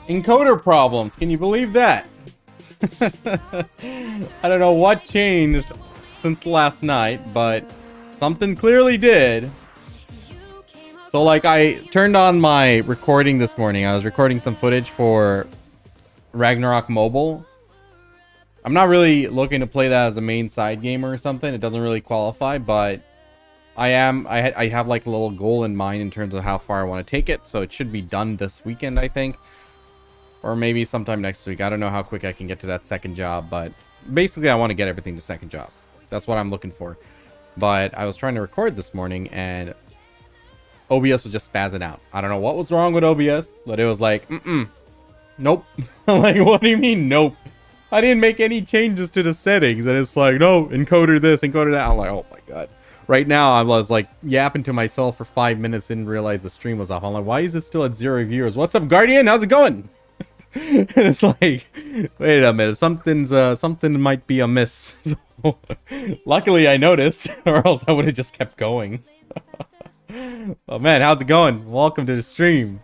Encoder problems. Can you believe that? I don't know what changed since last night, but something clearly did. So like I turned on my recording this morning. I was recording some footage for Ragnarok Mobile. I'm not really looking to play that as a main side game or something. It doesn't really qualify, but I have like a little goal in mind in terms of how far I want to take it. So it should be done this weekend, I think. Or maybe sometime next week. I don't know how quick I can get to that second job, but basically I want to get everything to second job. That's what I'm looking for. But I was trying to record this morning and OBS was just spazzing out. I don't know what was wrong with OBS, but it was like, nope. I'm like, what do you mean, nope? I didn't make any changes to the settings. And it's like, no, encoder this, encoder that. I'm like, oh my God. Right now, I was like yapping to myself for 5 minutes, didn't realize the stream was off. I'm like, why is it still at 0 viewers? What's up, Guardian? How's it going? And it's like, wait a minute, something might be amiss. So, luckily I noticed, or else I would have just kept going. Oh man, how's it going? Welcome to the stream.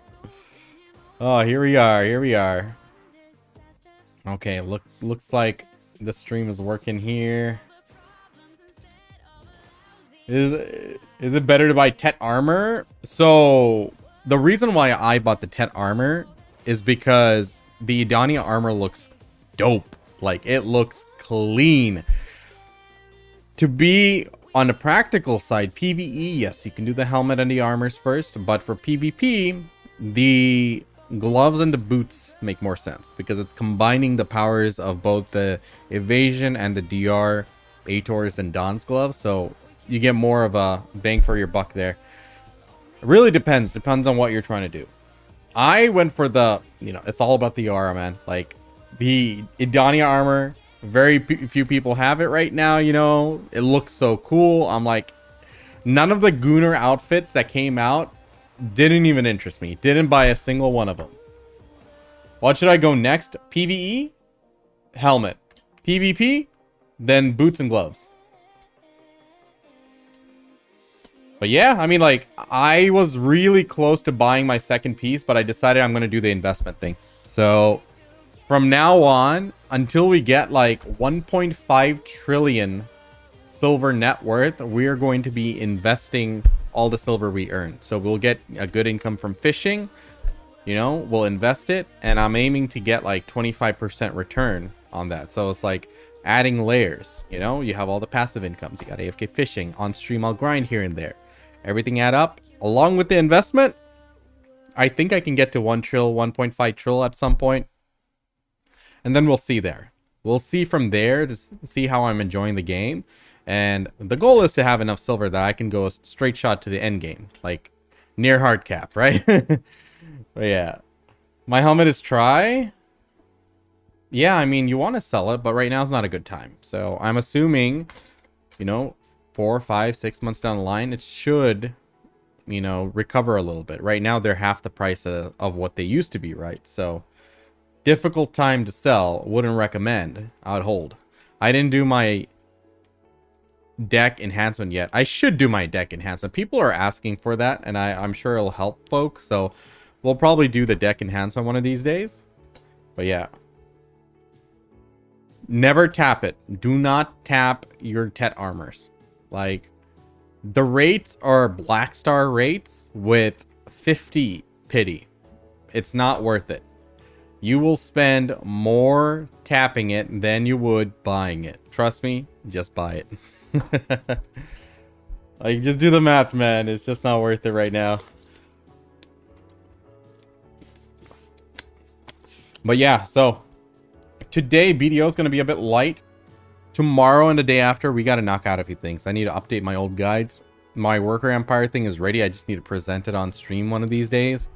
Oh, here we are. Okay, looks like the stream is working here. Is it better to buy Tet armor? So the reason why I bought the Tet armor is because the Idania armor looks dope. Like, it looks clean. To be on the practical side, PvE, yes, you can do the helmet and the armors first, but for PvP, the gloves and the boots make more sense because it's combining the powers of both the evasion and the DR, Ator's, and Dawn's gloves, so you get more of a bang for your buck there. It really depends on what you're trying to do. I went for the, it's all about the aura, man. Like, the Idania armor, very few people have it right now, It looks so cool. I'm like, none of the Gunnar outfits that came out didn't even interest me. Didn't buy a single one of them. What should I go next? PvE? Helmet. PvP? Then boots and gloves. But yeah, I mean, like, I was really close to buying my second piece, but I decided I'm going to do the investment thing. So from now on, until we get like 1.5 trillion silver net worth, we are going to be investing all the silver we earn. So we'll get a good income from fishing, we'll invest it, and I'm aiming to get like 25% return on that. So it's like adding layers, you have all the passive incomes. You got AFK fishing, on stream I'll grind here and there. Everything add up along with the investment. I think I can get to 1 trill, 1.5 trill at some point. And then we'll see there. We'll see from there to see how I'm enjoying the game. And the goal is to have enough silver that I can go a straight shot to the end game. Like near hard cap, right? But yeah. My helmet is try. Yeah, I mean, you want to sell it, but right now is not a good time. So I'm assuming, 4, 5, 6 months down the line, it should, recover a little bit. Right now, they're half the price of what they used to be, right? So, difficult time to sell. Wouldn't recommend. I would hold. I didn't do my deck enhancement yet. I should do my deck enhancement. People are asking for that, and I'm sure it'll help folks. So, we'll probably do the deck enhancement one of these days. But yeah. Never tap it. Do not tap your Tet armors. Like, the rates are Black Star rates with 50 pity. It's not worth it. You will spend more tapping it than you would buying it. Trust me, just buy it. Like, just do the math, man. It's just not worth it right now. But yeah, so today BDO is going to be a bit light. Tomorrow and the day after, we got to knock out a few things. I need to update my old guides. My Worker Empire thing is ready. I just need to present it on stream one of these days.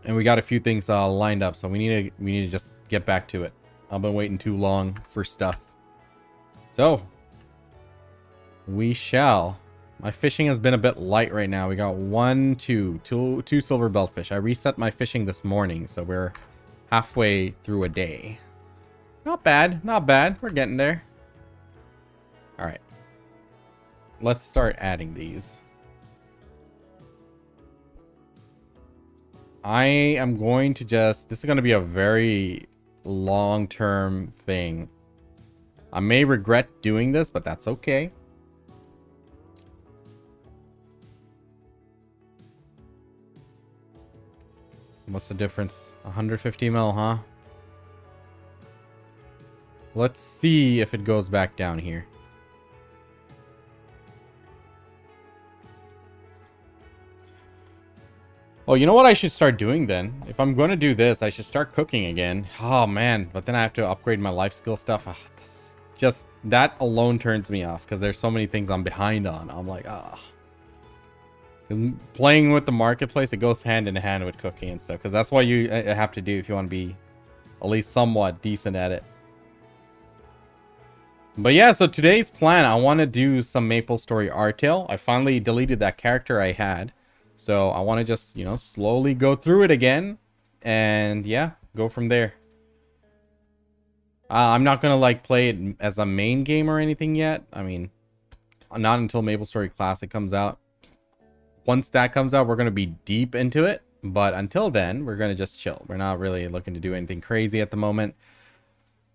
And we got a few things lined up, so we need to just get back to it. I've been waiting too long for stuff. So, we shall. My fishing has been a bit light right now. We got two silver beltfish. I reset my fishing this morning, so we're halfway through a day. Not bad, not bad. We're getting there. All right. Let's start adding these. I am going to just... This is going to be a very long-term thing. I may regret doing this, but that's okay. What's the difference? 150 mil, huh? Let's see if it goes back down here. Oh, you know what I should start doing then? If I'm going to do this, I should start cooking again. Oh, man. But then I have to upgrade my life skill stuff. Just that alone turns me off because there's so many things I'm behind on. I'm like, ah. Because playing with the marketplace, it goes hand in hand with cooking and stuff. Because that's what you have to do if you want to be at least somewhat decent at it. But yeah, so today's plan, I want to do some MapleStory Artail. I finally deleted that character I had. So I want to just, you know, slowly go through it again. And yeah, go from there. I'm not going to like play it as a main game or anything yet. I mean, not until MapleStory Classic comes out. Once that comes out, we're going to be deep into it. But until then, we're going to just chill. We're not really looking to do anything crazy at the moment.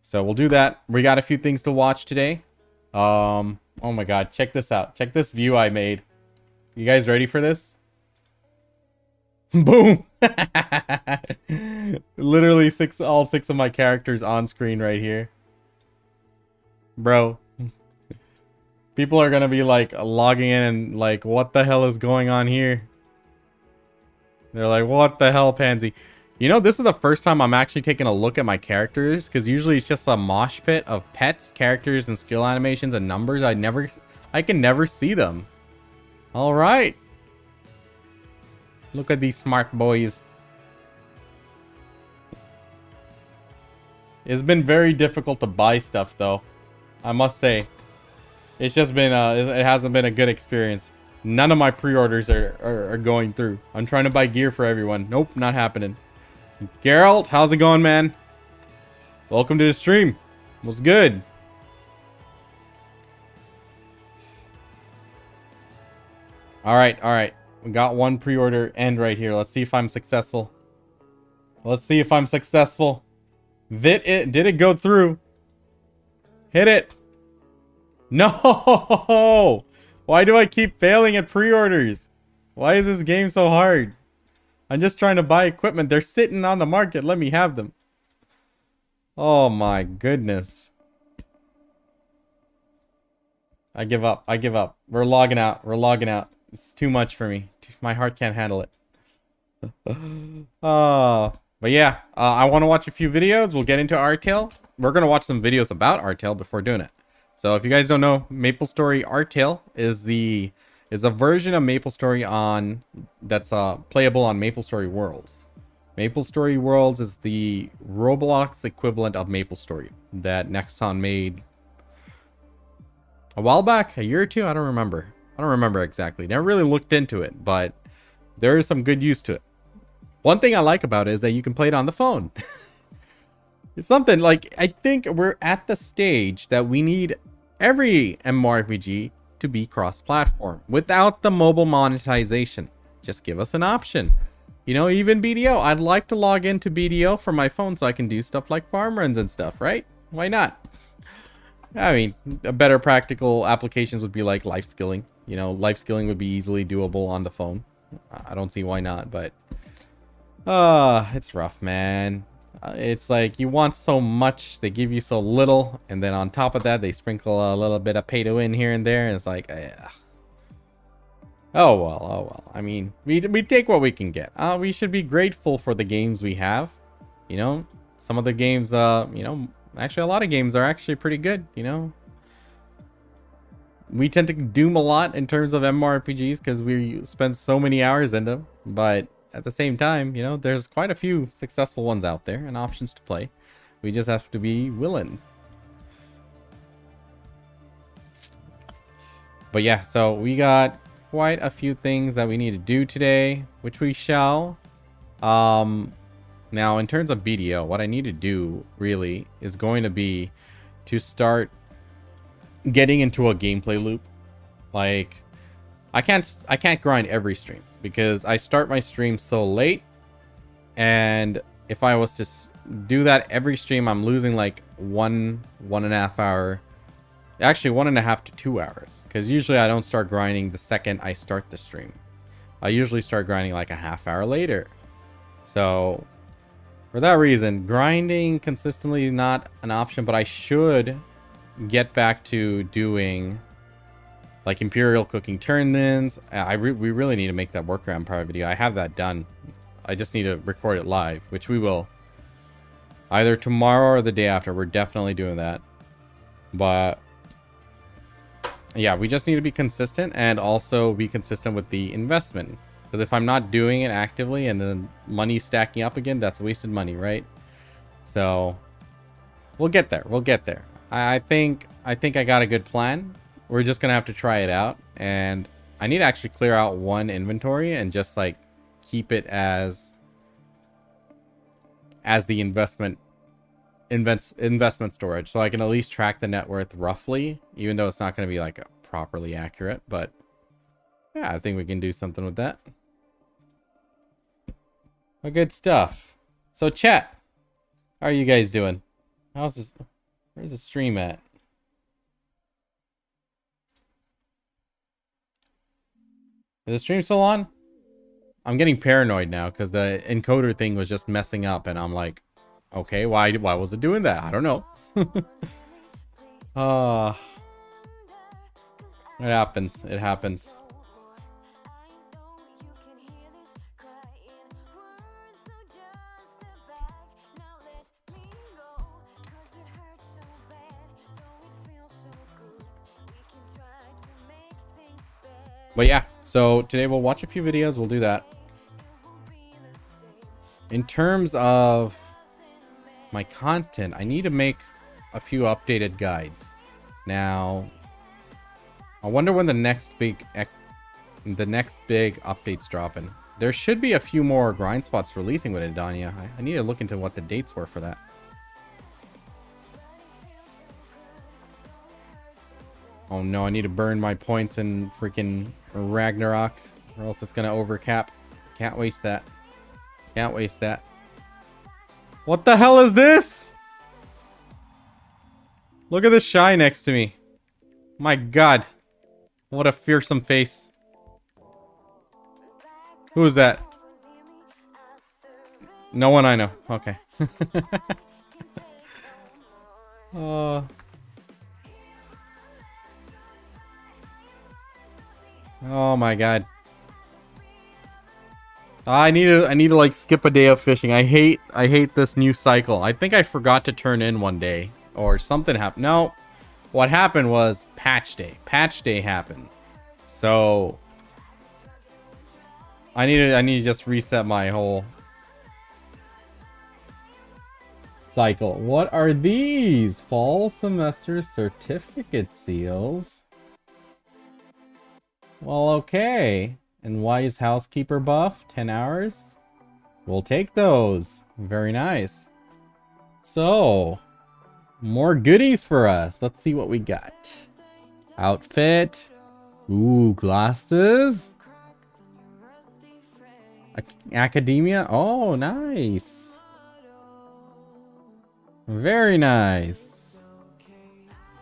So we'll do that. We got a few things to watch today. Oh my god, check this out. Check this view I made. You guys ready for this? Boom! Literally all six of my characters on screen right here. Bro. People are gonna be like logging in and like, what the hell is going on here? They're like, what the hell, Pansy? You know, this is the first time I'm actually taking a look at my characters, because usually it's just a mosh pit of pets, characters, and skill animations and numbers. I can never see them. All right. Look at these smart boys. It's been very difficult to buy stuff, though. I must say. It's just been, it hasn't been a good experience. None of my pre-orders are going through. I'm trying to buy gear for everyone. Nope, not happening. Geralt, how's it going, man? Welcome to the stream. What's good? All right. We got one pre-order end right here. Let's see if I'm successful. Did it go through? Hit it. No! Why do I keep failing at pre-orders? Why is this game so hard? I'm just trying to buy equipment. They're sitting on the market. Let me have them. Oh my goodness. I give up. We're logging out. It's too much for me. My heart can't handle it. But yeah, I want to watch a few videos. We'll get into Artail. We're going to watch some videos about Artail before doing it. So if you guys don't know, MapleStory Artail is a version of MapleStory that's playable on MapleStory Worlds. MapleStory Worlds is the Roblox equivalent of MapleStory that Nexon made a while back, a year or two. I don't remember exactly. Never really looked into it, but there is some good use to it. One thing I like about it is that you can play it on the phone. It's something like, I think we're at the stage that we need every MMORPG to be cross-platform without the mobile monetization. Just give us an option. You know, even BDO. I'd like to log into BDO from my phone so I can do stuff like farm runs and stuff, right? Why not? I mean, a better practical applications would be like life skilling. You know, life skilling would be easily doable on the phone. I don't see why not, but it's rough, man. It's like you want so much, they give you so little, and then on top of that, they sprinkle a little bit of pay to win here and there, and it's like, oh well. I mean, we take what we can get. We should be grateful for the games we have. You know, some of the games, you know, actually a lot of games are actually pretty good. You know, we tend to doom a lot in terms of MMORPGs because we spend so many hours in them, but at the same time, you know, there's quite a few successful ones out there and options to play. We just have to be willing. But yeah, so we got quite a few things that we need to do today, which we shall. Now, in terms of BDO, what I need to do really is going to be to start getting into a gameplay loop. Like, I can't grind every stream because I start my stream so late And if I was to do that every stream, I'm losing like 1.5 hour. Actually, 1.5 to 2 hours. Because usually I don't start grinding the second I start the stream. I usually start grinding like a half hour later. So for that reason, grinding consistently is not an option, but I should get back to doing like Imperial cooking turn-ins. We really need to make that Worker Empire video. I have that done. I just need to record it live, which we will. Either tomorrow or the day after. We're definitely doing that. But yeah, we just need to be consistent and also be consistent with the investment. Because if I'm not doing it actively and then money's stacking up again, that's wasted money, right? So we'll get there. We'll get there. I think I got a good plan. We're just gonna have to try it out, and I need to actually clear out one inventory and just like keep it as the investment storage, so I can at least track the net worth roughly, even though it's not going to be like properly accurate. But yeah, I think we can do something with that. Well, good stuff. So chat, how are you guys doing? How's this? Where's the stream at? Is the stream still on? I'm getting paranoid now because the encoder thing was just messing up, and I'm like, okay, why was it doing that? I don't know. It happens. It happens. But yeah, so today we'll watch a few videos. We'll do that. In terms of my content, I need to make a few updated guides. Now, I wonder when the next big update's dropping. There should be a few more grind spots releasing with Adania. I need to look into what the dates were for that. Oh no, I need to burn my points in freaking Ragnarok, or else it's gonna overcap. Can't waste that. Can't waste that. What the hell is this? Look at this shy next to me. My god. What a fearsome face. Who is that? No one I know. Okay. Oh my god. I need to like skip a day of fishing. I hate this new cycle. I think I forgot to turn in one day or something happened. No. What happened was patch day. Patch day happened. So I need to just reset my whole cycle. What are these? Fall semester certificate seals. Well, okay. And Wise Housekeeper buff, 10 hours. We'll take those. Very nice. So, more goodies for us. Let's see what we got. Outfit. Ooh, glasses. Academia. Oh, nice. Very nice.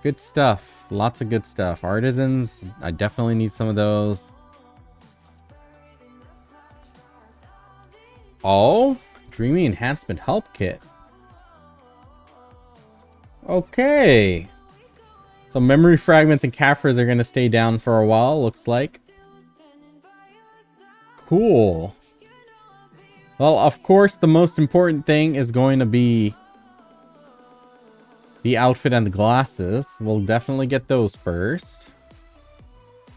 Good stuff. Lots of good stuff. Artisans. I definitely need some of those. Oh, Dreamy Enhancement Help Kit. Okay. So memory fragments and Caphras are going to stay down for a while, looks like. Cool. Well, of course, the most important thing is going to be the outfit and the glasses. We'll definitely get those first.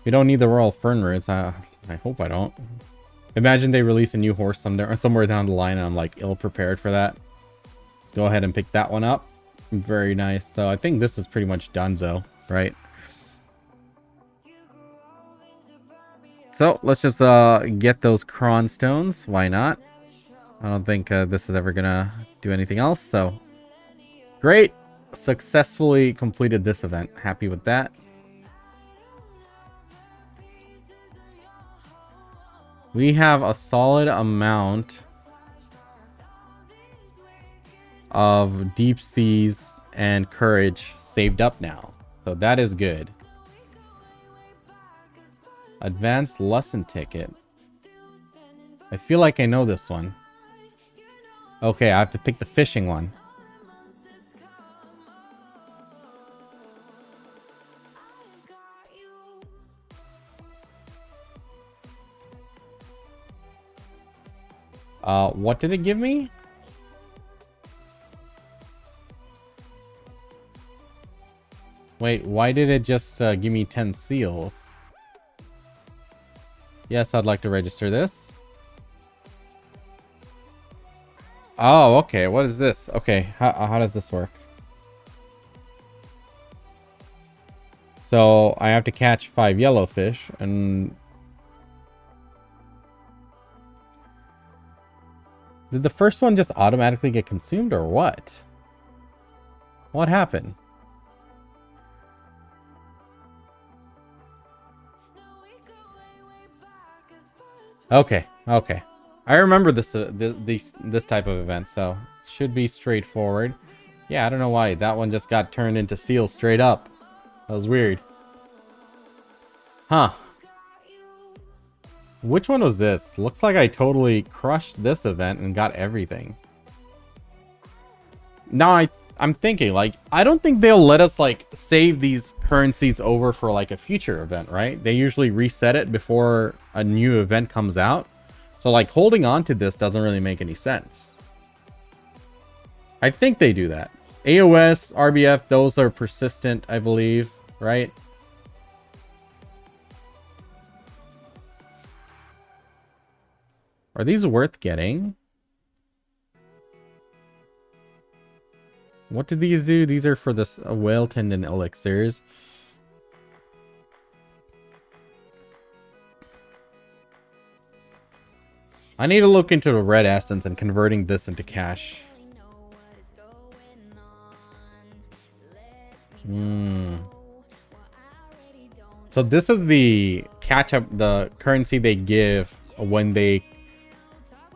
We don't need the Royal Fern Roots. I hope I don't. Imagine they release a new horse somewhere down the line and I'm like ill-prepared for that. Let's go ahead and pick that one up. Very nice. So I think this is pretty much donezo, right? So let's just get those Cron Stones. Why not? I don't think this is ever gonna do anything else. So great. Successfully completed this event. Happy with that. We have a solid amount of Deep Seas and Courage saved up now. So that is good. Advanced lesson ticket. I feel like I know this one. Okay, I have to pick the fishing one. What did it give me? Wait, why did it just give me 10 seals? Yes, I'd like to register this. Oh, okay. What is this? Okay, how does this work? So I have to catch 5 yellowfish and... Did the first one just automatically get consumed or what? What happened? Okay, okay. I remember this this type of event, so it should be straightforward. Yeah, I don't know why that one just got turned into seal straight up. That was weird. Huh. Which one was this? Looks like I totally crushed this event and got everything. Now I'm thinking, like, I don't think they'll let us, like, save these currencies over for, like, a future event, right? They usually reset it before a new event comes out. So, like, holding on to this doesn't really make any sense. I think they do that. AOS, RBF, those are persistent, I believe, right? Are these worth getting? What do these do? These are for this whale tendon elixirs. I need to look into the red essence and converting this into cash. So this is the catch up, the currency they give when they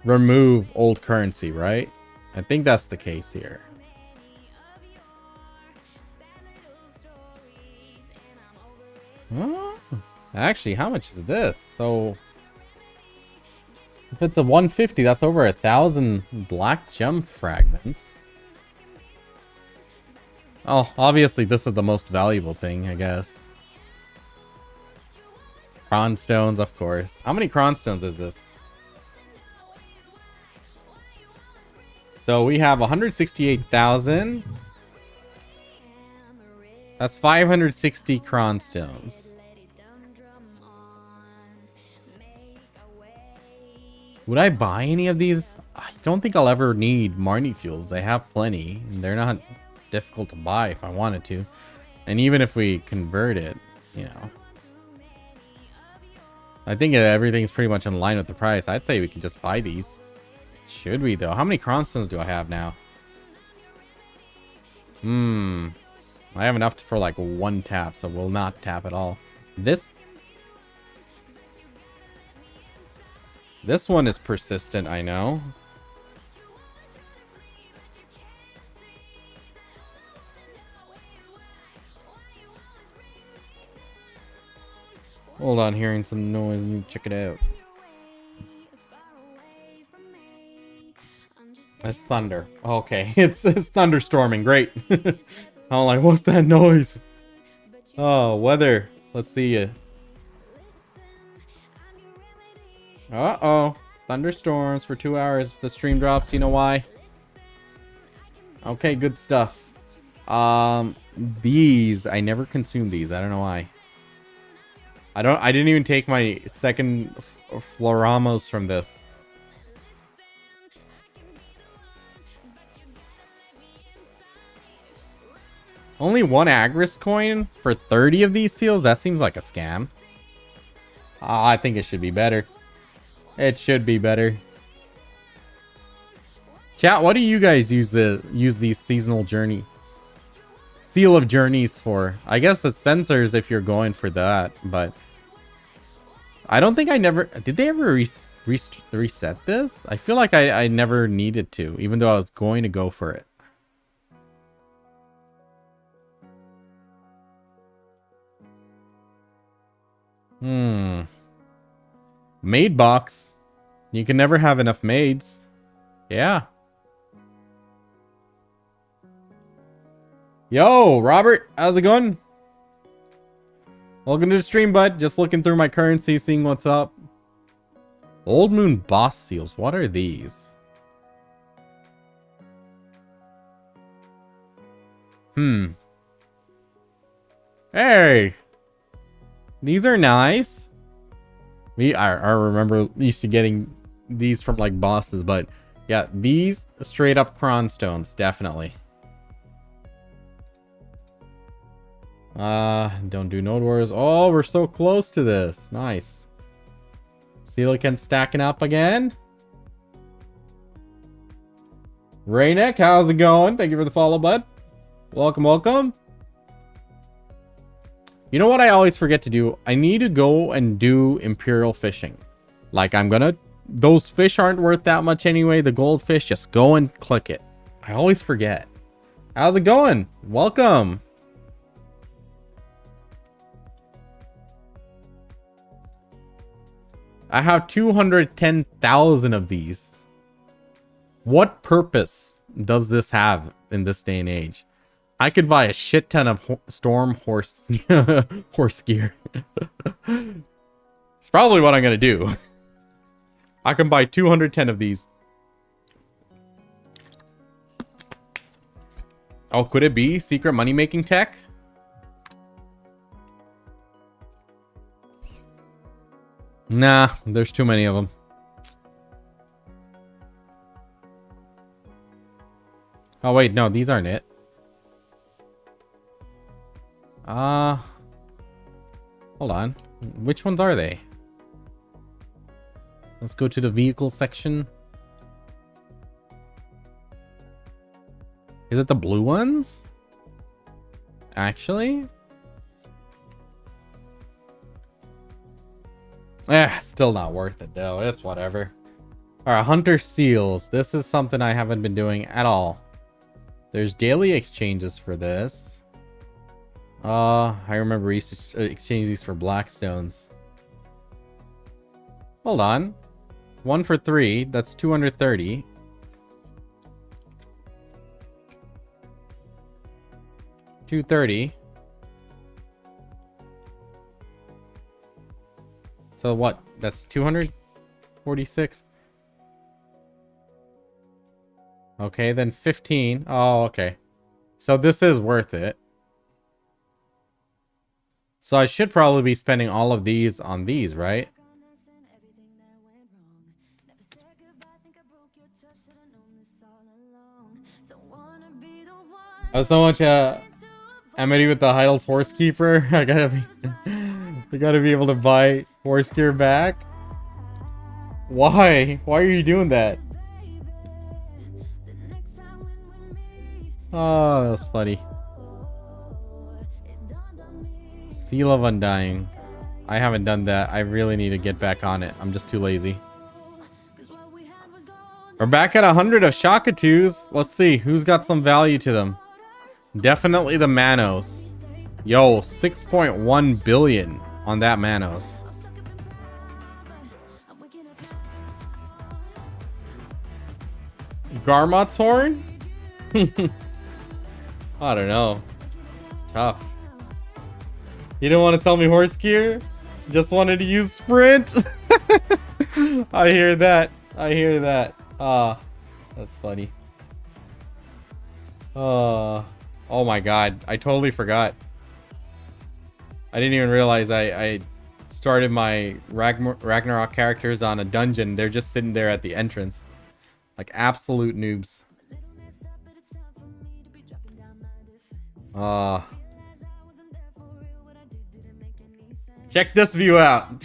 remove old currency, right? I think that's the case here. Actually, how much is this? So if it's a 150, that's over 1,000 black gem fragments. Oh, obviously this is the most valuable thing, I guess. Cron stones, of course. How many cron stones is this? So we have 168,000. That's 560 cron stones. Would I buy any of these? I don't think I'll ever need Marnie fuels. I have plenty. They're not difficult to buy if I wanted to. And even if we convert it, you know. I think everything's pretty much in line with the price. I'd say we can just buy these. Should we though? How many cronstones do I have now? I have enough for like one tap, so we'll not tap at all. This one is persistent, I know. Hold on, hearing some noise. Let me check it out. It's thunder. Okay, it's thunderstorming. Great. I'm like, what's that noise? Oh, weather. Let's see you. Uh-oh. Thunderstorms for 2 hours. If the stream drops, you know why? Okay, good stuff. These, I never consumed these. I don't know why. I didn't even take my second Floramos from this. Only one Agris coin for 30 of these seals? That seems like a scam. I think it should be better. It should be better. Chat, what do you guys use these seasonal journeys? Seal of journeys for? I guess the sensors if you're going for that, but I don't think did they ever reset this? I feel like I never needed to, even though I was going to go for it. Maid box. You can never have enough maids. Yeah. Yo, Robert, how's it going? Welcome to the stream, bud. Just looking through my currency, seeing what's up. Old Moon boss seals. What are these? Hey. These are nice. I remember used to getting these from like bosses, but yeah, these straight up cron stones, definitely. Don't do node wars. Oh, we're so close to this. Nice. Silicon stacking up again. Raynek, how's it going? Thank you for the follow, bud. Welcome, welcome. You know what I always forget to do? I need to go and do Imperial fishing. Like those fish aren't worth that much anyway. The goldfish, just go and click it. I always forget. How's it going? Welcome. I have 210,000 of these. What purpose does this have in this day and age? I could buy a shit ton of storm horse gear. It's probably what I'm gonna do. I can buy 210 of these. Oh, could it be secret money making tech? Nah, there's too many of them. Oh wait, no, these aren't it. Hold on. Which ones are they? Let's go to the vehicle section. Is it the blue ones? Actually? Still not worth it though. It's whatever. Alright, Hunter Seals. This is something I haven't been doing at all. There's daily exchanges for this. I remember we used to exchange these for Blackstones. Hold on. 1 for 3. That's 230. $230. So what? That's 246. Okay, then 15. Oh, okay. So this is worth it. So I should probably be spending all of these on these, right? Oh, so much amity with the Heidel's Horse Keeper. I gotta be able to buy horse gear back. Why? Why are you doing that? Oh, that's funny. Seal of Undying. I haven't done that. I really need to get back on it. I'm just too lazy. We're back at 100 of Shakatus. Let's see who's got some value to them. Definitely the Manos. Yo, 6.1 billion on that Manos. Garmot's Horn? I don't know. It's tough. You didn't want to sell me horse gear? Just wanted to use Sprint? I hear that. I hear that. Ah, that's funny. Oh my god. I totally forgot. I didn't even realize I started my Ragnarok characters on a dungeon. They're just sitting there at the entrance. Like absolute noobs. Check this view out.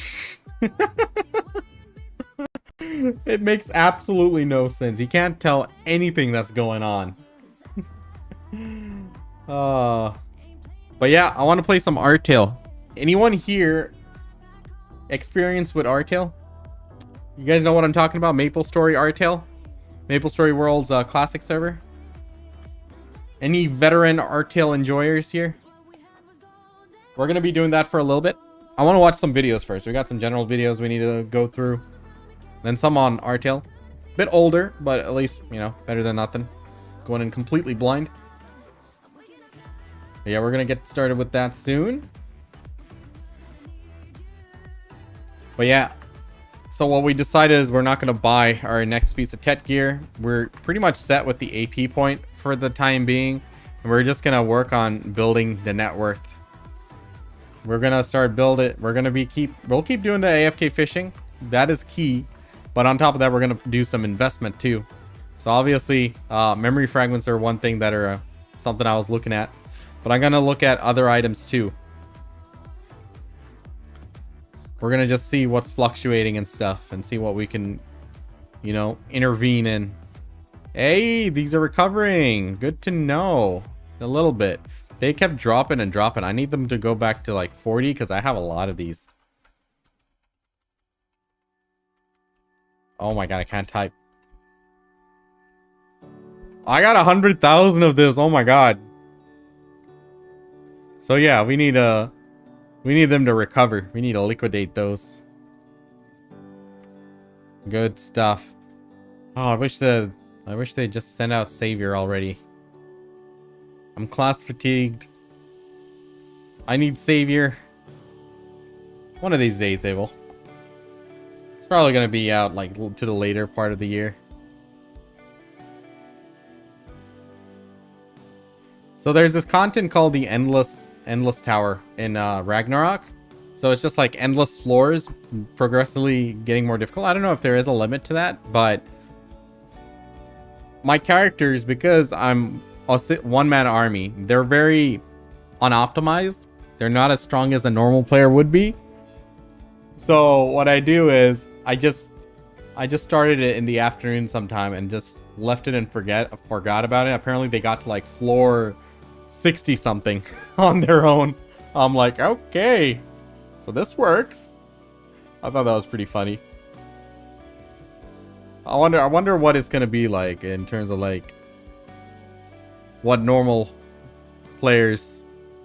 It makes absolutely no sense. You can't tell anything that's going on. But yeah, I want to play some Artail. Anyone here experienced with Artail? You guys know what I'm talking about? MapleStory Artail? MapleStory World's classic server? Any veteran Artail enjoyers here? We're going to be doing that for a little bit. I want to watch some videos first. We got some general videos we need to go through. Then some on Artail. Bit older, but at least, you know, better than nothing. Going in completely blind. But yeah, we're going to get started with that soon. But yeah, so what we decided is we're not going to buy our next piece of tech gear. We're pretty much set with the AP point for the time being. And we're just going to work on building the net worth. We're going to start build it. We're going to we'll keep doing the AFK fishing. That is key. But on top of that, we're going to do some investment too. So obviously, memory fragments are one thing that are something I was looking at. But I'm going to look at other items too. We're going to just see what's fluctuating and stuff and see what we can, you know, intervene in. Hey, these are recovering. Good to know. A little bit. They kept dropping and dropping. I need them to go back to like 40 because I have a lot of these. Oh my god, I can't type. I got 100,000 of this. Oh my god. So yeah, we need them to recover. We need to liquidate those. Good stuff. Oh, I wish they just sent out Savior already. I'm class fatigued. I need Savior. One of these days they will. It's probably going to be out like to the later part of the year. So there's this content called the Endless Tower in Ragnarok. So it's just like endless floors progressively getting more difficult. I don't know if there is a limit to that, but my characters, because I'm a one-man army, they're very unoptimized. They're not as strong as a normal player would be. So what I do is I just started it in the afternoon sometime and just left it and forgot about it. Apparently they got to like floor 60 something on their own. I'm like, okay, so this works. I thought that was pretty funny. I wonder what it's gonna be like in terms of like what normal players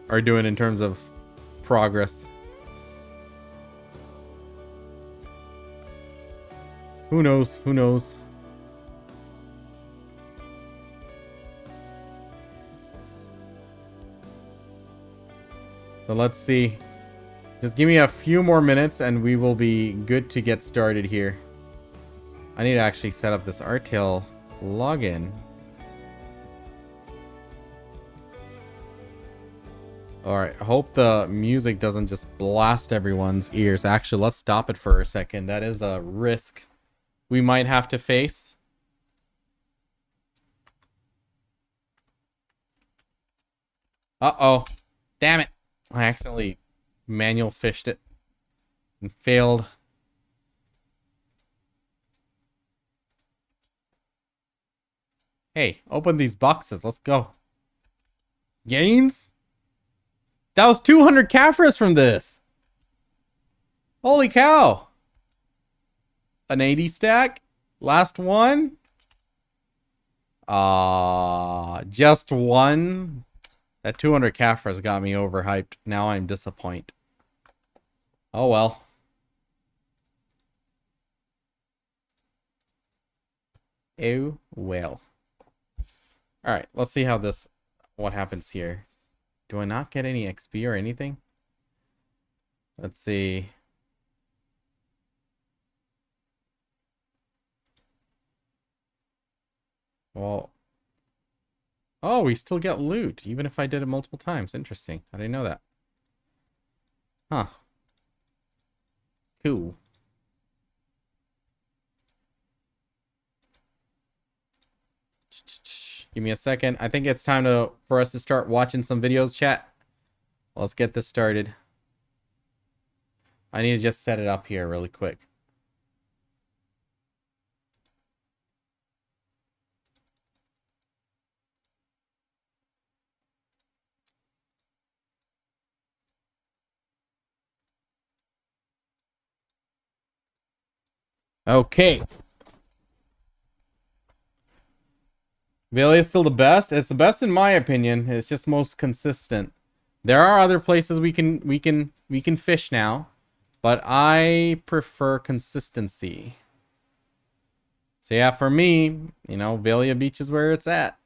are doing in terms of progress. Who knows? Who knows? So let's see. Just give me a few more minutes and we will be good to get started here. I need to actually set up this Artail login. Alright, I hope the music doesn't just blast everyone's ears. Actually, let's stop it for a second. That is a risk we might have to face. Uh-oh. Damn it. I accidentally manual fished it and failed. Hey, open these boxes. Let's go. Gains? That was 200 Caphras from this. Holy cow. An 80 stack. Last one. Just one. That 200 Caphras got me overhyped. Now I'm disappointed. Oh well. Oh well. Alright, let's see how what happens here. Do I not get any XP or anything? Let's see. Well. Oh, we still get loot, even if I did it multiple times. Interesting. I didn't know that. Huh. Cool. Give me a second. I think it's time for us to start watching some videos, chat. Let's get this started. I need to just set it up here really quick. Okay. Velia is still the best. It's the best in my opinion. It's just most consistent. There are other places we can fish now, but I prefer consistency. So yeah, for me, you know, Velia Beach is where it's at.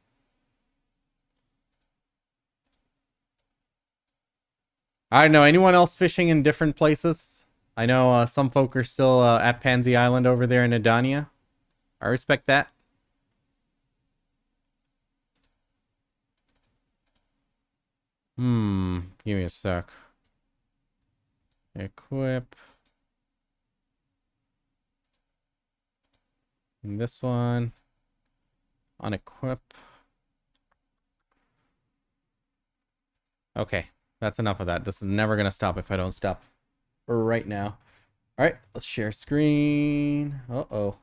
I don't know, anyone else fishing in different places? I know some folk are still at Pansy Island over there in Adania. I respect that. Give me a sec. Equip. And this one. Unequip. Okay, that's enough of that. This is never going to stop if I don't stop right now. All right, let's share screen. Uh-oh.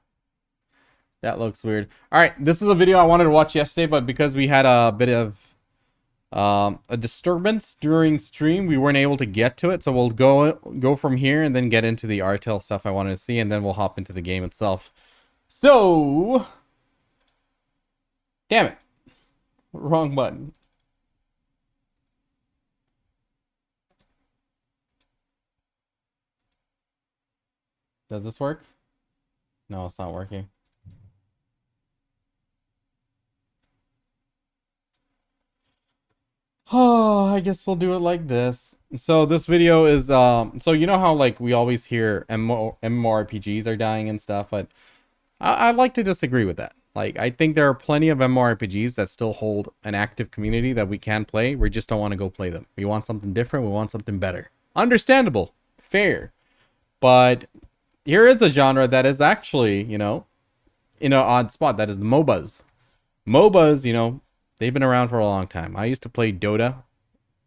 That looks weird. All right, this is a video I wanted to watch yesterday, but because we had a bit of a disturbance during stream, we weren't able to get to it. So we'll go from here and then get into the Artail stuff I wanted to see, and then we'll hop into the game itself. So, damn it, wrong button. Does this work? No, it's not working. Oh, I guess we'll do it like this. So this video is so you know how like we always hear MMORPGs are dying and stuff, but I'd like to disagree with that. Like, I think there are plenty of MMORPGs that still hold an active community that we can play. We just don't want to go play them. We want something different. We want something better. Understandable. Fair. But here is a genre that is actually, you know, in an odd spot. That is the MOBAs. MOBAs, you know, they've been around for a long time. I used to play Dota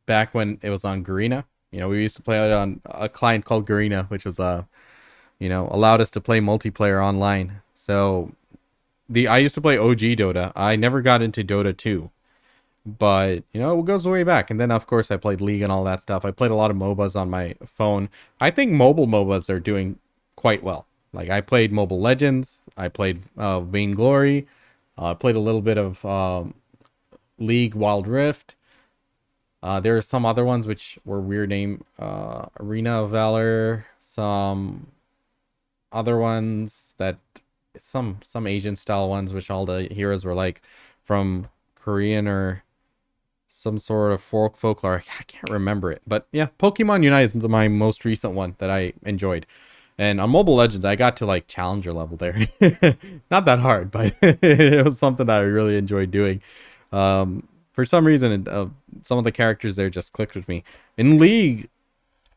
back when it was on Garena. You know, we used to play it on a client called Garena, which was, you know, allowed us to play multiplayer online. So I used to play OG Dota. I never got into Dota 2. But, you know, it goes way back. And then, of course, I played League and all that stuff. I played a lot of MOBAs on my phone. I think mobile MOBAs are doing quite well. Like, I played Mobile Legends. I played Vainglory. I played a little bit of League Wild Rift. There are some other ones which were weird name. Arena of Valor. Some other ones that... Some Asian style ones, which all the heroes were like from Korean or some sort of folklore. I can't remember it, but yeah, Pokemon Unite is my most recent one that I enjoyed. And on Mobile Legends, I got to like challenger level there. Not that hard, but it was something that I really enjoyed doing. For some reason, some of the characters there just clicked with me. In League,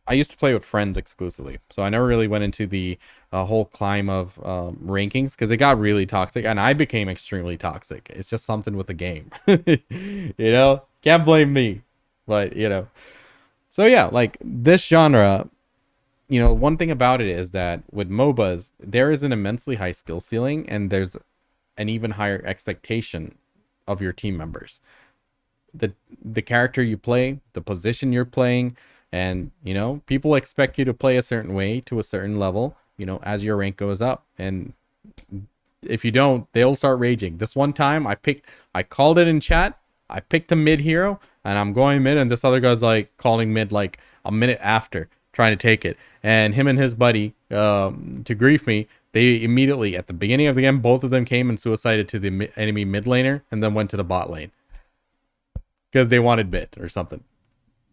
I used to play with friends exclusively, so I never really went into the whole climb of rankings because it got really toxic, and I became extremely toxic. It's just something with the game. You know, can't blame me, but you know. So yeah, like this genre, you know, one thing about it is that with MOBAs, there is an immensely high skill ceiling, and there's an even higher expectation of your team members. The character you play, the position you're playing. And, you know, people expect you to play a certain way to a certain level, you know, as your rank goes up. And if you don't, they'll start raging. This one time I called it in chat. I picked a mid hero and I'm going mid. And this other guy's like calling mid like a minute after trying to take it. And him and his buddy, to grief me, they immediately at the beginning of the game, both of them came and suicided to the enemy mid laner and then went to the bot lane because they wanted mid or something.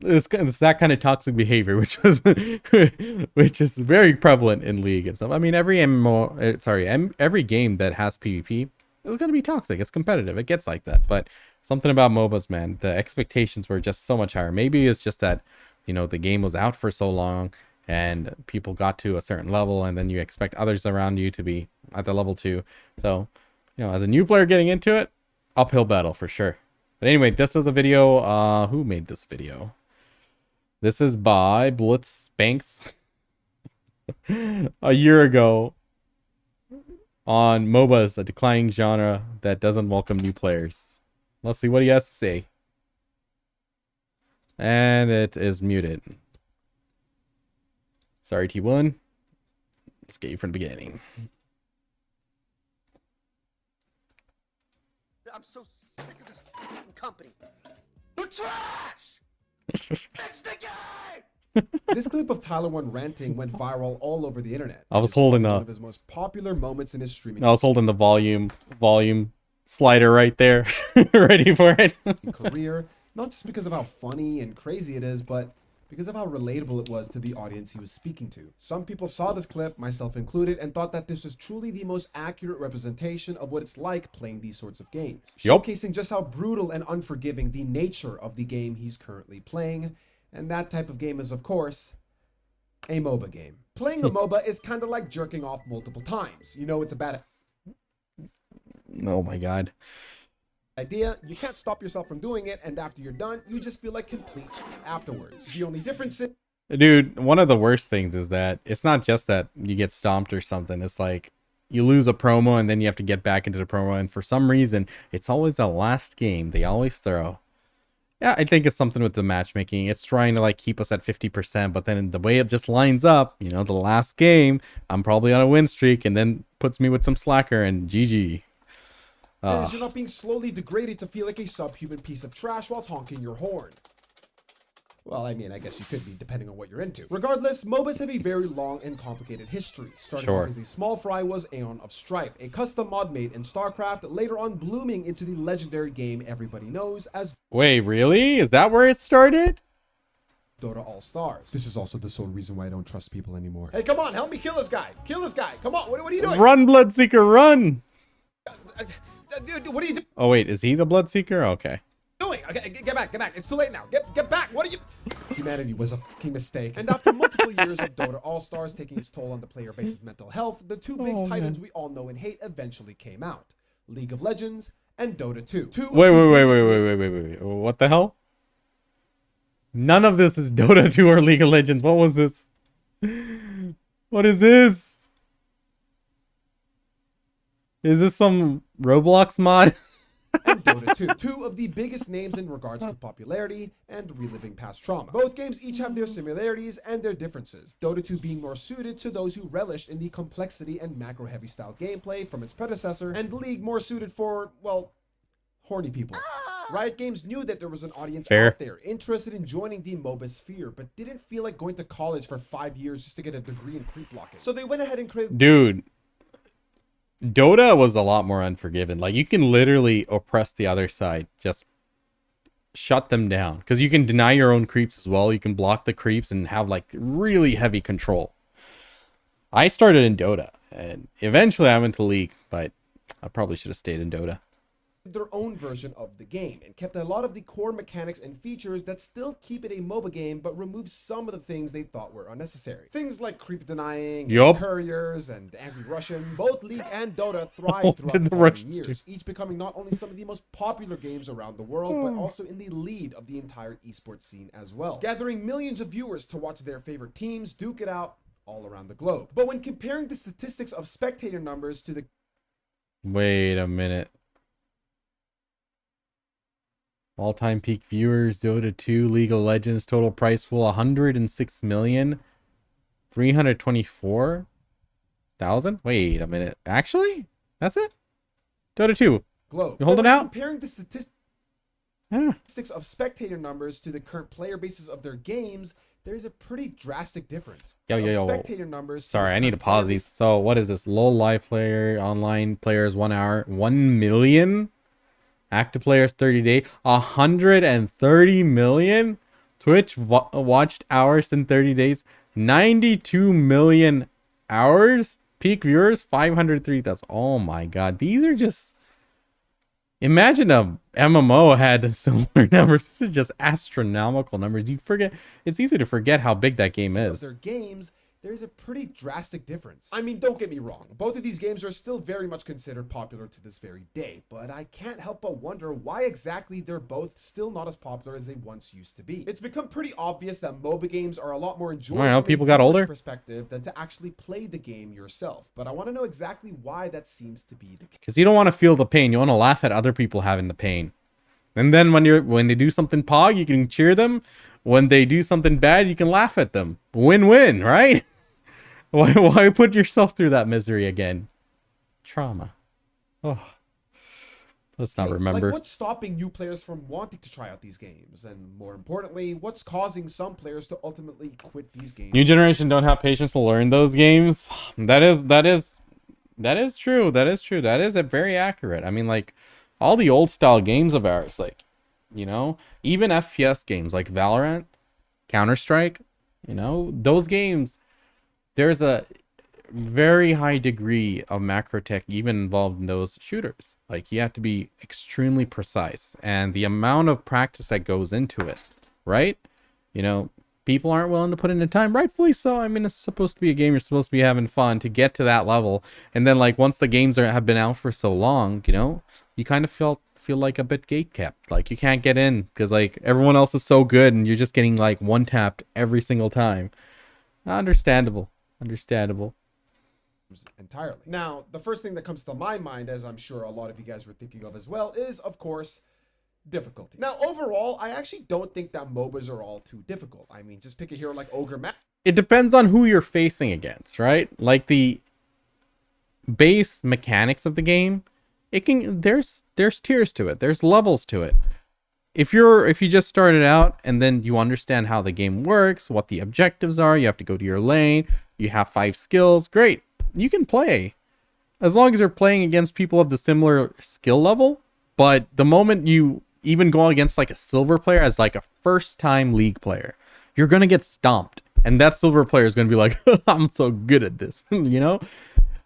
It's that kind of toxic behavior, which is very prevalent in League and stuff. I mean, every every game that has PvP is going to be toxic. It's competitive. It gets like that. But something about MOBAs, man, the expectations were just so much higher. Maybe it's just that, you know, the game was out for so long and people got to a certain level, and then you expect others around you to be at the level too. So, you know, as a new player getting into it, uphill battle for sure. But anyway, this is a video. Who made this video? This is by Blitz Banks a year ago on MOBAs, a declining genre that doesn't welcome new players. Let's see what he has to say. And it is muted. Sorry, T1. Let's get you from the beginning. I'm so sick of this company. They're trash! This clip of Tyler One ranting went viral all over the internet. I was It's holding one up. of his most popular moments in his streaming I was holding the volume slider right there, ready for it. career, not just because of how funny and crazy it is, but because of how relatable it was to the audience he was speaking to. Some people saw this clip, myself included, and thought that this was truly the most accurate representation of what it's like playing these sorts of games, Yup. showcasing just how brutal and unforgiving the nature of the game he's currently playing. And that type of game is, of course, a MOBA game. Playing a MOBA is kind of like jerking off multiple times. You know it's a bad Oh my god. idea, you can't stop yourself from doing it, and after you're done, you just feel like complete shit afterwards. The only difference is Dude, one of the worst things is that it's not just that you get stomped or something. It's like you lose a promo and then you have to get back into the promo. And for some reason, it's always the last game they always throw. Yeah, I think it's something with the matchmaking. It's trying to like keep us at 50%, but then the way it just lines up, you know, the last game, I'm probably on a win streak and then puts me with some slacker and GG. you're not being slowly degraded to feel like a subhuman piece of trash whilst honking your horn. Well, I mean, I guess you could be, depending on what you're into. Regardless, MOBAs have a very long and complicated history. Starting off as a small fry was Aeon of Strife, a custom mod made in StarCraft, later on blooming into the legendary game everybody knows as Wait, really? Is that where it started? Dota All-Stars. This is also the sole reason why I don't trust people anymore. Hey, come on, help me kill this guy. Kill this guy. Come on, what are you doing? Run, Bloodseeker, run! Dude, what are you doing? Oh wait, is he the Bloodseeker? Okay. Okay, get back. It's too late now. Get back. What are you? Humanity was a fucking mistake. And after multiple years of Dota All-Stars taking its toll on the player base's mental health, the two big titans we all know and hate eventually came out. League of Legends and Dota 2. Wait. What the hell? None of this is Dota 2 or League of Legends. What was this? What is this? Is this some Roblox mod? And Dota 2, two of the biggest names in regards to popularity and reliving past trauma. Both games each have their similarities and their differences, Dota 2 being more suited to those who relish in the complexity and macro-heavy style gameplay from its predecessor, and League more suited for, well, horny people. Riot Games knew that there was an audience out there interested in joining the MOBA sphere, but didn't feel like going to college for 5 years just to get a degree in creep blocking. So they went ahead and created... Dude. Dota was a lot more unforgiving. Like, you can literally oppress the other side. Just shut them down. Because you can deny your own creeps as well. You can block the creeps and have, like, really heavy control. I started in Dota. And eventually I went to League. But I probably should have stayed in Dota. Their own version of the game and kept a lot of the core mechanics and features that still keep it a MOBA game but remove some of the things they thought were unnecessary. Things like creep denying, and couriers, and angry Russians. Both League and Dota thrived throughout the following years, each becoming not only some of the most popular games around the world, but also in the lead of the entire esports scene as well, gathering millions of viewers to watch their favorite teams duke it out all around the globe. But when comparing the statistics of spectator numbers to the... Wait a minute. All-time peak viewers, Dota 2, League of Legends, total price pool, 106,324,000? Wait a minute. Actually? That's it? Dota 2. Globe. You holding out? Comparing the statistics of spectator numbers to the current player bases of their games, there's a pretty drastic difference. Yo. Spectator numbers. Sorry, I need to pause these. So, what is this? LoL live player, online players, 1 hour, 1 million? Active players 30 day, 130 million. Twitch watched hours in 30 days, 92 million hours. Peak viewers 503,000. Oh my god, these are just... Imagine a MMO had similar numbers. This is just astronomical numbers. You forget, it's easy to forget how big that game is. Their games, there's a pretty drastic difference. I mean, don't get me wrong. Both of these games are still very much considered popular to this very day, but I can't help but wonder why exactly they're both still not as popular as they once used to be. It's become pretty obvious that MOBA games are a lot more enjoyable from people got older perspective than to actually play the game yourself. But I want to know exactly why that seems to be the case. Because you don't want to feel the pain. You want to laugh at other people having the pain. And then when they do something pog, you can cheer them. When they do something bad, you can laugh at them. Win-win, right? Why put yourself through that misery again? Trauma. Oh. Let's not case? remember. Like, what's stopping new players from wanting to try out these games? And more importantly, what's causing some players to ultimately quit these games? New generation don't have patience to learn those games. That is true. That is true. That is very accurate. I mean, like, all the old style games of ours, like, you know, even FPS games like Valorant, Counter-Strike, you know, those games, there's a very high degree of macro tech even involved in those shooters. Like, you have to be extremely precise, and the amount of practice that goes into it, right? You know, people aren't willing to put in the time, rightfully so. I mean, it's supposed to be a game, you're supposed to be having fun to get to that level, and then like once the games have been out for so long, you know, you kind of feel like a bit gatekept. Like, you can't get in because like everyone else is so good and you're just getting like one tapped every single time. Understandable. Entirely. Now, the first thing that comes to my mind, as I'm sure a lot of you guys were thinking of as well, is of course difficulty. Now, overall, I actually don't think that MOBAs are all too difficult. I mean, just pick a hero like Ogre Map. It depends on who you're facing against, right? Like, the base mechanics of the game, it can there's tiers to it. There's levels to it. If you just started out and then you understand how the game works, what the objectives are, you have to go to your lane, you have 5 skills, great. You can play as long as you're playing against people of the similar skill level. But the moment you even go against like a silver player as like a first time league player, you're going to get stomped. And that silver player is going to be like, I'm so good at this. You know,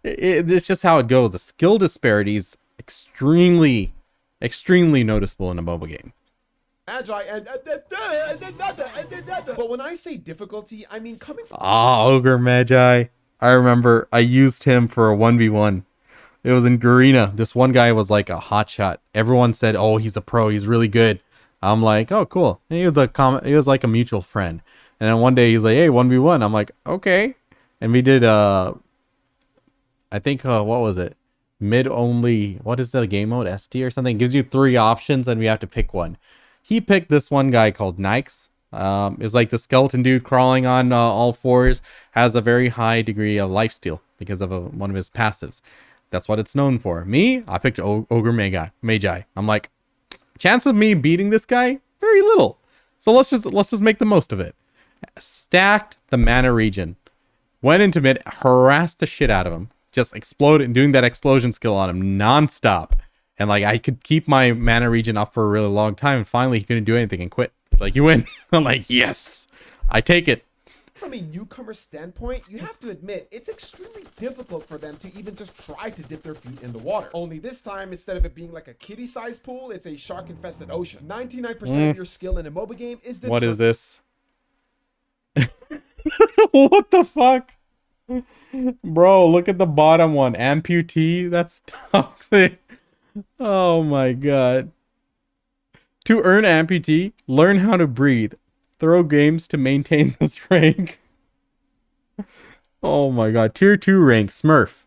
it's just how it goes. The skill disparity is extremely noticeable in a MOBA game. Magi and but when I say difficulty, I mean coming from Ogre Magi. I remember I used him for a 1v1. It was in Garena. This one guy was like a hotshot. Everyone said, "Oh, he's a pro. He's really good." I'm like, "Oh, cool." And he was like a mutual friend. And then one day he's like, "Hey, 1v1." I'm like, "Okay." And we did I think what was it? Mid only. What is the game mode? ST or something? It gives you 3 options and we have to pick one. He picked this one guy called Nikes. It's like the skeleton dude crawling on all fours, has a very high degree of lifesteal because of one of his passives. That's what it's known for. Me, I picked Ogre Magi. I'm like, chance of me beating this guy, very little. So let's just make the most of it. Stacked the mana region, went into mid, harassed the shit out of him, just exploded, doing that explosion skill on him nonstop. And like, I could keep my mana region up for a really long time, and finally he couldn't do anything and quit. He's like, "You win." I'm like, "Yes, I take it." From a newcomer standpoint, you have to admit it's extremely difficult for them to even just try to dip their feet in the water. Only this time, instead of it being like a kiddie-sized pool, it's a shark-infested ocean. 99% of your skill in a MOBA game is determined. What is this? What the fuck? Bro, look at the bottom one. Amputee? That's toxic. Oh my god. To earn amputee, learn how to breathe. Throw games to maintain this rank. Oh my god. Tier 2 rank, Smurf.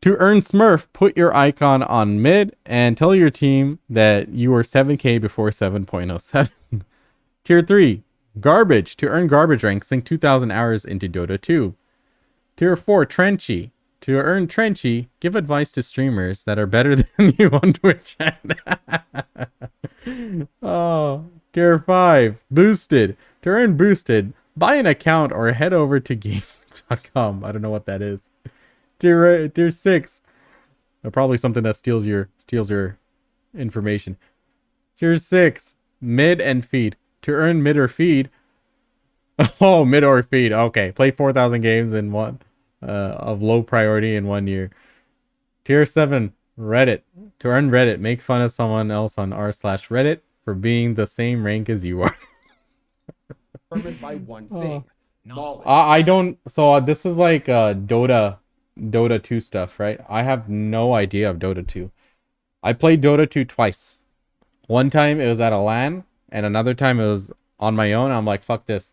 To earn Smurf, put your icon on mid and tell your team that you were 7k before 7.07. Tier 3, Garbage. To earn Garbage rank, sink 2,000 hours into Dota 2. Tier 4, Trenchy. To earn Trenchy, give advice to streamers that are better than you on Twitch. Oh, Tier 5, Boosted. To earn Boosted, buy an account or head over to games.com. I don't know what that is. Tier 6, probably something that steals your information. Tier 6, Mid and Feed. To earn mid or feed. Oh, mid or feed. Okay, play 4,000 games in one. Of low priority in 1 year. Tier 7, Reddit. To earn Reddit, make fun of someone else on r/Reddit for being the same rank as you are. Determined by one thing. Knowledge. I don't. So this is like Dota 2 stuff, right? I have no idea of Dota 2. I played Dota 2 twice. One time it was at a LAN, and another time it was on my own. I'm like, fuck this.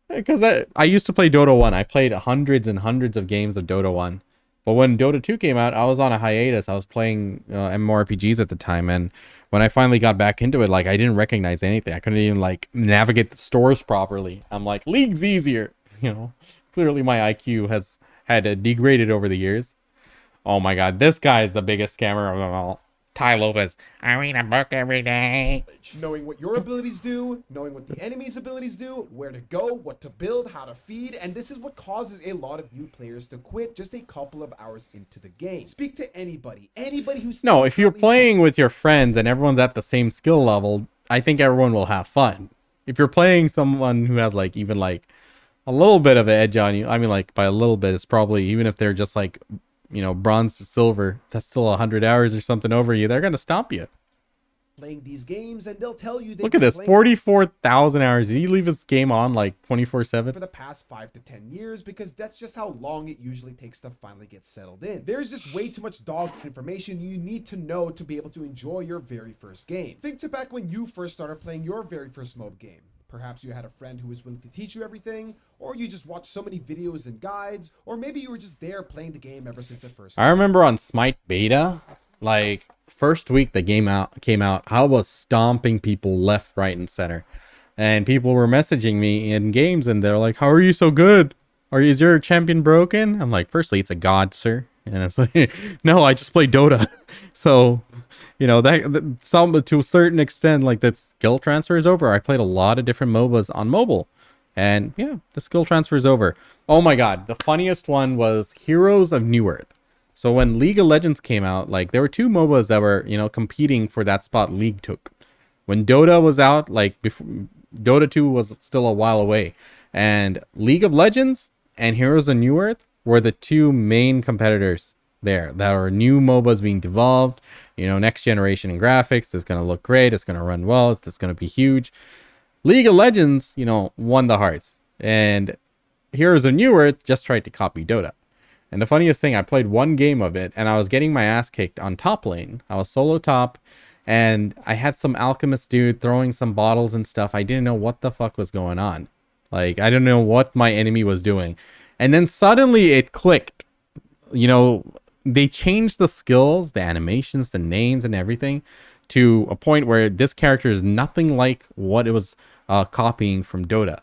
Because I used to play Dota 1. I played hundreds and hundreds of games of Dota 1. But when Dota 2 came out, I was on a hiatus. I was playing MMORPGs at the time. And when I finally got back into it, like, I didn't recognize anything. I couldn't even, like, navigate the stores properly. I'm like, League's easier. You know, clearly my IQ had degraded over the years. Oh my god, this guy is the biggest scammer of them all. Ty Lopez. I read a book every day. Knowing what your abilities do, knowing what the enemy's abilities do, where to go, what to build, how to feed, and this is what causes a lot of new players to quit just a couple of hours into the game. Speak to anybody who's... No, if you're playing with your friends and everyone's at the same skill level, I think everyone will have fun. If you're playing someone who has like even like a little bit of an edge on you, I mean like by a little bit, it's probably, even if they're just like, you know, bronze to silver, that's still 100 hours or something over you, they're gonna stop you. Playing these games, and they'll tell you... Look at this, 44,000 hours. Did he leave his game on like 24/7? For the past 5 to 10 years, because that's just how long it usually takes to finally get settled in. There's just way too much dog information you need to know to be able to enjoy your very first game. Think to back when you first started playing your very first MOBA game. Perhaps you had a friend who was willing to teach you everything, or you just watched so many videos and guides, or maybe you were just there playing the game ever since it first came. I remember on Smite Beta, like first week the game came out, I was stomping people left, right, and center. And people were messaging me in games and they're like, how are you so good? Is your champion broken? I'm like, firstly, it's a god, sir. And it's like, no, I just play Dota. So, you know, that some to a certain extent, like that skill transfer is over. I played a lot of different MOBAs on mobile, and yeah, the skill transfer is over. Oh my god, the funniest one was Heroes of Newerth. So when League of Legends came out, like there were two MOBAs that were, you know, competing for that spot League took. When Dota was out, like before, Dota 2 was still a while away, and League of Legends and Heroes of Newerth were the two main competitors there. That are new MOBAs being developed, you know, next generation in graphics. It's going to look great. It's going to run well. It's going to be huge. League of Legends, you know, won the hearts, and Heroes of Newerth just tried to copy Dota. And the funniest thing, I played one game of it and I was getting my ass kicked on top lane. I was solo top and I had some alchemist dude throwing some bottles and stuff. I didn't know what the fuck was going on. Like, I didn't know what my enemy was doing. And then suddenly it clicked. You know, they changed the skills, the animations, the names and everything to a point where this character is nothing like what it was copying from Dota.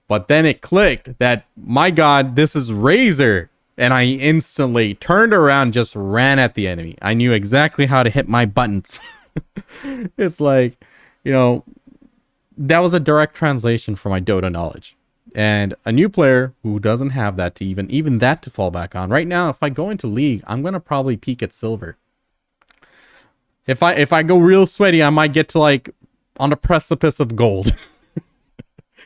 But then it clicked that, my god, this is Razor. And I instantly turned around, just ran at the enemy. I knew exactly how to hit my buttons. It's like, you know, that was a direct translation for my Dota knowledge. And a new player who doesn't have that to even that to fall back on. Right now, if I go into League, I'm going to probably peak at silver. If I go real sweaty, I might get to like on the precipice of gold.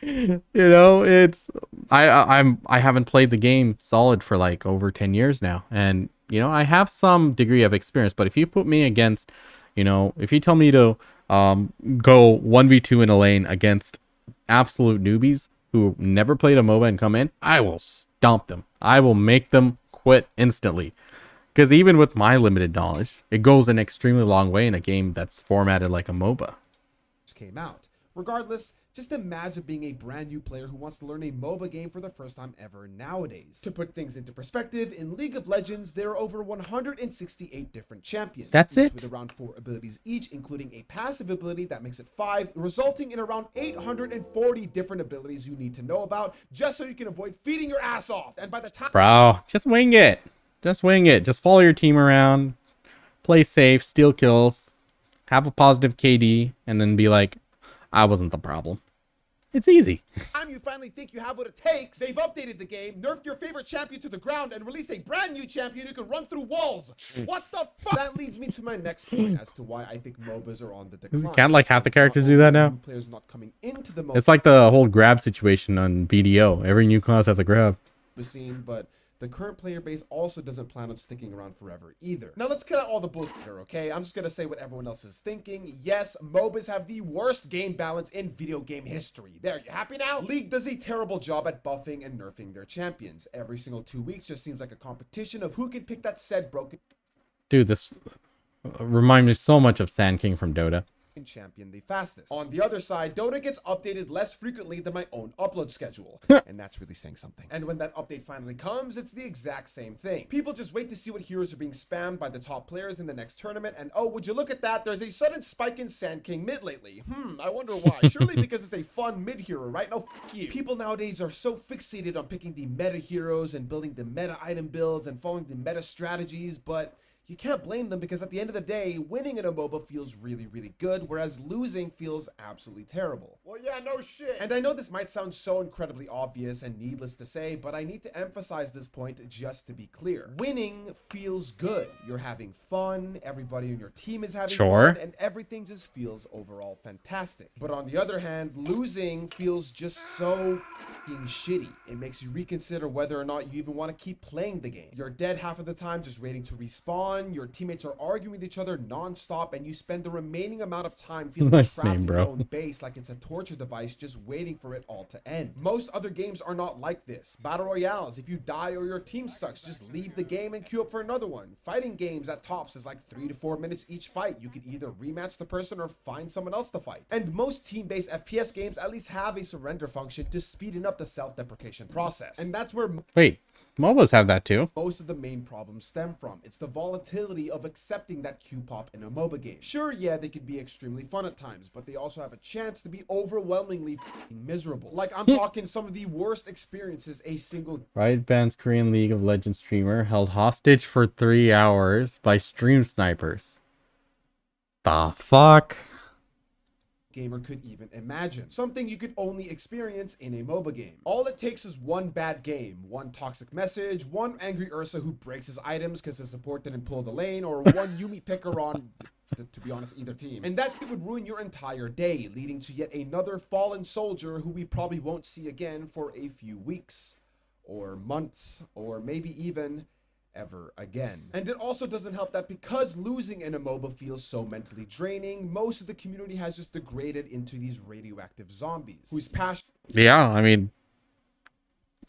You know, it's I haven't played the game solid for like over 10 years now, and you know, I have some degree of experience, but if you put me against, you know, if you tell me to go 1v2 in a lane against absolute newbies who never played a MOBA and come in, I will stomp them. I will make them quit instantly. Because even with my limited knowledge, it goes an extremely long way in a game that's formatted like a MOBA. Came out. Regardless, just imagine being a brand new player who wants to learn a MOBA game for the first time ever nowadays. To put things into perspective, in League of Legends, there are over 168 different champions. That's it? With around 4 abilities each, including a passive ability that makes it 5, resulting in around 840 different abilities you need to know about, just so you can avoid feeding your ass off. And by the time... Bro, just wing it. Just wing it. Just follow your team around, play safe, steal kills, have a positive KD, and then be like, I wasn't the problem. It's easy. Time you finally think you have what it takes, they've updated the game, nerfed your favorite champion to the ground, and released a brand new champion who can run through walls. What's the fuck? That leads me to my next point as to why I think MOBAs are on the decline. Can't like half the characters do that now? Players not coming into the MOBA. It's like the whole grab situation on BDO. Every new class has a grab. Scene, but the current player base also doesn't plan on sticking around forever either. Now let's cut out all the bullshit, okay? I'm just gonna say what everyone else is thinking. Yes, MOBAs have the worst game balance in video game history. There, you happy now? League does a terrible job at buffing and nerfing their champions. Every single 2 weeks just seems like a competition of who can pick that said broken... Dude, this reminds me so much of Sand King from Dota. can champion the fastest. On the other side, Dota gets updated less frequently than my own upload schedule. And that's really saying something. And when that update finally comes, it's the exact same thing. People just wait to see what heroes are being spammed by the top players in the next tournament, and oh, would you look at that, there's a sudden spike in Sand King mid lately. I wonder why. Surely because it's a fun mid hero, right? No, f you. People nowadays are so fixated on picking the meta heroes and building the meta item builds and following the meta strategies, but you can't blame them because at the end of the day, winning in a MOBA feels really, really good, whereas losing feels absolutely terrible. Well, yeah, no shit. And I know this might sound so incredibly obvious and needless to say, but I need to emphasize this point just to be clear. Winning feels good. You're having fun, everybody on your team is having fun, and everything just feels overall fantastic. But on the other hand, losing feels just so fucking shitty. It makes you reconsider whether or not you even want to keep playing the game. You're dead half of the time just waiting to respawn. Your teammates are arguing with each other non-stop, and you spend the remaining amount of time feeling trapped in your own base like it's a torture device just waiting for it all to end. Most other games are not like this. Battle royales, if you die or your team sucks, just leave the game and queue up for another one. Fighting games at tops is like 3 to 4 minutes each fight. You can either rematch the person or find someone else to fight. And most team-based FPS games at least have a surrender function to speeding up the self-deprecation process. And that's where MOBAs have that too. Most of the main problems stem from. It's the volatility of accepting that Q pop in a MOBA game. Sure, yeah, they can be extremely fun at times, but they also have a chance to be overwhelmingly miserable. Like, I'm talking some of the worst experiences a single Riot Band's Korean League of Legends streamer held hostage for 3 hours by stream snipers. The fuck? Gamer could even imagine. Something you could only experience in a MOBA game. All it takes is one bad game, one toxic message, one angry Ursa who breaks his items because his support didn't pull the lane, or one Yumi picker on, to be honest, either team. And that would ruin your entire day, leading to yet another fallen soldier who we probably won't see again for a few weeks, or months, or maybe even ever again. And it also doesn't help that because losing in a MOBA feels so mentally draining, most of the community has just degraded into these radioactive zombies whose passion. Yeah, I mean,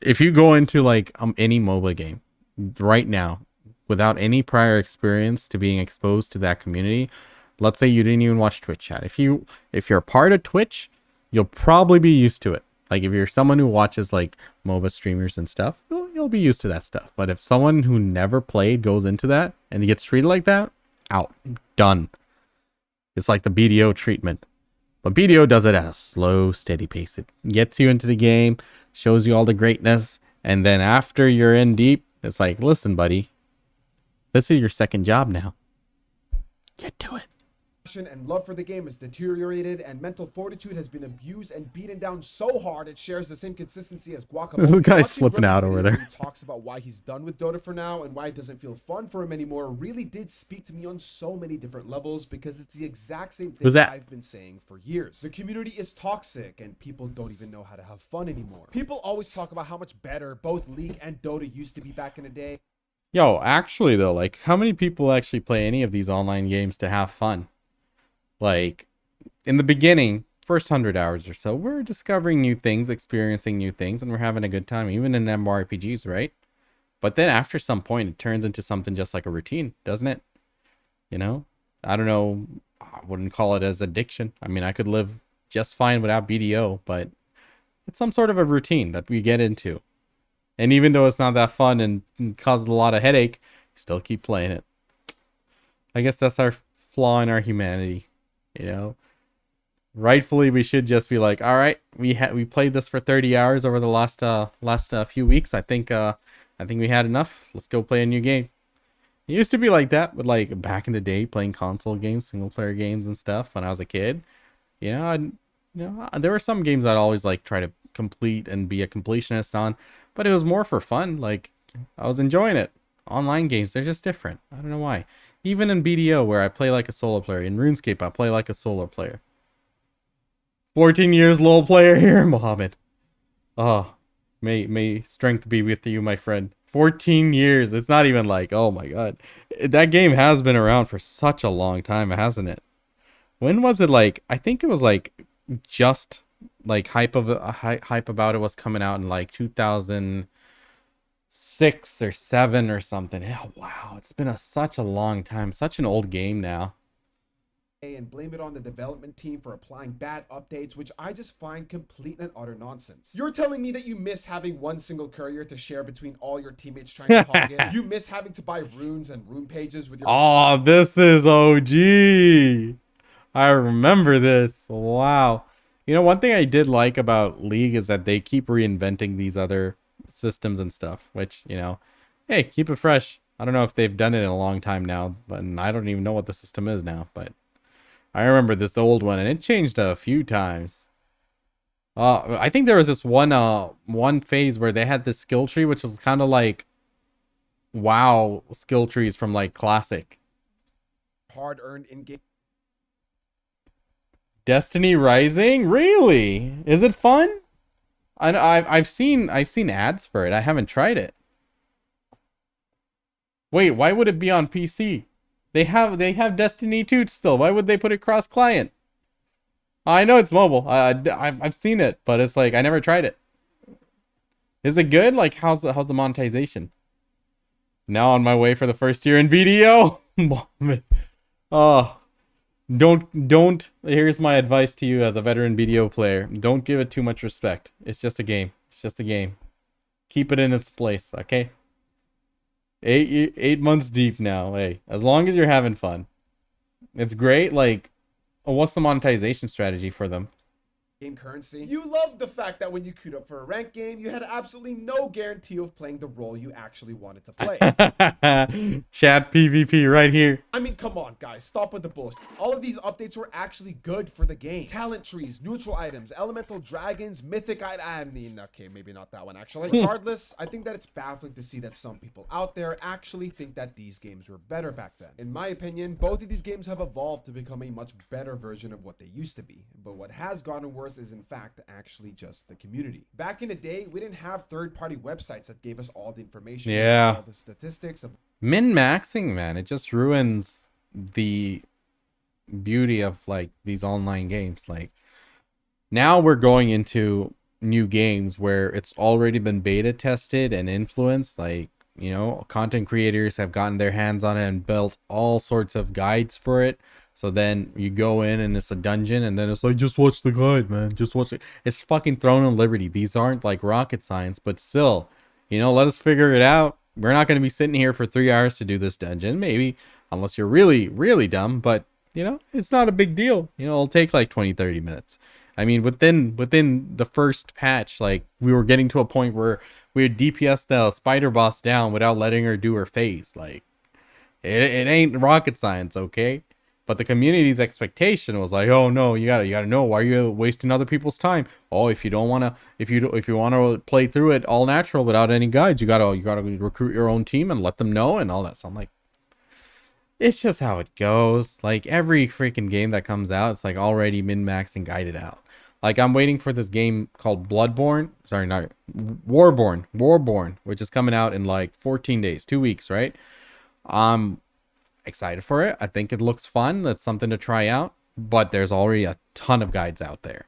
if you go into like any MOBA game right now without any prior experience to being exposed to that community, let's say you didn't even watch Twitch chat. If you're a part of Twitch, you'll probably be used to it. Like if you're someone who watches like MOBA streamers and stuff, you'll be used to that stuff. But if someone who never played goes into that and he gets treated like that, out, done. It's like the BDO treatment. But BDO does it at a slow, steady pace. It gets you into the game, shows you all the greatness, and then after you're in deep, it's like, listen, buddy, this is your second job now. Get to it. And love for the game is deteriorated, and mental fortitude has been abused and beaten down so hard it shares the same consistency as Guacamole. The guy's flipping out over there. He talks about why he's done with Dota for now and why it doesn't feel fun for him anymore. Really did speak to me on so many different levels because it's the exact same thing that I've been saying for years. The community is toxic and people don't even know how to have fun anymore. People always talk about how much better both League and Dota used to be back in the day. Yo, actually though, like how many people actually play any of these online games to have fun? Like, in the beginning, first 100 hours or so, we're discovering new things, experiencing new things, and we're having a good time, even in MMORPGs, right? But then after some point, it turns into something just like a routine, doesn't it? You know? I don't know. I wouldn't call it as addiction. I mean, I could live just fine without BDO, but it's some sort of a routine that we get into. And even though it's not that fun and causes a lot of headache, still keep playing it. I guess that's our flaw in our humanity. You know, rightfully we should just be like, all right, we played this for 30 hours over the last few weeks. I think we had enough. Let's go play a new game. It used to be like that, but like back in the day, playing console games, single player games and stuff when I was a kid. You know, there were some games I'd always like try to complete and be a completionist on, but it was more for fun. Like I was enjoying it. Online games, they're just different. I don't know why. Even in BDO, where I play like a solo player. In RuneScape, I play like a solo player. 14 years LoL player here, Mohammed. Oh, may strength be with you, my friend. 14 years. It's not even like, oh my god. That game has been around for such a long time, hasn't it? When was it like, I think it was like just like hype about it was coming out in like 2006 or 7 or something. Oh, wow, it's been such a long time, such an old game now. and blame it on the development team for applying bad updates, which I just find complete and utter nonsense. You're telling me that you miss having one single courier to share between all your teammates trying to hog it? You miss having to buy runes and rune pages with your... Oh, this is OG. I remember this. Wow. You know, one thing I did like about League is that they keep reinventing these other systems and stuff, which, you know, hey, keep it fresh. I don't know if they've done it in a long time now, but I don't even know what the system is now, but I remember this old one and it changed a few times. I think there was this one phase where they had this skill tree, which was kind of like WoW skill trees from like Classic. Hard-earned in-game... Destiny Rising? Really? Is it fun? I've seen ads for it. I haven't tried it. Wait, why would it be on PC? They have Destiny 2 still. Why would they put it cross client? I know it's mobile. I've seen it, but it's like I never tried it. Is it good? Like how's the monetization? Now on my way for the first year in BDO. Oh, don't. Here's my advice to you as a veteran BDO player. Don't give it too much respect. It's just a game. It's just a game. Keep it in its place, okay? 8 months deep now. Hey, as long as you're having fun, it's great. Like, what's the monetization strategy for them? Game currency. You loved the fact that when you queued up for a ranked game, you had absolutely no guarantee of playing the role you actually wanted to play. Chat PvP right here. I mean, come on, guys. Stop with the bullshit. All of these updates were actually good for the game. Talent trees, neutral items, elemental dragons, mythic items. I mean, okay, maybe not that one, actually. Regardless, I think that it's baffling to see that some people out there actually think that these games were better back then. In my opinion, both of these games have evolved to become a much better version of what they used to be. But what has gotten worse is in fact actually just the community. Back in the day, we didn't have third-party websites that gave us all the information, all the statistics of min-maxing, man. It just ruins the beauty of like these online games. Like now we're going into new games where it's already been beta tested and influenced. Like, you know, content creators have gotten their hands on it and built all sorts of guides for it. So then you go in and it's a dungeon and then it's like, just watch the guide, man. Just watch it. It's fucking Throne of Liberty. These aren't like rocket science, but still, you know, let us figure it out. We're not going to be sitting here for 3 hours to do this dungeon, maybe, unless you're really, really dumb. But, you know, it's not a big deal. You know, it'll take like 20-30 minutes. I mean, within the first patch, like we were getting to a point where we would DPS the spider boss down without letting her do her phase. Like, it ain't rocket science, okay? But the community's expectation was like, oh no, you gotta know, why are you wasting other people's time? Oh, if you want to play through it all natural without any guides, you gotta recruit your own team and let them know and all that. So I'm like, it's just how it goes. Like every freaking game that comes out, it's like already min-maxed and guided out. Like I'm waiting for this game called Warborn, which is coming out in like 14 days, 2 weeks, right? Excited for it. I think it looks fun. That's something to try out, but there's already a ton of guides out there.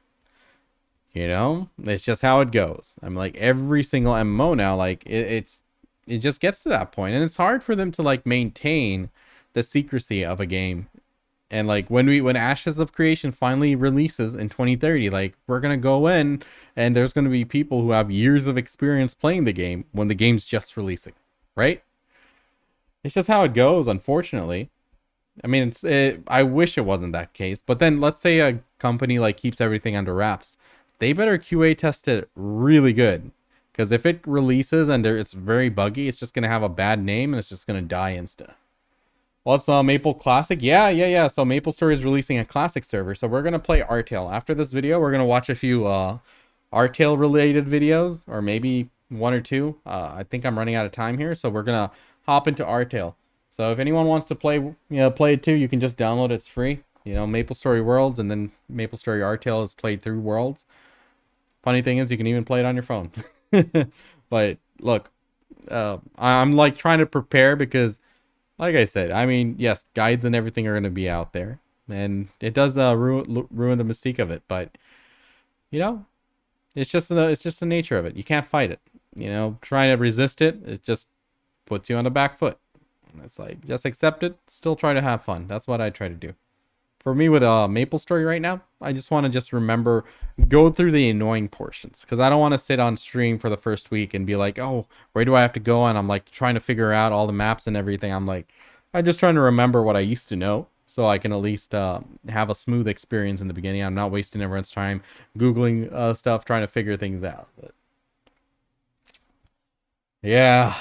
You know, it's just how it goes. I'm like every single MMO now, like it just gets to that point, and it's hard for them to like maintain the secrecy of a game. And like when Ashes of Creation finally releases in 2030, like we're gonna go in and there's gonna be people who have years of experience playing the game when the game's just releasing, right? It's just how it goes, unfortunately. I mean, I wish it wasn't that case. But then let's say a company like keeps everything under wraps. They better QA test it really good. Because if it releases and it's very buggy, it's just going to have a bad name and it's just going to die insta. What's Maple Classic? Yeah. So MapleStory is releasing a Classic server. So we're going to play Artail. After this video, we're going to watch a few Artail related videos. Or maybe 1 or 2. I think I'm running out of time here. So we're going to hop into Artail. So if anyone wants to play it too, you can just download it. It's free. You know, MapleStory Worlds and then MapleStory Artail is played through Worlds. Funny thing is, you can even play it on your phone. But look, I'm like trying to prepare because, like I said, I mean, yes, guides and everything are going to be out there, and it does ruin the mystique of it. But you know, it's just the nature of it. You can't fight it. You know, trying to resist it, it just puts you on the back foot. It's like, just accept it, still try to have fun. That's what I try to do. for me with MapleStory right now, I just want to just remember, go through the annoying portions, because I don't want to sit on stream for the first week and be like, oh, where do I have to go? And I'm like trying to figure out all the maps and everything. I'm just trying to remember what I used to know, so I can at least have a smooth experience in the beginning. I'm not wasting everyone's time Googling stuff, trying to figure things out. But yeah,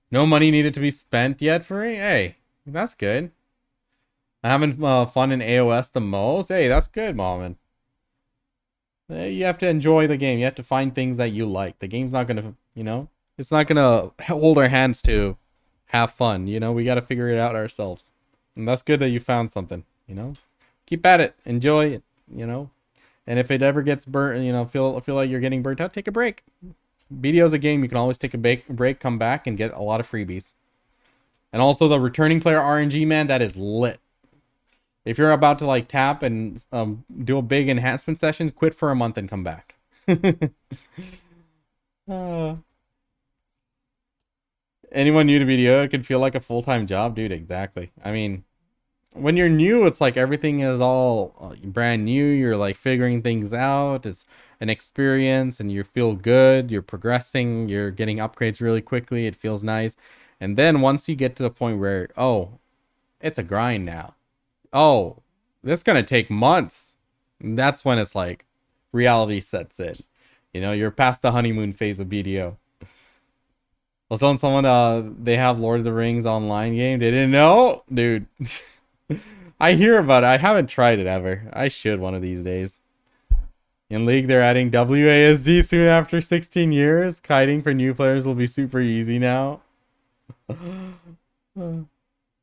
no money needed to be spent yet for me. Hey, that's good. I'm having fun in AOS the most. Hey, that's good, Mom. You have to enjoy the game. You have to find things that you like. The game's not gonna, it's not gonna hold our hands to have fun. We got to figure it out ourselves. And that's good that you found something. Keep at it. Enjoy it. And if it ever gets burnt, feel like you're getting burnt out, take a break. BDO's a game. You can always take a break, come back, and get a lot of freebies. And also the returning player RNG, man, that is lit. If you're about to like tap and do a big enhancement session, quit for a month and come back. Anyone new to video, it can feel like a full-time job, dude. Exactly. I mean, when you're new, it's like everything is all brand new. You're like figuring things out. It's an experience and you feel good. You're progressing. You're getting upgrades really quickly. It feels nice. And then once you get to the point where, oh, it's a grind now. Oh, this is going to take months. And that's when it's like reality sets in. You're past the honeymoon phase of BDO. I was telling someone they have Lord of the Rings online game. They didn't know? Dude. I hear about it. I haven't tried it ever. I should one of these days. In League, they're adding WASD soon after 16 years. Kiting for new players will be super easy now.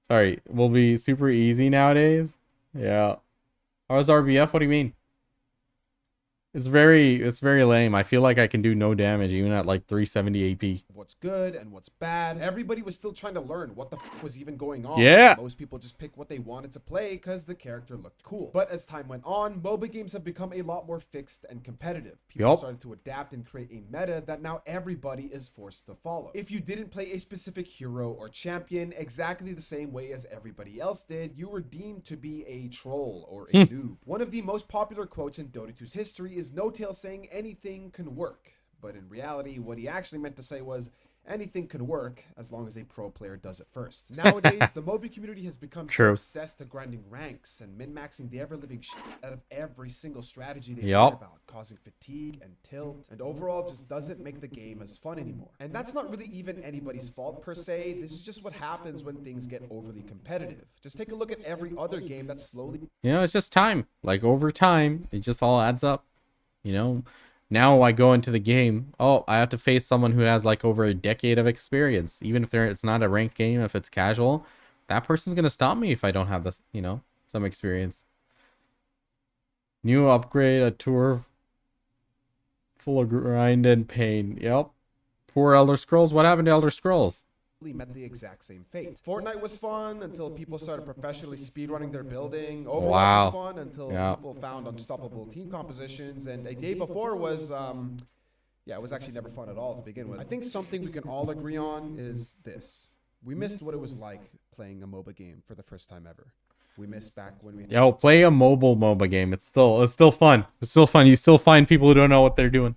Sorry, will be super easy nowadays. Yeah. How's RBF? What do you mean? It's very lame. I feel like I can do no damage even at like 370 AP. What's good and what's bad. Everybody was still trying to learn what the f was even going on. Yeah. Most people just picked what they wanted to play because the character looked cool. But as time went on, MOBA games have become a lot more fixed and competitive. People started to adapt and create a meta that now everybody is forced to follow. If you didn't play a specific hero or champion exactly the same way as everybody else did, you were deemed to be a troll or a noob. One of the most popular quotes in Dota 2's history is No Tail saying anything can work, but in reality what he actually meant to say was anything can work as long as a pro player does it first. Nowadays the MOBA community has become so obsessed to grinding ranks and min-maxing the ever-living shit out of every single strategy they hear about, causing fatigue and tilt, and overall just doesn't make the game as fun anymore. And that's not really even anybody's fault per se. This is just what happens when things get overly competitive. Just take a look at every other game that's slowly, it's just time. Like over time it just all adds up. Now I go into the game, oh, I have to face someone who has like over a decade of experience. Even if it's not a ranked game, if it's casual, that person's going to stop me if I don't have this, some experience. New upgrade, a tour full of grind and pain. Yep. Poor Elder Scrolls. What happened to Elder Scrolls? met the exact same fate. Fortnite was fun until people started professionally speedrunning their building. Overwatch was fun until people found unstoppable team compositions. And a day before was, it was actually never fun at all to begin with. I think something we can all agree on is this. We missed what it was like playing a MOBA game for the first time ever. We missed back when we... play a mobile MOBA game. It's still fun. It's still fun. You still find people who don't know what they're doing.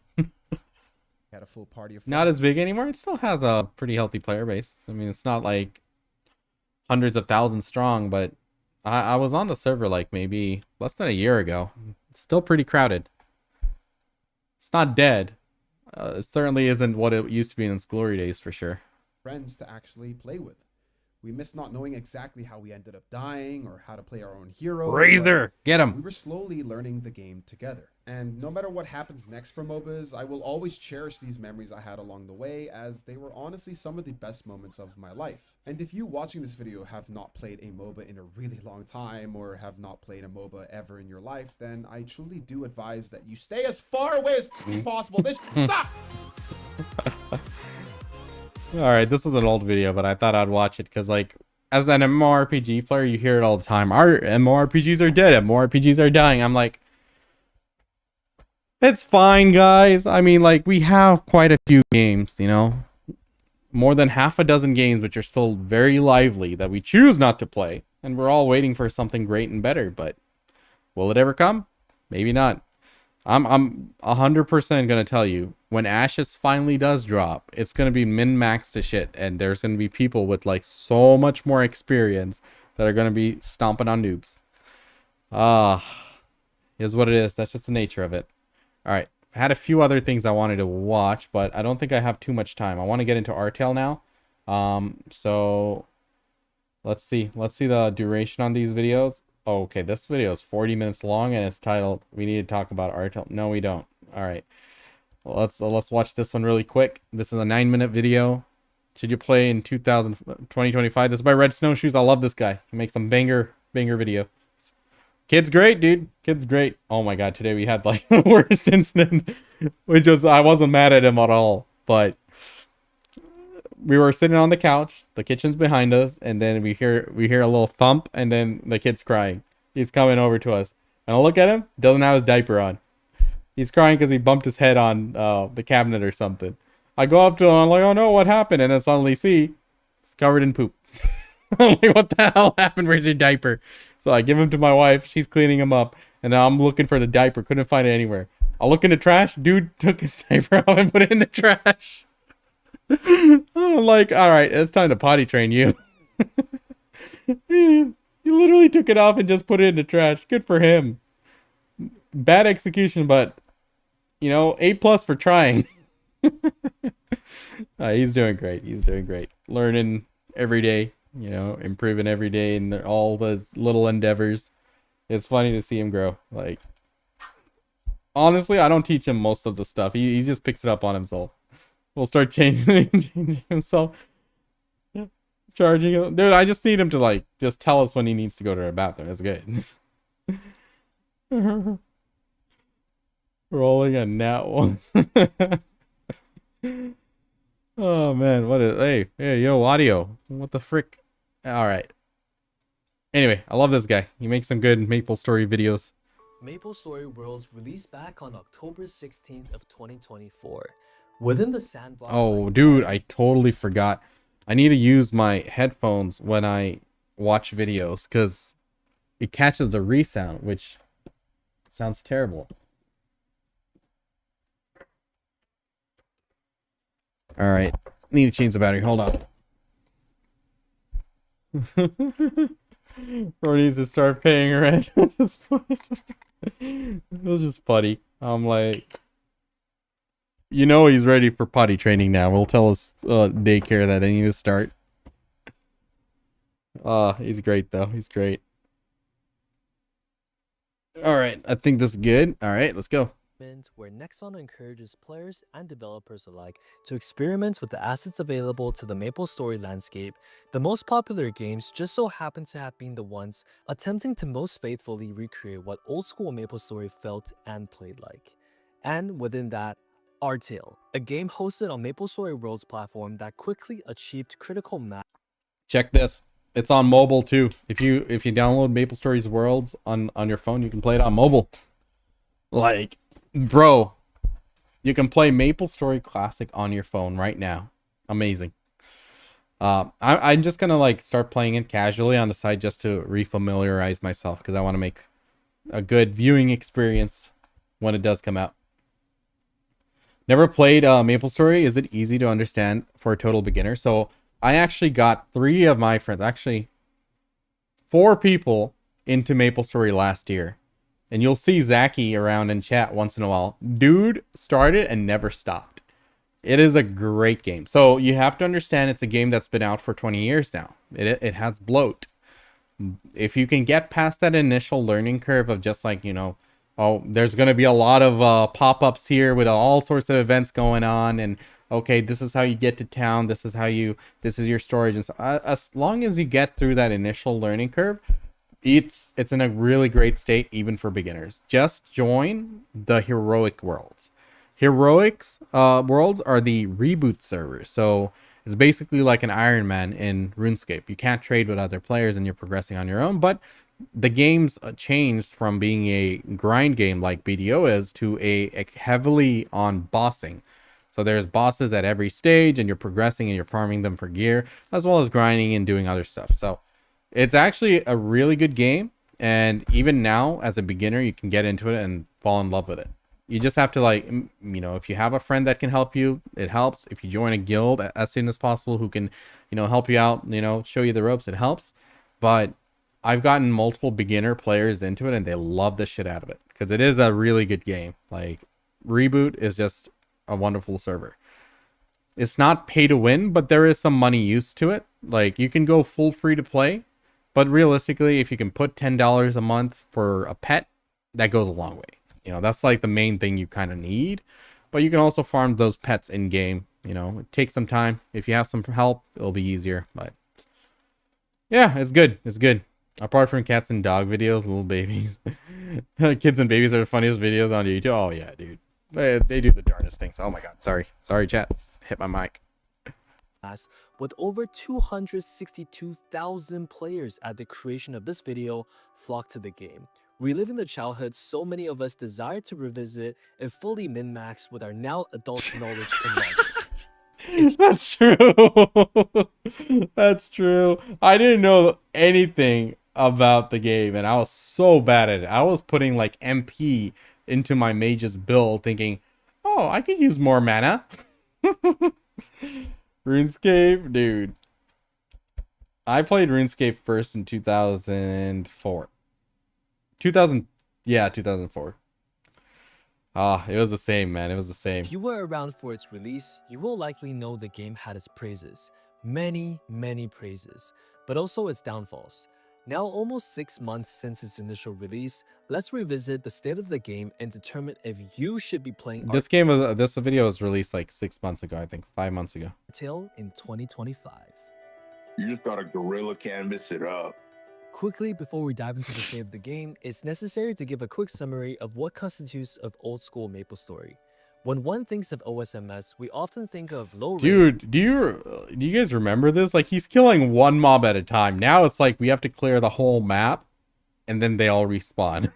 Had a full party of friends. Not as big anymore. It still has a pretty healthy player base. I mean, it's not like hundreds of thousands strong, but I was on the server like maybe less than a year ago. It's still pretty crowded. It's not dead. It certainly isn't what it used to be in its glory days for sure. Friends to actually play with. We missed not knowing exactly how we ended up dying or how to play our own heroes. Razor, get him. We were slowly learning the game together. And no matter what happens next for MOBAs, I will always cherish these memories I had along the way, as they were honestly some of the best moments of my life. And if you watching this video have not played a MOBA in a really long time, or have not played a MOBA ever in your life, then I truly do advise that you stay as far away as possible. This sucks! All right, this is an old video, but I thought I'd watch it because, like, as an MMORPG player, you hear it all the time. Our MMORPGs are dead. MMORPGs are dying. I'm like, it's fine, guys. I mean, like, we have quite a few games, you know, more than half a dozen games, which are still very lively that we choose not to play. and we're all waiting for something great and better, but will it ever come? Maybe not. I'm 100% gonna tell you, when Ashes finally does drop, it's gonna be min-maxed to shit, and there's gonna be people with like so much more experience that are gonna be stomping on noobs. Is what it is. That's just the nature of it. All right, I had a few other things I wanted to watch, but I don't think I have too much time. I want to get into Artail now. So let's see the duration on these videos. Oh, okay, this video is 40 minutes long and it's titled "We Need to Talk About Artail." No, we don't. All right, well, let's watch this one really quick. This is a 9-minute video. Should you play in 2025? This is by Red Snowshoes. I love this guy. He makes some banger video. Kid's great, dude. Kid's great. Oh my god, today we had like the worst incident, which was, I wasn't mad at him at all, but we were sitting on the couch, the kitchen's behind us, and then we hear a little thump, and then the kid's crying. He's coming over to us, and I look at him, doesn't have his diaper on. He's crying because he bumped his head on the cabinet or something. I go up to him, I'm like, oh no, what happened? And then suddenly see, it's covered in poop. I'm like, what the hell happened? Where's your diaper? So I give him to my wife. She's cleaning him up. And now I'm looking for the diaper. Couldn't find it anywhere. I look in the trash. Dude took his diaper out and put it in the trash. I'm like, all right, it's time to potty train you. He literally took it off and just put it in the trash. Good for him. Bad execution, but, you know, A+ for trying. He's doing great. He's doing great. Learning every day. You know, improving every day in all those little endeavors. It's funny to see him grow. Like, honestly, I don't teach him most of the stuff. He just picks it up on himself. We'll start changing himself. Charging him. Dude, I just need him to, like, just tell us when he needs to go to the bathroom. That's good. Rolling a nat one. Oh man, what is, hey, yo, audio. What the frick? All right. Anyway, I love this guy. He makes some good MapleStory videos. MapleStory Worlds released back on October 16th of 2024. Within the sandbox. Oh, dude, I totally forgot. I need to use my headphones when I watch videos because it catches the resound, which sounds terrible. All right, need to change the battery. Hold on. Bro needs to start paying rent at this point. It was just funny. I'm like, you know, he's ready for potty training now. We'll tell his daycare that they need to start. He's great though. He's great. All right, I think this is good. All right, let's go. Where Nexon encourages players and developers alike to experiment with the assets available to the MapleStory landscape. The most popular games just so happen to have been the ones attempting to most faithfully recreate what old school MapleStory felt and played like. And within that, Artail, a game hosted on MapleStory Worlds platform that quickly achieved critical mass. Check this. It's on mobile too. If you download MapleStory's Worlds on your phone, you can play it on mobile. Like, bro, you can play MapleStory Classic on your phone right now. Amazing. I'm just gonna like start playing it casually on the side just to refamiliarize myself because I want to make a good viewing experience when it does come out. Never played MapleStory. Is it easy to understand for a total beginner? So I actually got 3 of my friends, actually 4 people into MapleStory last year. And you'll see Zachy around in chat once in a while. Dude started and never stopped. It is a great game. So you have to understand it's a game that's been out for 20 years now. It has bloat. If you can get past that initial learning curve of just like, you know, oh, there's going to be a lot of pop-ups here with all sorts of events going on. And okay, this is how you get to town. This is your storage. And so as long as you get through that initial learning curve, it's in a really great state even for beginners. Just join the heroic worlds. Heroics worlds are the reboot servers, so it's basically like an Iron Man in RuneScape. You can't trade with other players and you're progressing on your own, but the game's changed from being a grind game like BDO is to a heavily on bossing. So there's bosses at every stage and you're progressing and you're farming them for gear as well as grinding and doing other stuff. So It's actually a really good game, and even now as a beginner you can get into it and fall in love with it. You just have to, like, if you have a friend that can help you, it helps. If you join a guild as soon as possible who can, help you out, show you the ropes, it helps. But I've gotten multiple beginner players into it and they love the shit out of it because it is a really good game. Like, Reboot is just a wonderful server. It's not pay to win, but there is some money used to it. Like, you can go full free to play, but realistically, if you can put $10 a month for a pet, that goes a long way. That's like the main thing you kind of need. But you can also farm those pets in game. It takes some time. If you have some help, it'll be easier. But yeah, it's good. It's good. Apart from cats and dog videos, little babies. Kids and babies are the funniest videos on YouTube. Oh yeah, dude. They do the darndest things. Oh my god. Sorry, chat. Hit my mic. With over 262,000 players at the creation of this video flocked to the game, reliving the childhood so many of us desire to revisit and fully min-max with our now adult knowledge and logic. That's true. That's true. I didn't know anything about the game and I was so bad at it. I was putting like MP into my mage's build thinking, oh, I could use more mana. RuneScape, dude. I played RuneScape first in 2004. 2004. It was the same, man. It was the same. If you were around for its release, you will likely know the game had its praises. Many praises. But also its downfalls. Now, almost 6 months since its initial release, let's revisit the state of the game and determine if you should be playing this video was released like 6 months ago, I think 5 months ago. Artail in 2025. You just gotta guerrilla canvas it up. Quickly, before we dive into the state of the game, it's necessary to give a quick summary of what constitutes of old school MapleStory. When one thinks of OSMS, we often think of low rate. Dude, do you guys remember this? Like, he's killing one mob at a time. Now it's like we have to clear the whole map and then they all respawn.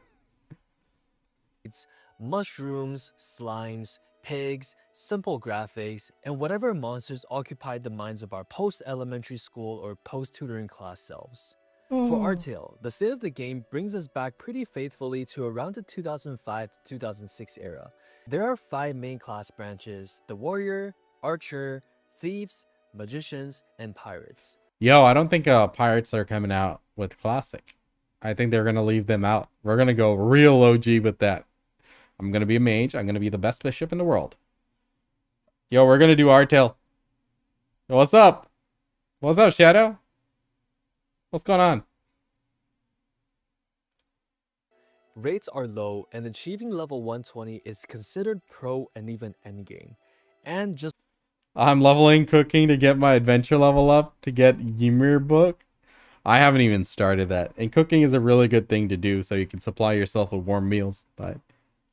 It's mushrooms, slimes, pigs, simple graphics, and whatever monsters occupied the minds of our post-elementary school or post-tutoring class selves. For Artail, the state of the game brings us back pretty faithfully to around the 2005 to 2006 era. There are 5 main class branches: the warrior, archer, thieves, magicians, and pirates. Yo, I don't think pirates are coming out with classic. I think they're going to leave them out. We're going to go real OG with that. I'm going to be a mage. I'm going to be the best bishop in the world. Yo, we're going to do Artail. Yo, what's up? What's up, Shadow? What's going on? Rates are low, and achieving level 120 is considered pro and even endgame. And just I'm leveling cooking to get my adventure level up to get Ymir book. I haven't even started that. And cooking is a really good thing to do so you can supply yourself with warm meals, but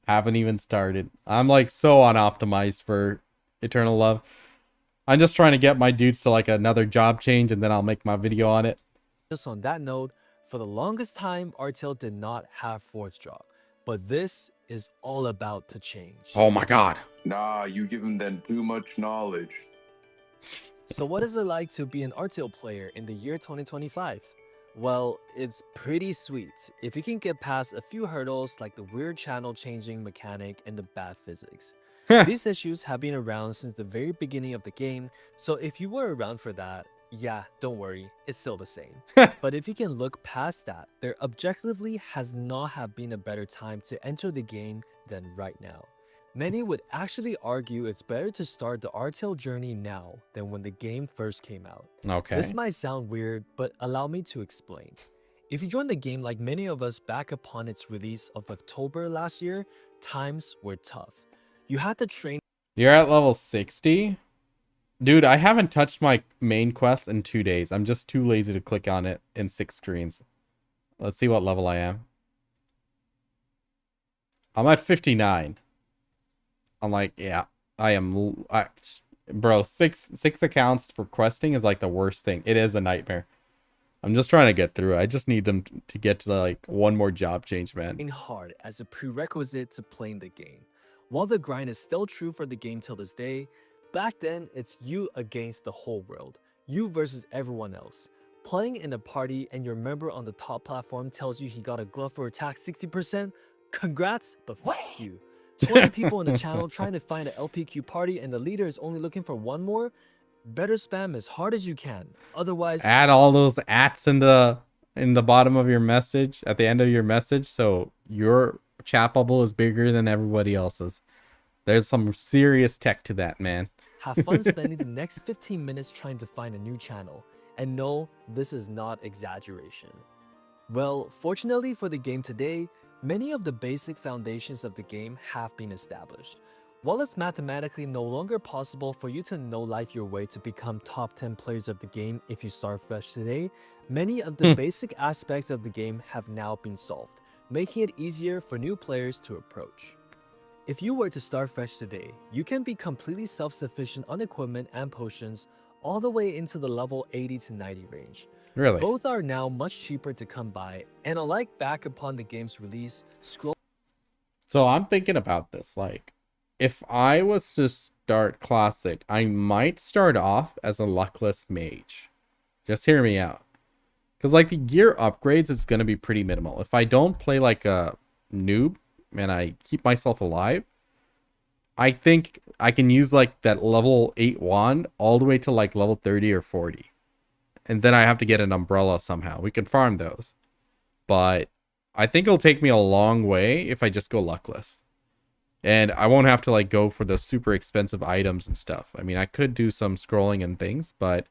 haven't even started. I'm like so unoptimized for Eternal Love. I'm just trying to get my dudes to like another job change and then I'll make my video on it. Just on that note, for the longest time, Artail did not have 4th drop, but this is all about to change. Oh my god. Nah, you giving them too much knowledge. So what is it like to be an Artail player in the year 2025? Well, it's pretty sweet if you can get past a few hurdles like the weird channel changing mechanic and the bad physics. These issues have been around since the very beginning of the game, so if you were around for that, yeah, don't worry, it's still the same. But if you can look past that, there objectively has not have been a better time to enter the game than right now. Many would actually argue it's better to start the Artail journey now than when the game first came out. Okay. This might sound weird, but allow me to explain. If you joined the game like many of us back upon its release of October last year, times were tough. You had to train. You're at level 60? Dude, I haven't touched my main quest in 2 days. I'm just too lazy to click on it in 6 screens. Let's see what level I am. I'm at 59. I'm like, yeah, I am. Bro, six accounts for questing is like the worst thing. It is a nightmare. I'm just trying to get through. I just need them to get to like one more job change, man. Hard as a prerequisite to playing the game. While the grind is still true for the game till this day, back then it's you against the whole world. You versus everyone else. Playing in a party and your member on the top platform tells you he got a glove for attack 60%? Congrats, but fuck you. 20 people in the channel trying to find an LPQ party and the leader is only looking for one more? Better spam as hard as you can. Otherwise, add all those ats in the bottom of your message, at the end of your message, so your chat bubble is bigger than everybody else's. There's some serious tech to that, man. have fun spending the next 15 minutes trying to find a new channel. And no, this is not exaggeration. Well, fortunately for the game today, many of the basic foundations of the game have been established. While it's mathematically no longer possible for you to no-life your way to become top 10 players of the game if you start fresh today, many of the basic aspects of the game have now been solved, making it easier for new players to approach. If you were to start fresh today, you can be completely self-sufficient on equipment and potions all the way into the level 80 to 90 range. Really? Both are now much cheaper to come by, and unlike back upon the game's release, So I'm thinking about this, like, if I was to start Classic, I might start off as a luckless mage. Just hear me out. Because, like, the gear upgrades is going to be pretty minimal. If I don't play like a noob and I keep myself alive, I think I can use, like, that level 8 wand all the way to, like, level 30 or 40. And then I have to get an umbrella somehow. We can farm those. But I think it'll take me a long way if I just go luckless. And I won't have to like go for the super expensive items and stuff. I mean, I could do some scrolling and things, but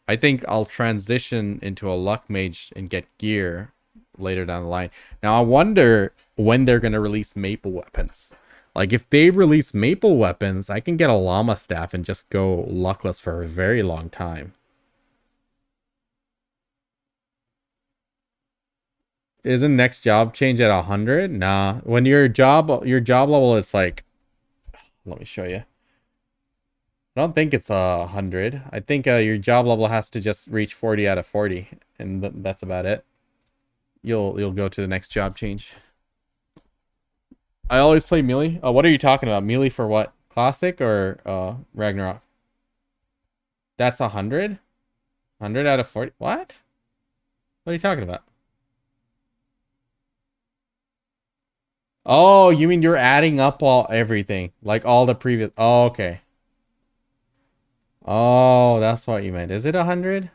I think I'll transition into a luck mage and get gear later down the line. Now, I wonder when they're going to release maple weapons. Like, if they release maple weapons, I can get a llama staff and just go luckless for a very long time. Isn't next job change at 100? Nah. When your job level is like, let me show you. I don't think it's 100. I think your job level has to just reach 40 out of 40, and that's about it. You'll go to the next job change. I always play melee. What are you talking about? Melee for what? Classic or Ragnarok? That's 100? 100 out of 40? What? What are you talking about? Oh, you mean you're adding up everything, like all the previous. Oh, okay. Oh, that's what you meant. Is it 100?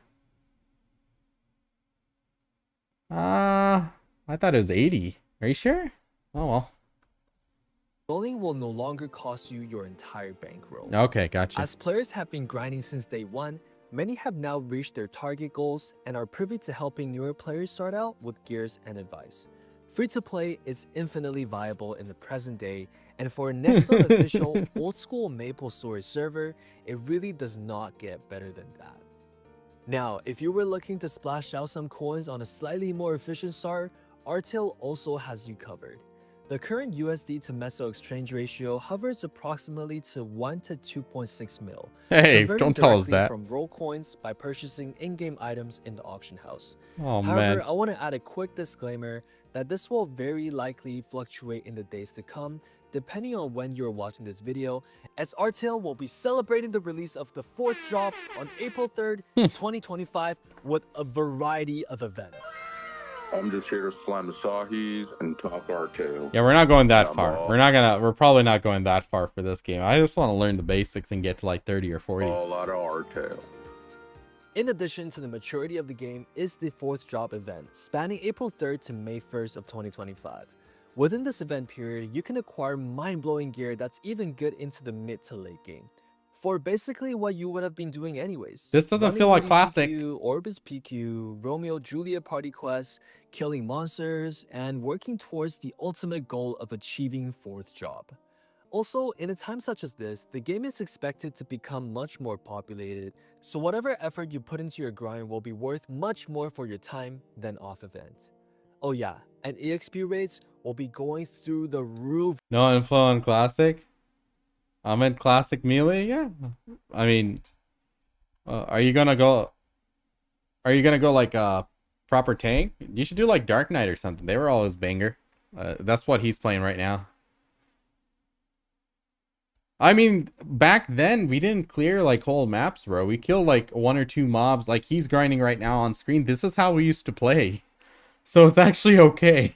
I thought it was 80. Are you sure? Oh well. rolling will no longer cost you your entire bankroll. Okay, gotcha. As players have been grinding since day one, many have now reached their target goals and are privy to helping newer players start out with gears and advice. Free-to-play is infinitely viable in the present day, and for a next unofficial old-school MapleStory server, it really does not get better than that. Now, if you were looking to splash out some coins on a slightly more efficient start, Artail also has you covered. The current USD to Meso exchange ratio hovers approximately to 1 to 2.6 mil. Hey, converting don't tell us directly that. from roll coins by purchasing in-game items in the auction house. Oh, However, man. I want to add a quick disclaimer that this will very likely fluctuate in the days to come, depending on when you're watching this video, as Artail will be celebrating the release of the 4th drop on April 3rd, 2025 with a variety of events. I'm just here to slam the sahis and talk Artail. Yeah, we're not going that I'm far. all- We're probably not going that far for this game. I just want to learn the basics and get to like 30 or 40. All out of Artail. In addition to the maturity of the game is the 4th drop event, spanning April 3rd to May 1st of 2025. Within this event period, you can acquire mind-blowing gear that's even good into the mid to late game, for basically what you would have been doing anyways. This doesn't Running feel like party classic. PQ, Orbis PQ, Romeo Julia party quests, killing monsters, and working towards the ultimate goal of achieving 4th job. Also, in a time such as this, the game is expected to become much more populated, so whatever effort you put into your grind will be worth much more for your time than off event. Oh yeah, and EXP rates will be going through the roof. No inflow on classic. I'm in classic melee. Yeah, I mean, are you gonna go like proper tank? You should do like Dark Knight or something. They were always banger. That's what he's playing right now. I mean, back then we didn't clear like whole maps, bro. We killed like 1 or 2 mobs. Like he's grinding right now on screen. This is how we used to play. So it's actually okay.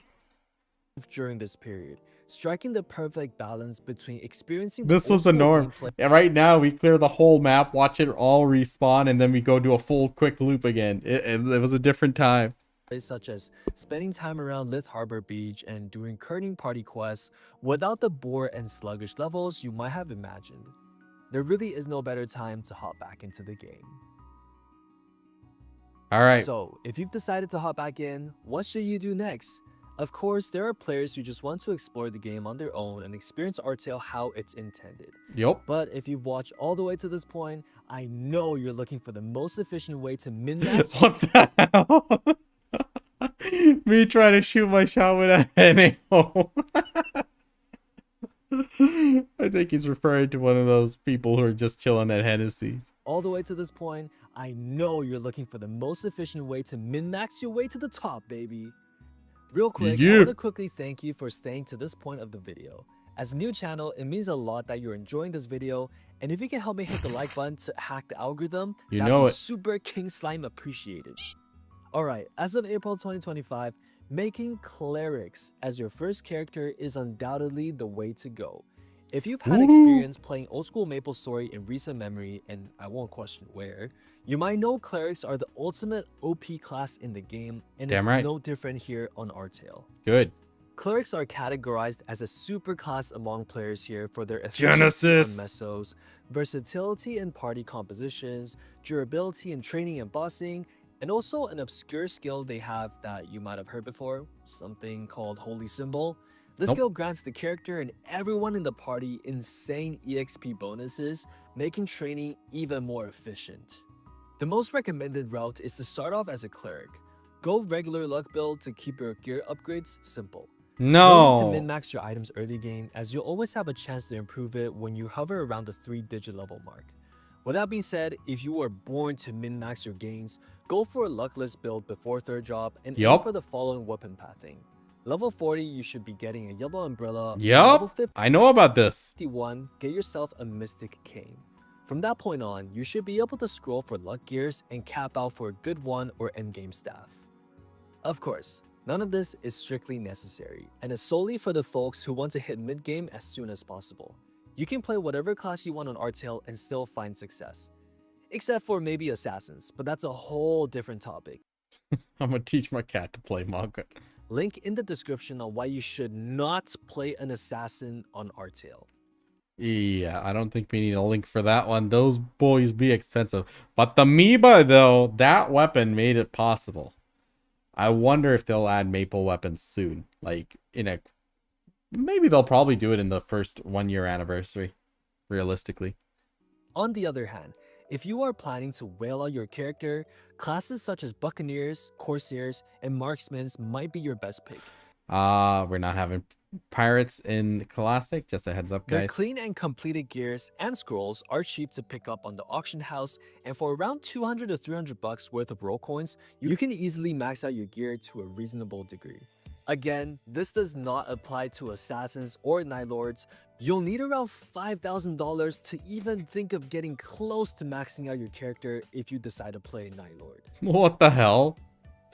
During this period, striking the perfect balance between experiencing This was the old-school norm. gameplay And right now we clear the whole map, watch it all respawn, and then we go do a full quick loop again. It was a different time. such as spending time around Lith Harbor Beach and doing curling party quests without the bore and sluggish levels you might have imagined. There really is no better time to hop back into the game. All right. So, if you've decided to hop back in, what should you do next? Of course, there are players who just want to explore the game on their own and experience Artail how it's intended. Yup. But if you've watched all the way to this point, I know you're looking for the most efficient way to min-max. What the hell? Me trying to shoot my shot with a NAO. I think he's referring to one of those people who are just chilling at Hennessy's. All the way to this point, I know you're looking for the most efficient way to min-max your way to the top, baby. Real quick, I want to quickly thank you for staying to this point of the video. As a new channel, it means a lot that you're enjoying this video, and if you can help me hit the like button to hack the algorithm, you that'd know be it. super king slime appreciated. Alright, as of April 2025, making Clerics as your first character is undoubtedly the way to go. If you've had experience playing old school MapleStory in recent memory, and I won't question where, you might know Clerics are the ultimate OP class in the game, and it's no different here on Artail. Good. Clerics are categorized as a super class among players here for their efficiency on mesos, versatility in party compositions, durability in training and bossing, and also an obscure skill they have that you might have heard before, something called Holy Symbol. This skill grants the character and everyone in the party insane EXP bonuses, making training even more efficient. The most recommended route is to start off as a cleric. Go regular luck build to keep your gear upgrades simple. No need to min-max your items early game, as you'll always have a chance to improve it when you hover around the 3-digit level mark. With that being said, if you were born to min-max your gains, go for a luckless build before 3rd job and aim for the following weapon pathing. Level 40, you should be getting a yellow umbrella. Level 50, I know about this. 51, get yourself a mystic cane. From that point on, you should be able to scroll for luck gears and cap out for a good one or endgame staff. Of course, none of this is strictly necessary, and is solely for the folks who want to hit mid-game as soon as possible. You can play whatever class you want on Artail and still find success. Except for maybe assassins, but that's a whole different topic. I'm gonna teach my cat to play Monka. Link in the description on why you should not play an assassin on Artail. Yeah, I don't think we need a link for that one. Those boys be expensive. But the MOBA, though, that weapon made it possible. I wonder if they'll add maple weapons soon. Like, maybe they'll probably do it in the first 1-year anniversary, realistically. On the other hand, if you are planning to whale out your character, classes such as Buccaneers, Corsairs, and Marksmen might be your best pick. We're not having pirates in Classic, just a heads up, guys. Their clean and completed gears and scrolls are cheap to pick up on the auction house, and for around 200 to 300 bucks worth of roll coins, you can easily max out your gear to a reasonable degree. Again, this does not apply to assassins or night lords. You'll need around $5,000 to even think of getting close to maxing out your character if you decide to play night lord. What the hell?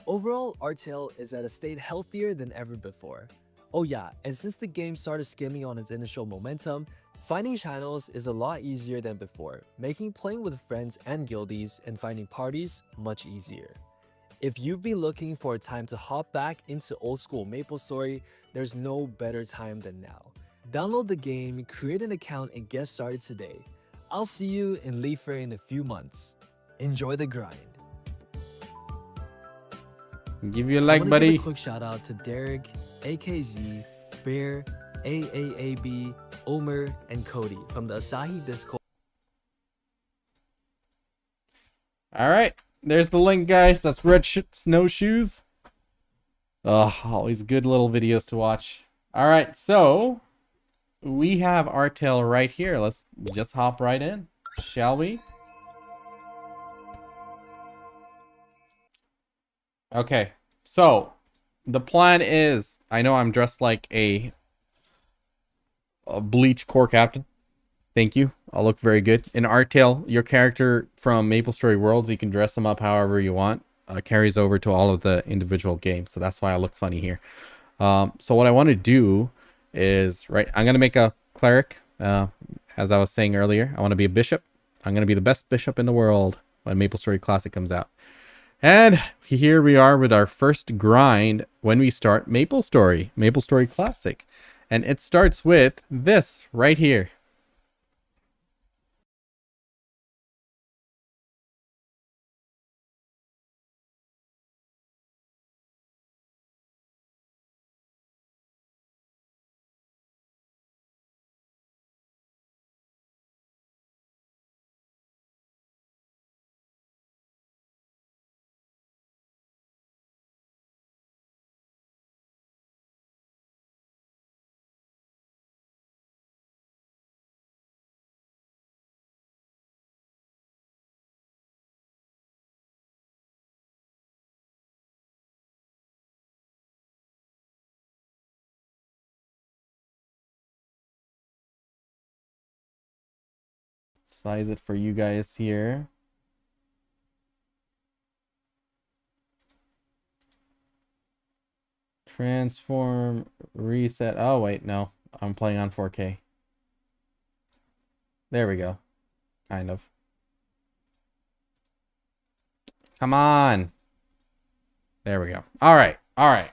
Overall, Artail is at a state healthier than ever before. Oh yeah, and since the game started skimming on its initial momentum, finding channels is a lot easier than before, making playing with friends and guildies and finding parties much easier. If you've been looking for a time to hop back into old school MapleStory, there's no better time than now. Download the game, create an account, and get started today. I'll see you in Leafer in a few months. Enjoy the grind. Give you a like, buddy. Give a quick shout out to Derek, AKZ, Bear, AAAB, Omer, and Cody from the Asahi Discord. All right, there's the link, guys. That's Red Snowshoes. Always good little videos to watch. All right, so we have Artail right here. Let's just hop right in, shall we? Okay, so the plan is, I know I'm dressed like a bleach corps captain, Thank you. I'll look very good. In Artail, your character from MapleStory Worlds, you can dress them up however you want. Carries over to all of the individual games. So that's why I look funny here. So what I want to do is, I'm going to make a cleric. As I was saying earlier, I want to be a bishop. I'm going to be the best bishop in the world when MapleStory Classic comes out. And here we are with our first grind when we start MapleStory Classic. And it starts with this right here. Size it for you guys here. Transform, reset. Oh, wait, no. I'm playing on 4K. There we go. Kind of. Come on. There we go. All right. All right.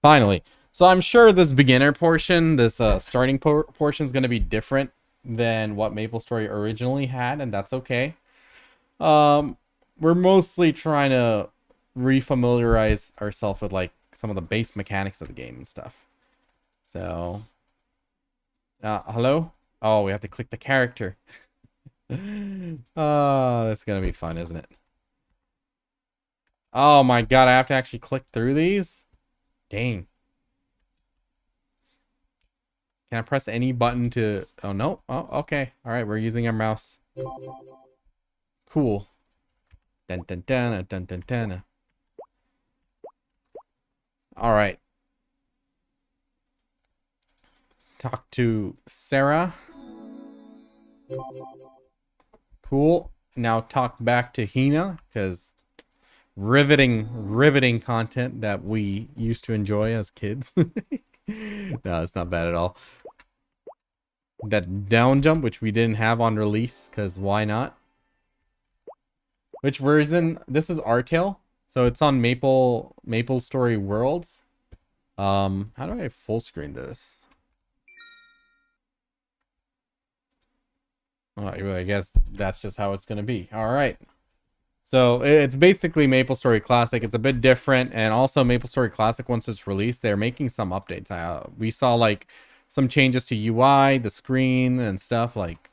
Finally. So I'm sure this beginner portion, this starting portion is going to be different than what MapleStory originally had, and that's okay. We're mostly trying to refamiliarize ourselves with like some of the base mechanics of the game and stuff. So, hello? Oh, we have to click the character. Oh, that's gonna be fun, isn't it? Oh my god, I have to actually click through these? Dang. Can I press any button to... Oh, no. Oh, okay. All right, we're using our mouse. Cool. Dun dun dun dun dun dun. All right. Talk to Sarah. Cool. Now talk back to Hina, because riveting content that we used to enjoy as kids. No, it's not bad at all. That down jump, which we didn't have on release, because why not? Which version? This is Artail, so it's on MapleStory Worlds. How do I full screen this? Oh, I guess that's just how it's gonna be. All right. So it's basically MapleStory Classic. It's a bit different, and also MapleStory Classic, once it's released, they're making some updates. We saw like some changes to UI, the screen, and stuff. Like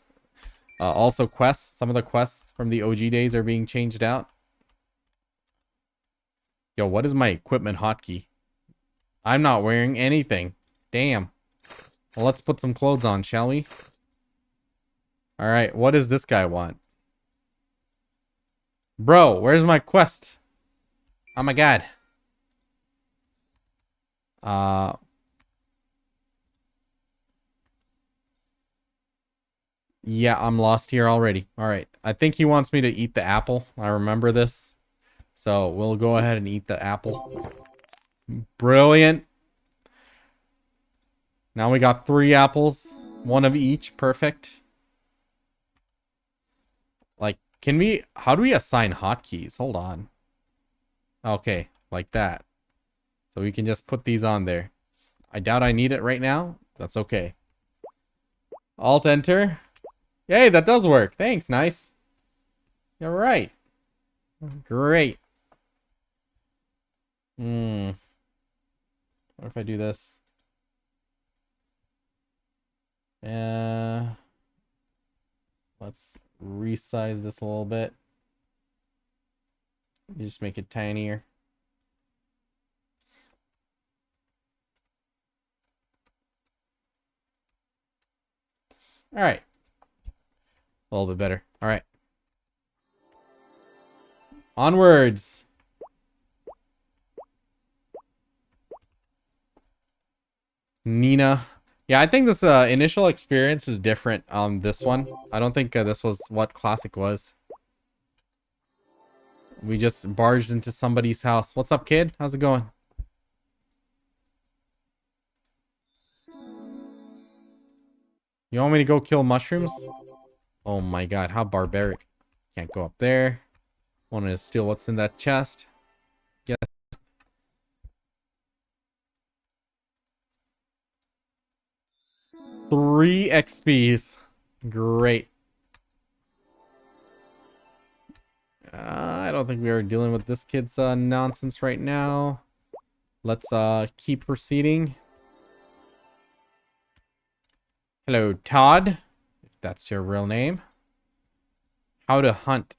also quests. Some of the quests from the OG days are being changed out. Yo, what is my equipment hotkey? I'm not wearing anything. Damn. Well, let's put some clothes on, shall we? All right. What does this guy want? Bro, where's my quest? Oh my god. Yeah, I'm lost here already. All right. I think he wants me to eat the apple. I remember this. So we'll go ahead and eat the apple. Brilliant. Now we got 3 apples. 1 of each. Perfect. Like, how do we assign hotkeys? Hold on. Okay, like that. So we can just put these on there. I doubt I need it right now. That's okay. Alt enter. Yay, that does work. Thanks, nice. You're right. Great. What if I do this? Let's resize this a little bit. You just make it tinier. All right. A little bit better. All right. Onwards. Nina. Yeah, I think this initial experience is different on this one. I don't think this was what Classic was. We just barged into somebody's house. What's up, kid? How's it going? You want me to go kill mushrooms? Oh my god, how barbaric. Can't go up there. Want to steal what's in that chest. Yes. Three XPs. Great. I don't think we are dealing with this kid's nonsense right now. Let's keep proceeding. Hello, Todd. If that's your real name. How to hunt.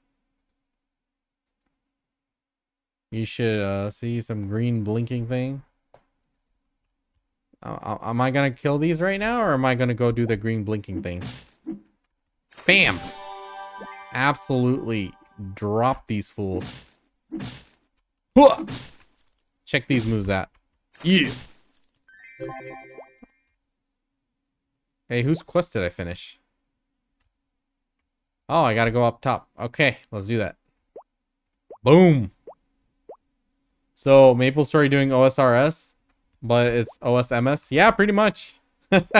You should see some green blinking thing. Am I gonna kill these right now, or am I gonna go do the green blinking thing? Bam! Absolutely drop these fools. Check these moves out. Yeah. Hey, whose quest did I finish? Oh, I gotta go up top. Okay, let's do that. Boom. So, MapleStory doing OSRS, but it's OSMS? Yeah, pretty much. Yep.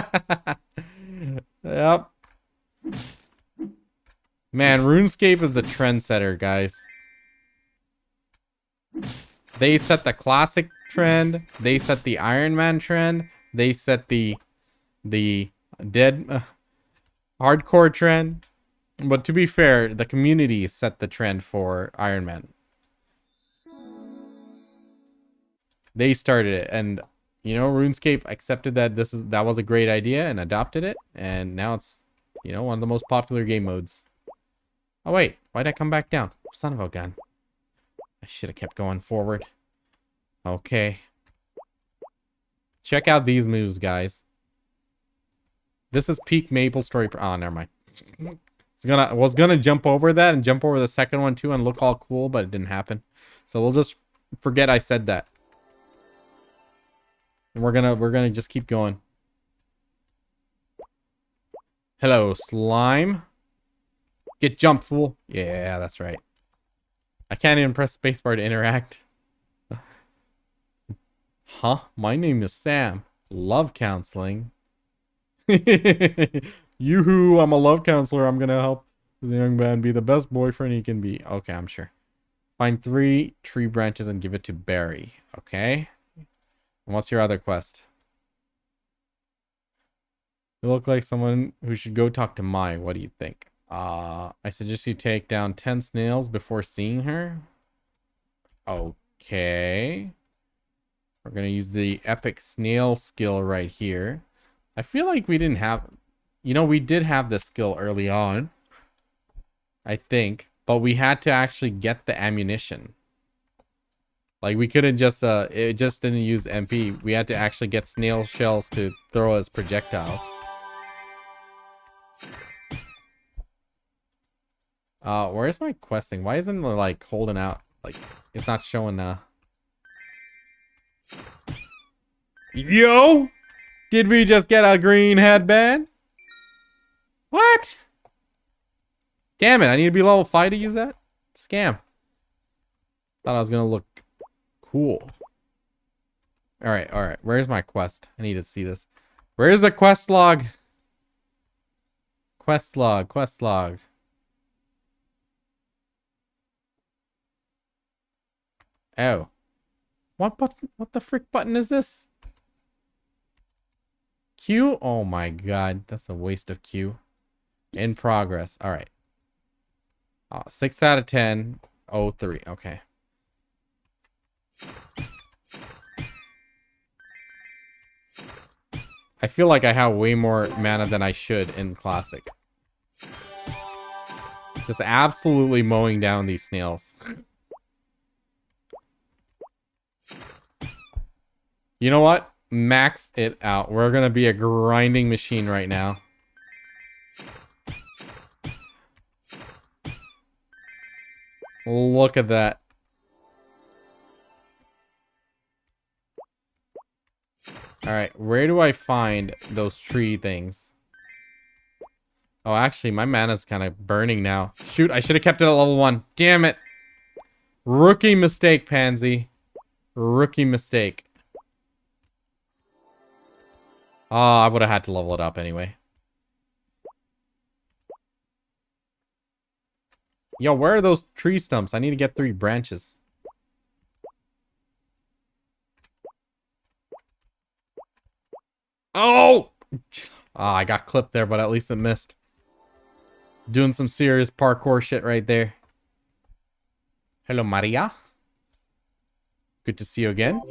Man, RuneScape is the trendsetter, guys. They set the classic trend. They set the Iron Man trend. They set the dead hardcore trend. But to be fair, the community set the trend for Iron Man. They started it, and you know, RuneScape accepted that that was a great idea and adopted it, and now it's, you know, one of the most popular game modes. Oh wait, why'd I come back down? Son of a gun. I should have kept going forward. Okay. Check out these moves, guys. This is peak MapleStory. Oh, never mind. Was gonna jump over that and jump over the second one too and look all cool, but it didn't happen. So we'll just forget I said that. And we're gonna just keep going. Hello, slime. Get jumped, fool. Yeah, that's right. I can't even press spacebar to interact. Huh? My name is Sam. Love counseling. Yoo-hoo, I'm a love counselor. I'm gonna help this young man be the best boyfriend he can be. Okay, I'm sure. Find 3 tree branches and give it to Barry. Okay. And what's your other quest? You look like someone who should go talk to Mai. What do you think? I suggest you take down 10 snails before seeing her. Okay. We're gonna use the epic snail skill right here. I feel like we didn't have... You know, we did have this skill early on. I think. But we had to actually get the ammunition. Like, we couldn't just... it just didn't use MP. We had to actually get snail shells to throw as projectiles. Where's my questing? Why isn't it, like, holding out? Like, it's not showing, Yo! Did we just get a green headband? What? Damn it, I need to be level 5 to use that? Scam. Thought I was gonna look cool. Alright, alright. Where's my quest? I need to see this. Where's the quest log? Quest log, quest log. Oh. What button? What the frick button is this? Q? Oh my god. That's a waste of Q. In progress. Alright. 6 out of 10. 03. Okay. I feel like I have way more mana than I should in Classic. Just absolutely mowing down these snails. You know what? Max it out. We're gonna be a grinding machine right now. Look at that. Alright, where do I find those tree things? Oh, actually, my mana's kind of burning now. Shoot, I should have kept it at level 1. Damn it. Rookie mistake, Pansy. Rookie mistake. Oh, I would have had to level it up anyway. Yo, where are those tree stumps? I need to get 3 branches. Oh! Ah, I got clipped there, but at least it missed. Doing some serious parkour shit right there. Hello, Maria. Good to see you again.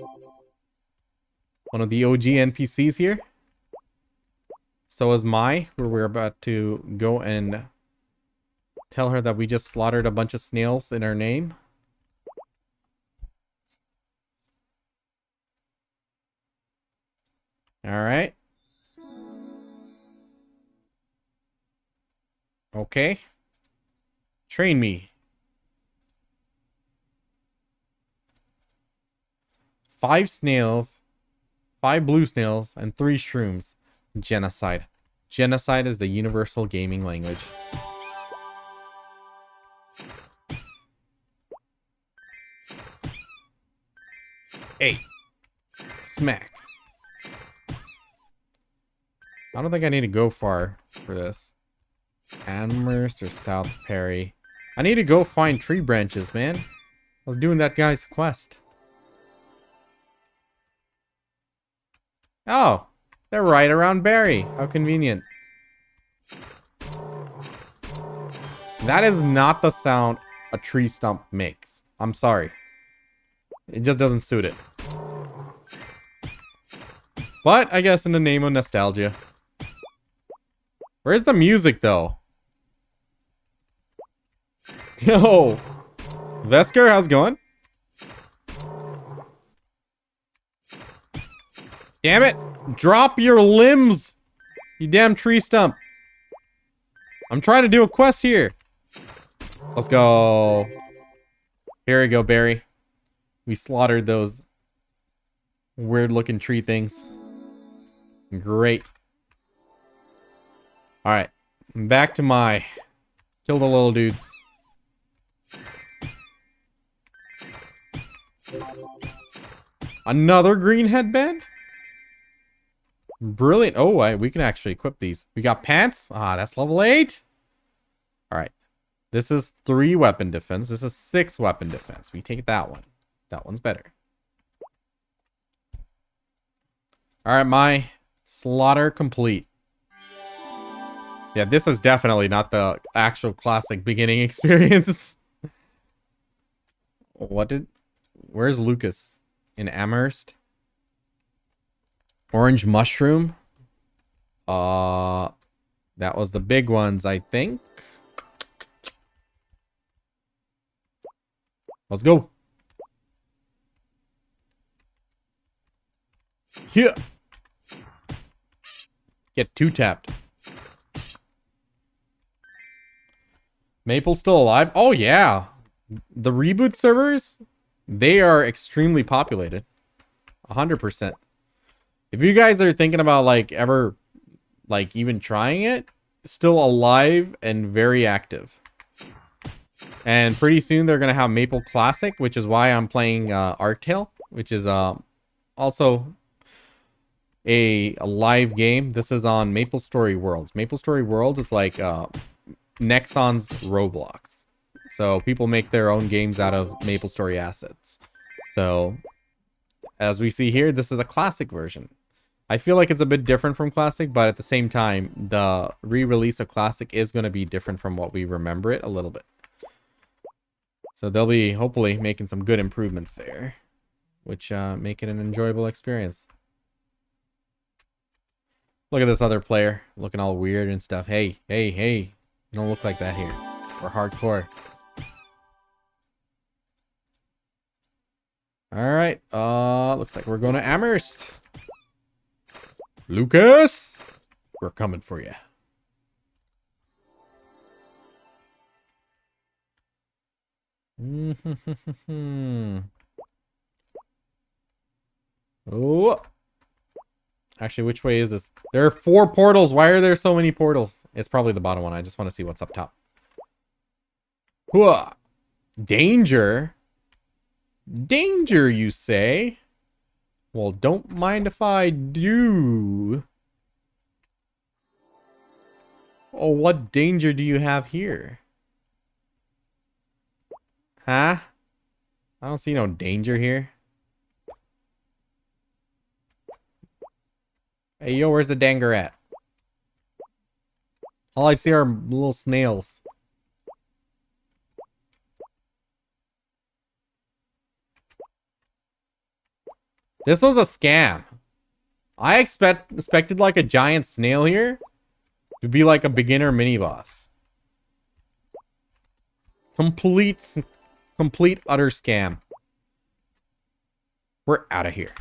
One of the OG NPCs here. So is Mai, where we're about to go and tell her that we just slaughtered a bunch of snails in her name. Alright. Okay. Train me. 5 snails, 5 blue snails, and 3 shrooms. Genocide. Genocide is the universal gaming language. Hey. Smack. I don't think I need to go far for this. Amherst or South Perry. I need to go find tree branches, man. I was doing that guy's quest. Oh, they're right around Barry. How convenient. That is not the sound a tree stump makes. I'm sorry. It just doesn't suit it. But I guess in the name of nostalgia. Where's the music, though? Yo! Vesker, how's it going? Damn it! Drop your limbs! You damn tree stump. I'm trying to do a quest here. Let's go. Here we go, Barry. We slaughtered those weird-looking tree things. Great. Alright. Back to my... Kill the little dudes. Another green headband? Brilliant. Oh, we can actually equip these. We got pants. Ah, that's level 8. Alright. This is 3 weapon defense. This is 6 weapon defense. We take that one. That one's better. Alright, my slaughter complete. Yeah, this is definitely not the actual classic beginning experience. Where's Lucas? In Amherst? Orange mushroom? That was the big ones, I think. Let's go. Here. Get 2-tapped. Maple still alive? Oh, yeah. The reboot servers, they are extremely populated. 100%. If you guys are thinking about, like, ever, like, even trying it, it's still alive and very active. And pretty soon they're going to have Maple Classic, which is why I'm playing Artail, which is also a live game. This is on MapleStory Worlds. MapleStory Worlds is like Nexon's Roblox. So people make their own games out of MapleStory assets. So as we see here, this is a classic version. I feel like it's a bit different from classic, but at the same time, the re-release of classic is going to be different from what we remember it a little bit. So they'll be hopefully making some good improvements there, which make it an enjoyable experience. Look at this other player looking all weird and stuff. Hey, hey, hey. You don't look like that here. We're hardcore. Alright. Looks like we're going to Amherst. Lucas! We're coming for you. Oh. Actually, which way is this? There are 4 portals. Why are there so many portals? It's probably the bottom one. I just want to see what's up top. Hooah. Danger? Danger, you say? Well, don't mind if I do. Oh, what danger do you have here? Huh? I don't see no danger here. Hey, yo, where's the danger at? All I see are little snails. This was a scam. I expected like a giant snail here to be like a beginner mini boss. Complete utter scam. We're out of here.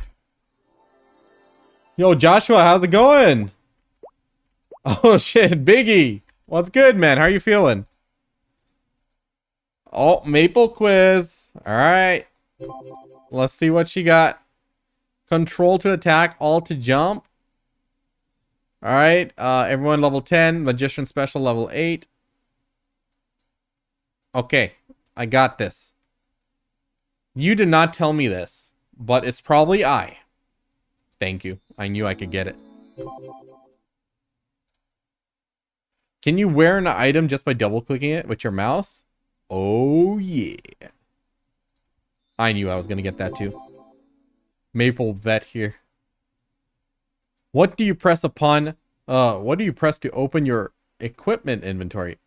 Yo, Joshua, how's it going? Oh shit, Biggie. What's good, man? How are you feeling? Oh, Maple quiz. All right. Let's see what she got. Control to attack, all to jump. All right. Everyone level 10. Magician special level 8. Okay. I got this. You did not tell me this, but it's probably I. Thank you. I knew I could get it. Can you wear an item just by double clicking it with your mouse? Oh yeah. I knew I was going to get that too. Maple vet here. What do you press upon? What do you press to open your equipment inventory?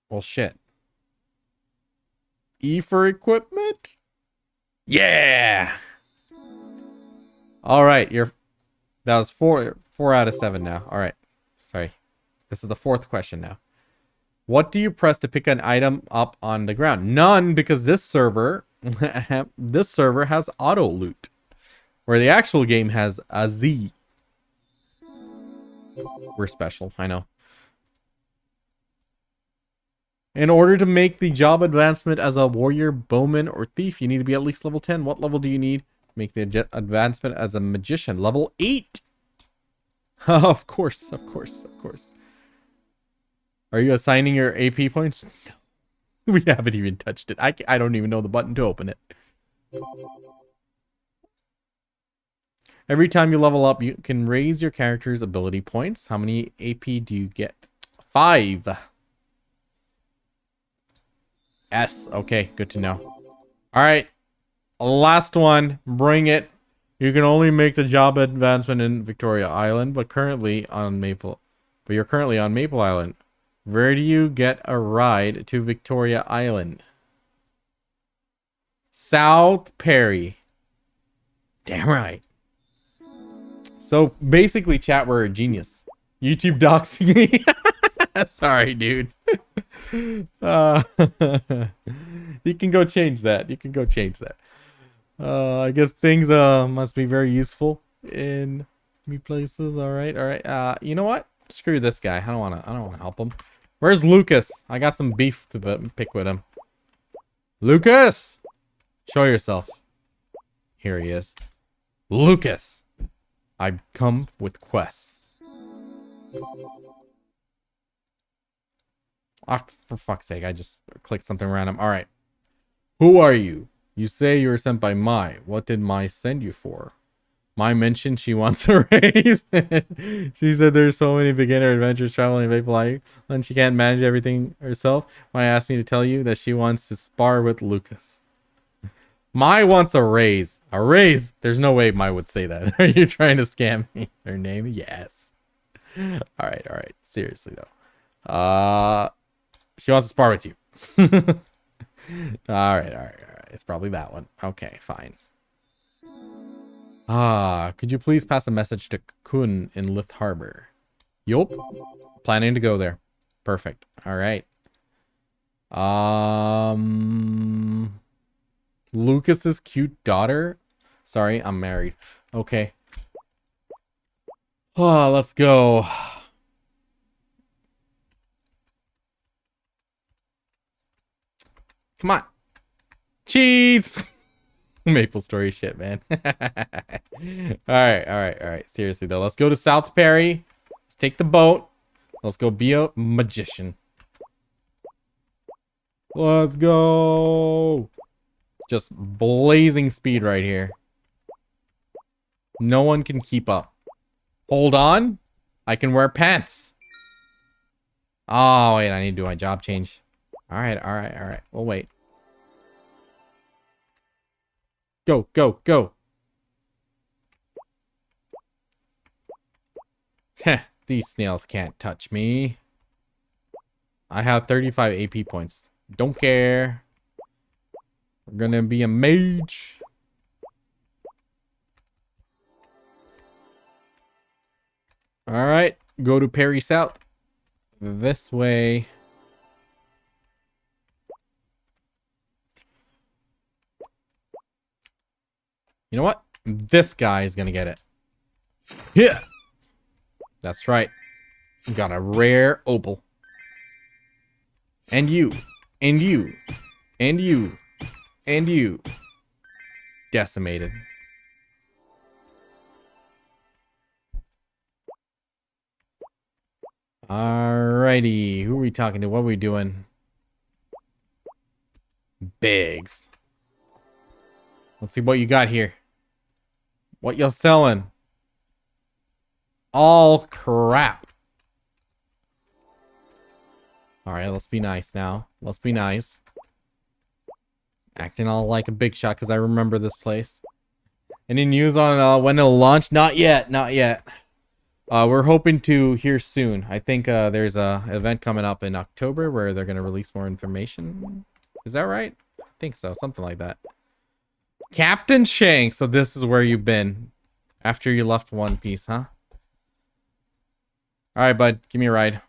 Well, shit. E for equipment? Yeah. All right, that was 4 out of 7 now. All right. Sorry. This is the 4th question now. What do you press to pick an item up on the ground? None, because this server has auto loot, where the actual game has a Z. We're special, I know. In order to make the job advancement as a warrior, bowman, or thief, you need to be at least level 10. What level do you need? Make the advancement as a magician. Level 8. Of course, of course, of course. Are you assigning your AP points? No. We haven't even touched it. I don't even know the button to open it. Every time you level up, you can raise your character's ability points. How many AP do you get? 5. S. Okay, good to know. All right. Last one. Bring it. You can only make the job advancement in Victoria Island, but currently on Maple. But you're currently on Maple Island. Where do you get a ride to Victoria Island? South Perry. Damn right. So basically, chat, we're a genius. YouTube doxing me. Sorry, dude. You can go change that. You can go change that. I guess things must be very useful in me places. All right, all right. You know what? Screw this guy. I don't want to help him. Where's Lucas? I got some beef to pick with him. Lucas, show yourself. Here he is. Lucas, I come with quests. Ah, for fuck's sake, I just clicked something random. All right. Who are you? You say you were sent by Mai. What did Mai send you for? Mai mentioned she wants a raise. She said there's so many beginner adventures traveling Maple Island and she can't manage everything herself. Mai asked me to tell you that she wants to spar with Lucas. Mai wants a raise. A raise? There's no way Mai would say that. Are you trying to scam me? Her name? Yes. All right, all right. Seriously though. She wants to spar with you. All right, all right, all right. It's probably that one. Okay, fine. Could you please pass a message to Kun in Lift Harbor? Yup. Planning to go there. Perfect. All right. Lucas's cute daughter. Sorry, I'm married. Okay. Oh, let's go. Come on. Cheese. MapleStory shit, man. All right. Seriously, though. Let's go to South Perry. Let's take the boat. Let's go be a magician. Let's go. Just blazing speed right here. No one can keep up. Hold on. I can wear pants. Oh, wait. I need to do my job change. All right. We'll wait. Go. Heh, these snails can't touch me. I have 35 AP points. Don't care. We're gonna be a mage. Alright, go to Perry South. This way. You know what? This guy is gonna get it. Yeah. That's right. Got a rare opal. And you. And you. And you. And you. Decimated. Alrighty. Who are we talking to? What are we doing? Biggs. Let's see what you got here. What you're selling? All crap. Alright, let's be nice now. Let's be nice. Acting all like a big shot because I remember this place. Any news on when it'll launch? Not yet. We're hoping to hear soon. I think there's a event coming up in October where they're going to release more information. Is that right? I think so. Something like that. Captain Shank. So this is where you've been after you left One Piece, huh? All right, bud. Give me a ride.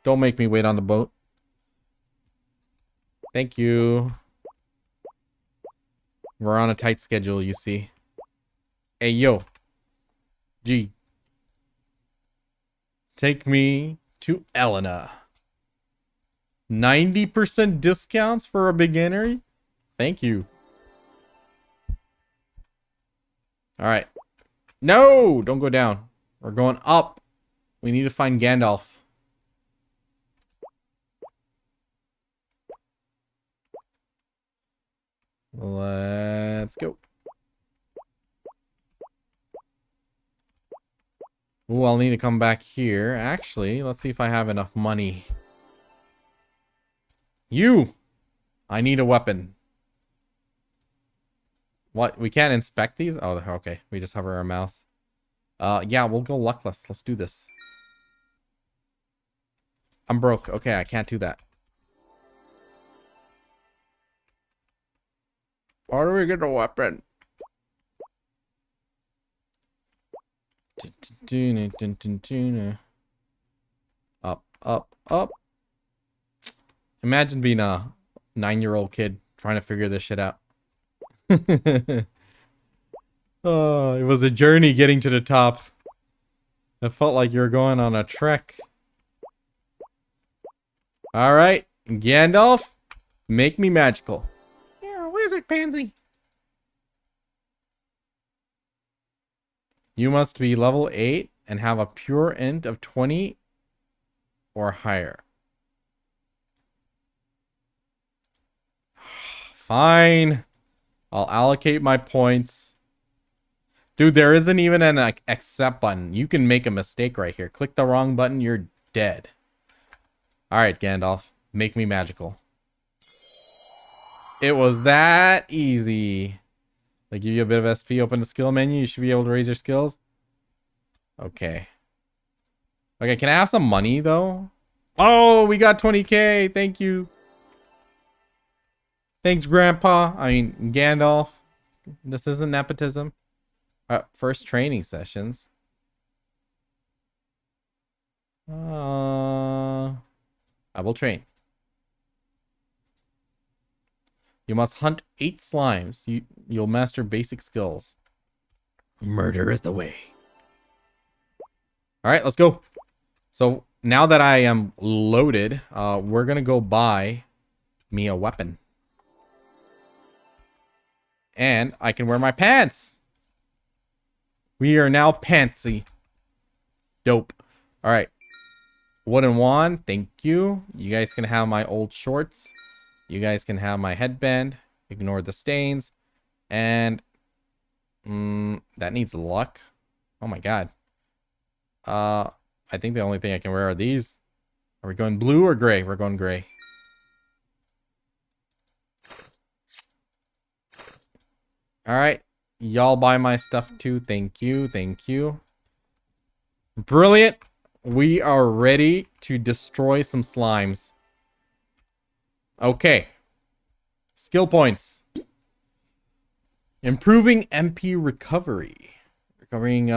Don't make me wait on the boat. Thank you. We're on a tight schedule, you see. Hey, yo. G. Take me to Elena. 90% discounts for a beginner? Thank you. Alright. No! Don't go down. We're going up. We need to find Gandalf. Let's go. Ooh, I'll need to come back here. Actually, let's see if I have enough money. You! I need a weapon. What? We can't inspect these? Oh, okay. We just hover our mouse. Yeah, we'll go luckless. Let's do this. I'm broke. Okay, I can't do that. How do we get a weapon? Up. Imagine being a 9-year-old kid trying to figure this shit out. Oh, it was a journey getting to the top. It felt like you were going on a trek. Alright, Gandalf, make me magical. You're a wizard, pansy. You must be level 8 and have a pure int of 20 or higher. Fine. I'll allocate my points. Dude, there isn't even an accept button. You can make a mistake right here. Click the wrong button, you're dead. Alright, Gandalf. Make me magical. It was that easy. They give you a bit of SP, open the skill menu. You should be able to raise your skills. Okay. Okay, can I have some money, though? Oh, we got 20k. Thank you. Thanks, Grandpa. I mean, Gandalf. This isn't nepotism. First training sessions. I will train. You must hunt 8 slimes. You'll master basic skills. Murder is the way. All right, let's go. So now that I am loaded, we're gonna go buy me a weapon. And I can wear my pants. We are now pantsy. Dope. All right. Wooden wand. Thank you. You guys can have my old shorts. You guys can have my headband. Ignore the stains. And that needs luck. Oh my god. I think the only thing I can wear are these. Are we going blue or gray? We're going gray. All right. Y'all buy my stuff too. Thank you. Thank you. Brilliant. We are ready to destroy some slimes. Okay. Skill points. Improving MP recovery. Recovering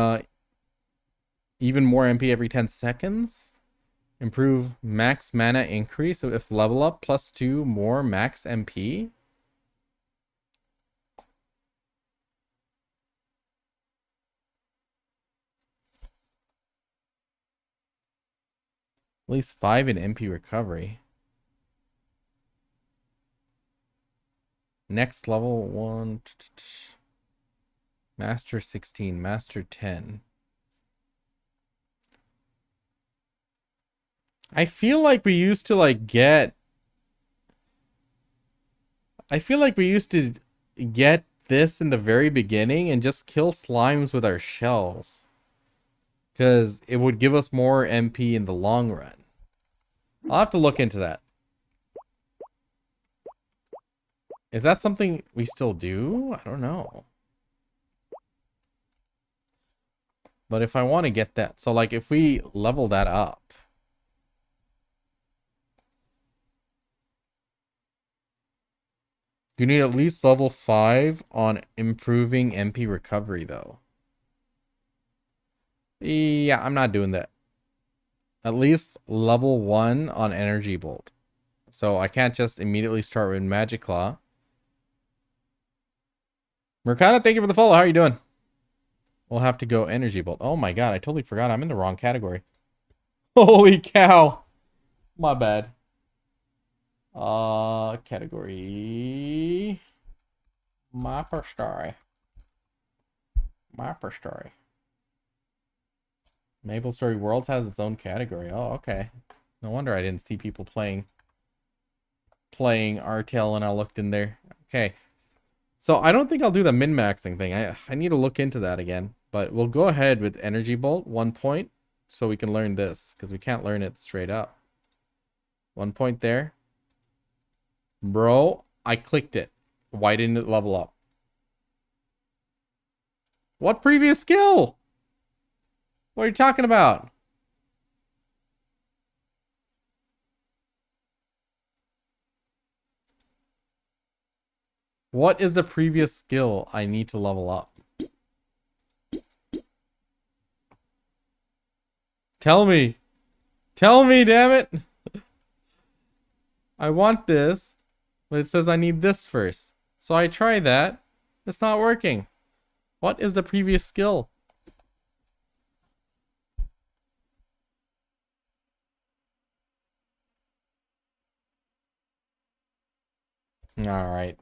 even more MP every 10 seconds. Improve max mana increase if level up +2 more max MP. At least 5 in MP recovery. Next level 1. Master 16. Master 10. I feel like we used to get... I feel like we used to get this in the very beginning and just kill slimes with our shells. Because it would give us more MP in the long run. I'll have to look into that. Is that something we still do? I don't know. But if I want to get that... So, if we level that up... You need at least level 5 on improving MP recovery, though. Yeah, I'm not doing that. At least level 1 on Energy Bolt. So I can't just immediately start with Magic Claw. Mercado, thank you for the follow. How are you doing? We'll have to go Energy Bolt. Oh my god, I totally forgot. I'm in the wrong category. Holy cow. My bad. Category... MapleStory. MapleStory. MapleStory Worlds has its own category. Oh, okay. No wonder I didn't see people playing Artail when I looked in there. Okay. So I don't think I'll do the min-maxing thing. I need to look into that again. But we'll go ahead with Energy Bolt, 1 point, so we can learn this, because we can't learn it straight up. 1 point there. Bro, I clicked it. Why didn't it level up? What previous skill? What are you talking about? What is the previous skill I need to level up? Tell me. Tell me, damn it. I want this, but it says I need this first. So I try that. It's not working. What is the previous skill? Alright.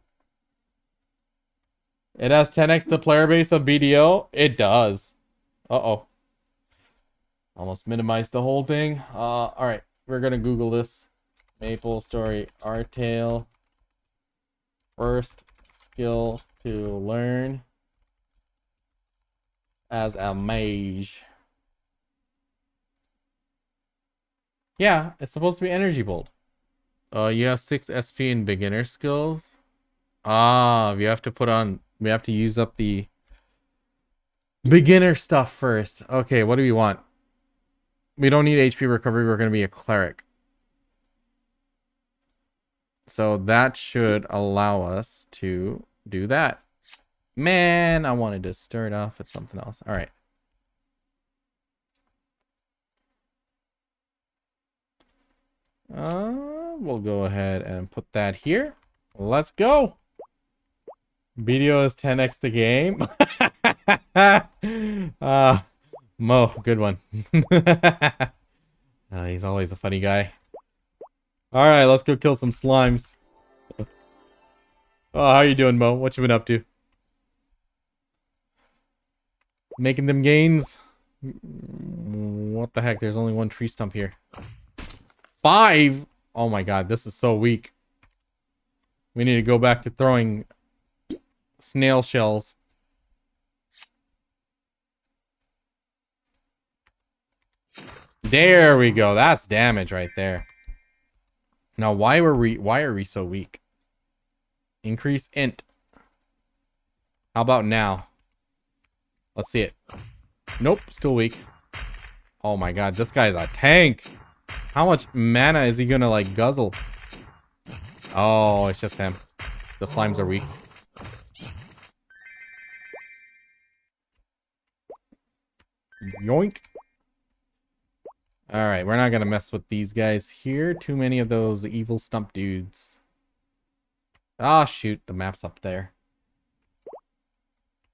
It has 10x the player base of BDO? It does. Uh-oh. Almost minimized the whole thing. Alright. We're gonna Google this. MapleStory Artail. First skill to learn as a mage. Yeah, it's supposed to be Energy Bolt. You have 6 SP in beginner skills. Ah, we have to use up the beginner stuff first. Okay, what do we want? We don't need HP recovery. We're going to be a cleric. So that should allow us to do that. Man, I wanted to stir it off with something else. All right. We'll go ahead and put that here. Let's go. BDO is 10x the game. Mo, good one. He's always a funny guy. All right, let's go kill some slimes. Oh, how you doing, Mo? What you been up to? Making them gains? What the heck? There's only one tree stump here. 5? Oh my god, this is so weak. We need to go back to throwing snail shells. There we go. That's damage right there. Now, why are we so weak? Increase int. How about now? Let's see it. Nope, still weak. Oh my god, this guy's a tank. How much mana is he gonna like guzzle? Oh, it's just him. The slimes are weak. Yoink. Alright, we're not gonna mess with these guys here. Too many of those evil stump dudes. Ah, shoot. The map's up there.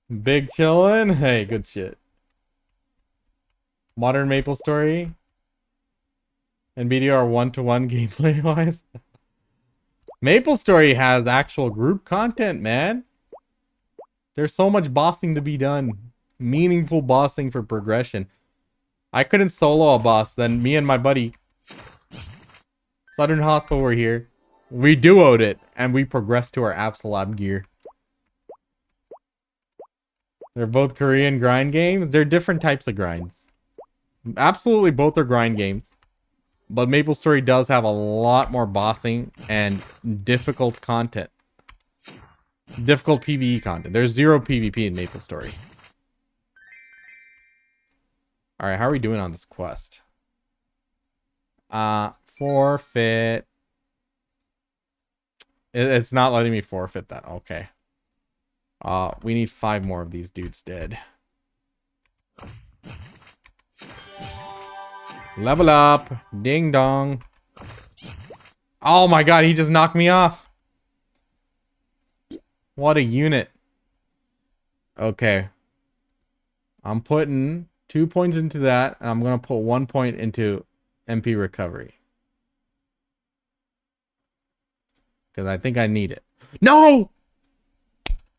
Big chillin'. Hey, good shit. Modern MapleStory. NVIDIA are one-to-one gameplay wise. MapleStory has actual group content, man. There's so much bossing to be done. Meaningful bossing for progression. I couldn't solo a boss, then me and my buddy Southern Hospital were here. We duoed it, and we progressed to our Absolab gear. They're both Korean grind games. They're different types of grinds. Absolutely both are grind games. But MapleStory does have a lot more bossing and difficult content. Difficult PvE content. There's 0 PvP in MapleStory. Alright, how are we doing on this quest? Forfeit. It's not letting me forfeit that. Okay. We need 5 more of these dudes dead. Level up. Ding dong. Oh my god, he just knocked me off. What a unit. Okay. I'm putting 2 points into that, and I'm going to put 1 point into MP recovery. Because I think I need it. No!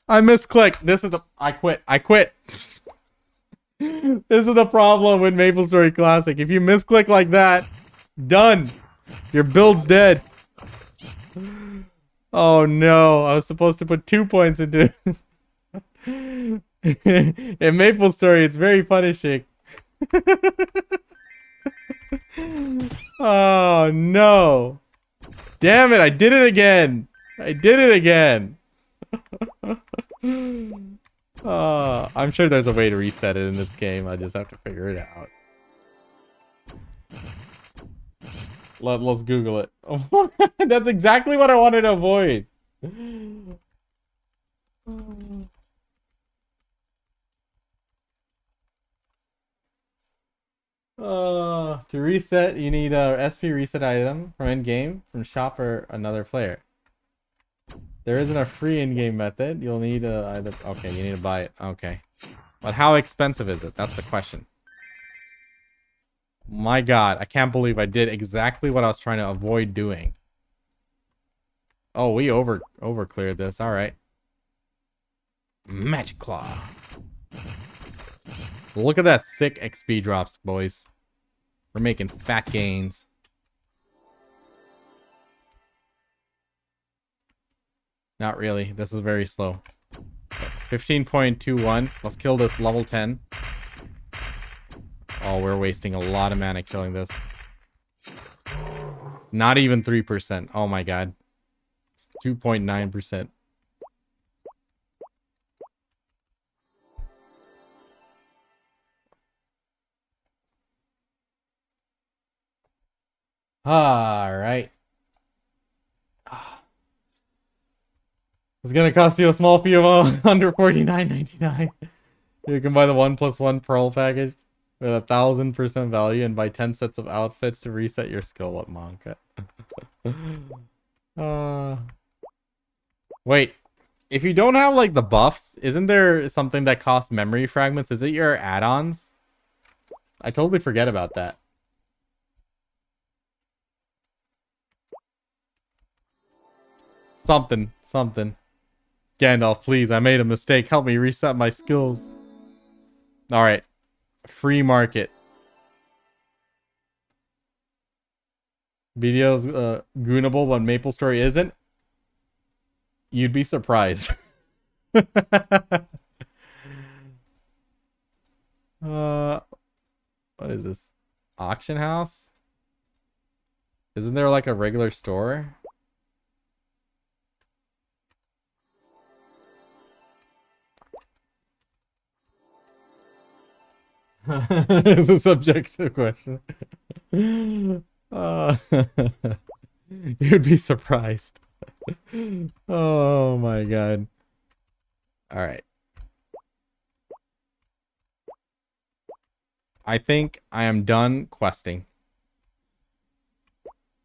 I misclicked. This is the... I quit. I quit. This is the problem with MapleStory Classic. If you misclick like that, done. Your build's dead. Oh no. I was supposed to put 2 points into... In MapleStory, it's very punishing. Oh no. Damn it, I did it again. I did it again. I'm sure there's a way to reset it in this game. I just have to figure it out. Let's Google it. That's exactly what I wanted to avoid. To reset, you need a SP reset item from in-game, from shop, or another player. There isn't a free in-game method. You'll need either... Okay, you need to buy it. Okay. But how expensive is it? That's the question. My god, I can't believe I did exactly what I was trying to avoid doing. Oh, we over-cleared this. Alright. Magic Claw. Look at that sick XP drops, boys. We're making fat gains. Not really. This is very slow. 15.21. Let's kill this level 10. Oh, we're wasting a lot of mana killing this. Not even 3%. Oh my god. 2.9%. Alright. It's gonna cost you a small fee of under $49.99. You can buy the 1+1 Pearl package with 1,000% value and buy 10 sets of outfits to reset your skill at Monka. Wait. If you don't have like the buffs, isn't there something that costs memory fragments? Is it your add-ons? I totally forget about that. Something. Gandalf, please. I made a mistake. Help me reset my skills. All right. Free market. Video's goonable, but MapleStory isn't. You'd be surprised. What is this? Auction house? Isn't there like a regular store? It's a subjective question. You'd be surprised. Oh my god. All right. I think I am done questing.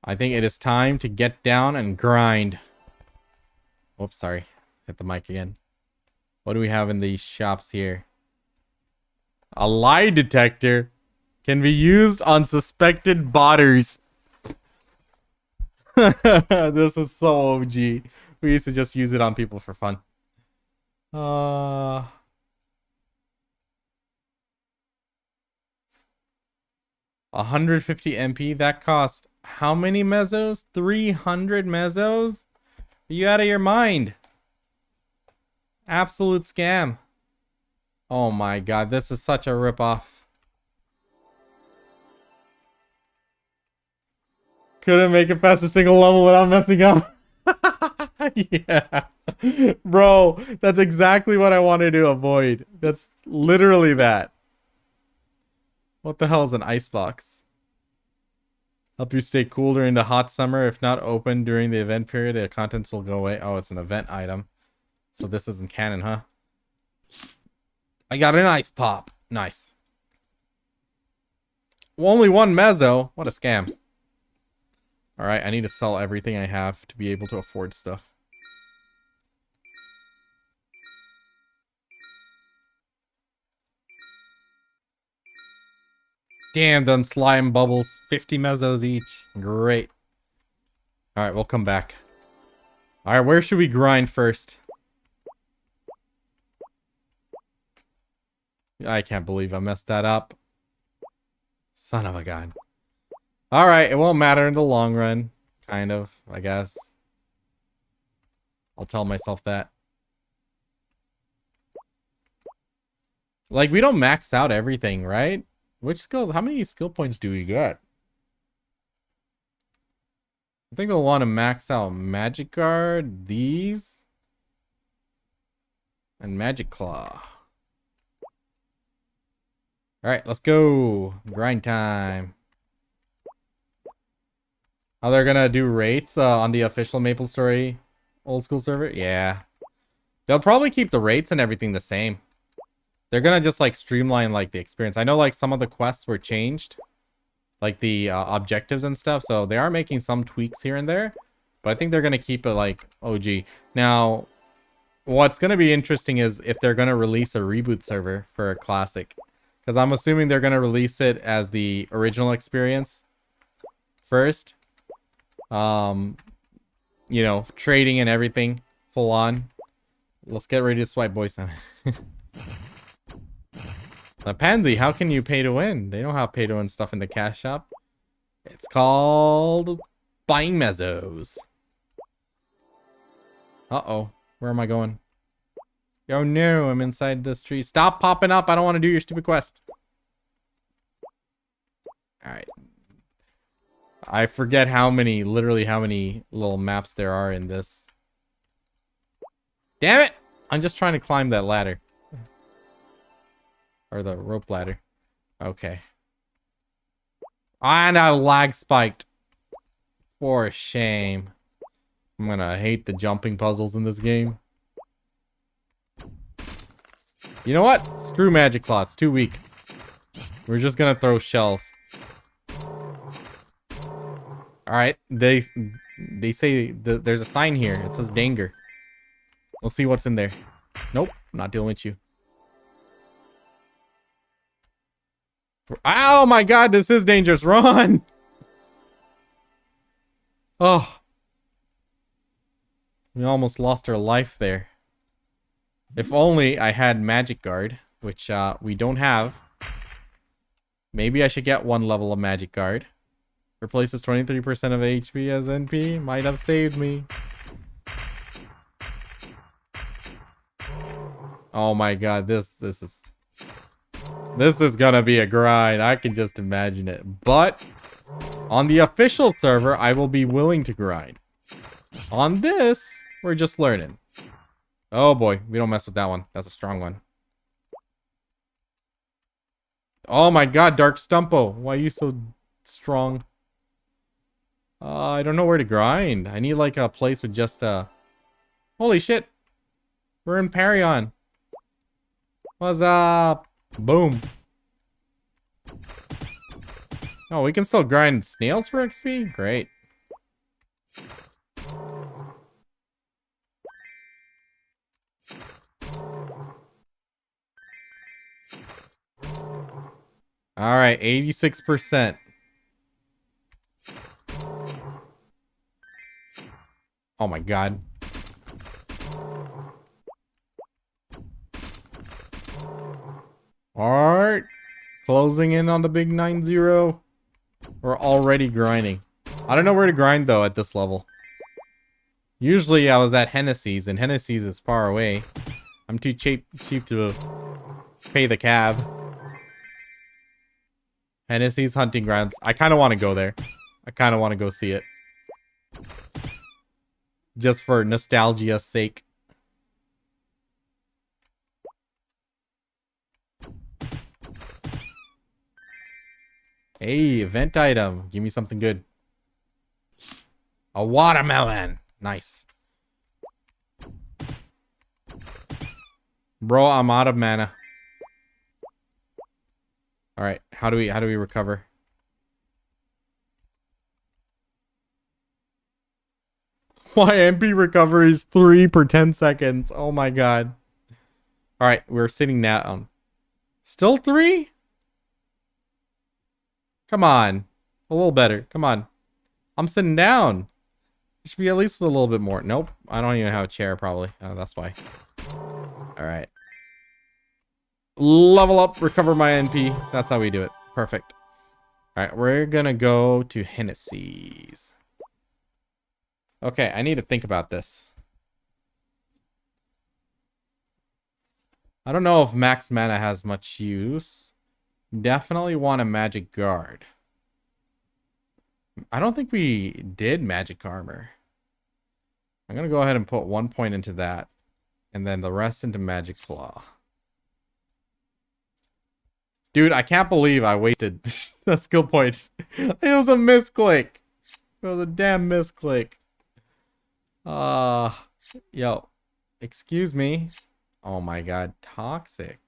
I think it is time to get down and grind. Oops, sorry. Hit the mic again. What do we have in these shops here? A lie detector can be used on suspected botters. This is so OG. We used to just use it on people for fun. 150 MP. That cost how many mesos? 300 mesos? Are you out of your mind? Absolute scam. Oh my god, this is such a ripoff. Couldn't make it past a single level without messing up. Yeah. Bro, that's exactly what I wanted to avoid. That's literally that. What the hell is an icebox? Help you stay cool during the hot summer. If not open during the event period, the contents will go away. Oh, it's an event item. So this isn't canon, huh? I got an ice pop. Nice. Well, only one mezzo. What a scam. Alright, I need to sell everything I have to be able to afford stuff. Damn, them slime bubbles. 50 mezzos each. Great. Alright, we'll come back. Alright, where should we grind first? I can't believe I messed that up. Son of a gun. Alright, it won't matter in the long run. Kind of, I guess. I'll tell myself that. Like, we don't max out everything, right? Which skills? How many skill points do we get? I think we'll want to max out Magic Guard, these, and Magic Claw. Alright, let's go. Grind time. Oh, they're gonna do rates on the official MapleStory old school server? Yeah. They'll probably keep the rates and everything the same. They're gonna just like streamline like the experience. I know like some of the quests were changed, like the objectives and stuff, so they are making some tweaks here and there, but I think they're gonna keep it like OG. Now, what's gonna be interesting is if they're gonna release a reboot server for a classic, because I'm assuming they're gonna release it as the original experience first. You know, trading and everything full on. Let's get ready to swipe, boys. Pansy, how can you pay to win? They don't have pay to win stuff in the cash shop. It's called buying mezzos. Uh-oh. Where am I going? Oh no, I'm inside this tree. Stop popping up. I don't want to do your stupid quest. Alright. I forget how many, literally how many little maps there are in this. Damn it! I'm just trying to climb that ladder. Or the rope ladder. Okay. And I lag spiked. For shame. I'm gonna hate the jumping puzzles in this game. You know what? Screw Magic Claw. It's too weak. We're just gonna throw shells. Alright. They say there's a sign here. It says danger. We'll see what's in there. Nope. I'm not dealing with you. Oh my god, this is dangerous. Run! Oh. We almost lost our life there. If only I had Magic Guard, which we don't have. Maybe I should get 1 level of Magic Guard. Replaces 23% of HP as NP. Might have saved me. Oh my god, this is gonna be a grind. I can just imagine it. But on the official server, I will be willing to grind. On this, we're just learning. Oh boy, we don't mess with that one. That's a strong one. Oh my god, Dark Stumpo. Why are you so strong? I don't know where to grind. I need like a place with just Holy shit. We're in Parion. What's up? Boom. Oh, we can still grind snails for XP? Great. Alright, 86%. Oh my god. Alright. Closing in on the big 9-0. We're already grinding. I don't know where to grind though at this level. Usually I was at Hennessy's, and Hennessy's is far away. I'm too cheap to pay the cab. Hennessy's hunting grounds. I kind of want to go there. I kind of want to go see it. Just for nostalgia's sake. Hey, event item. Give me something good. A watermelon. Nice. Bro, I'm out of mana. All right, how do we recover? Why MP recovery is 3 per 10 seconds. Oh my god. All right, we're sitting down. Still 3? Come on. A little better. Come on. I'm sitting down. It should be at least a little bit more. Nope. I don't even have a chair probably. Oh, that's why. All right. Level up, recover my NP. That's how we do it. Perfect. All right, we're gonna go to Hennessy's. Okay, I need to think about this. I don't know if max mana has much use. Definitely want a magic guard. I don't think we did magic armor. I'm gonna go ahead and put 1 point into that, and then the rest into magic claw. Dude, I can't believe I wasted a skill point. It was a misclick. It was a damn misclick. Yo, excuse me. Oh my god, toxic.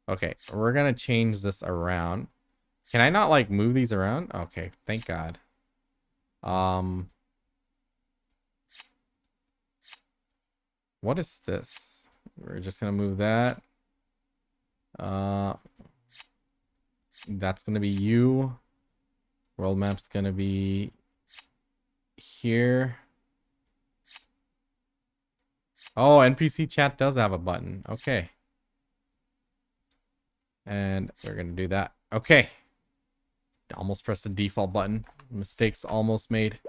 Okay, we're gonna change this around. Can I not like move these around? Okay, thank god. What is this? We're just gonna move that. That's gonna be you. World map's gonna be here. Oh, NPC chat does have a button. Okay. And we're gonna do that. Okay. Almost pressed the default button. Mistakes almost made.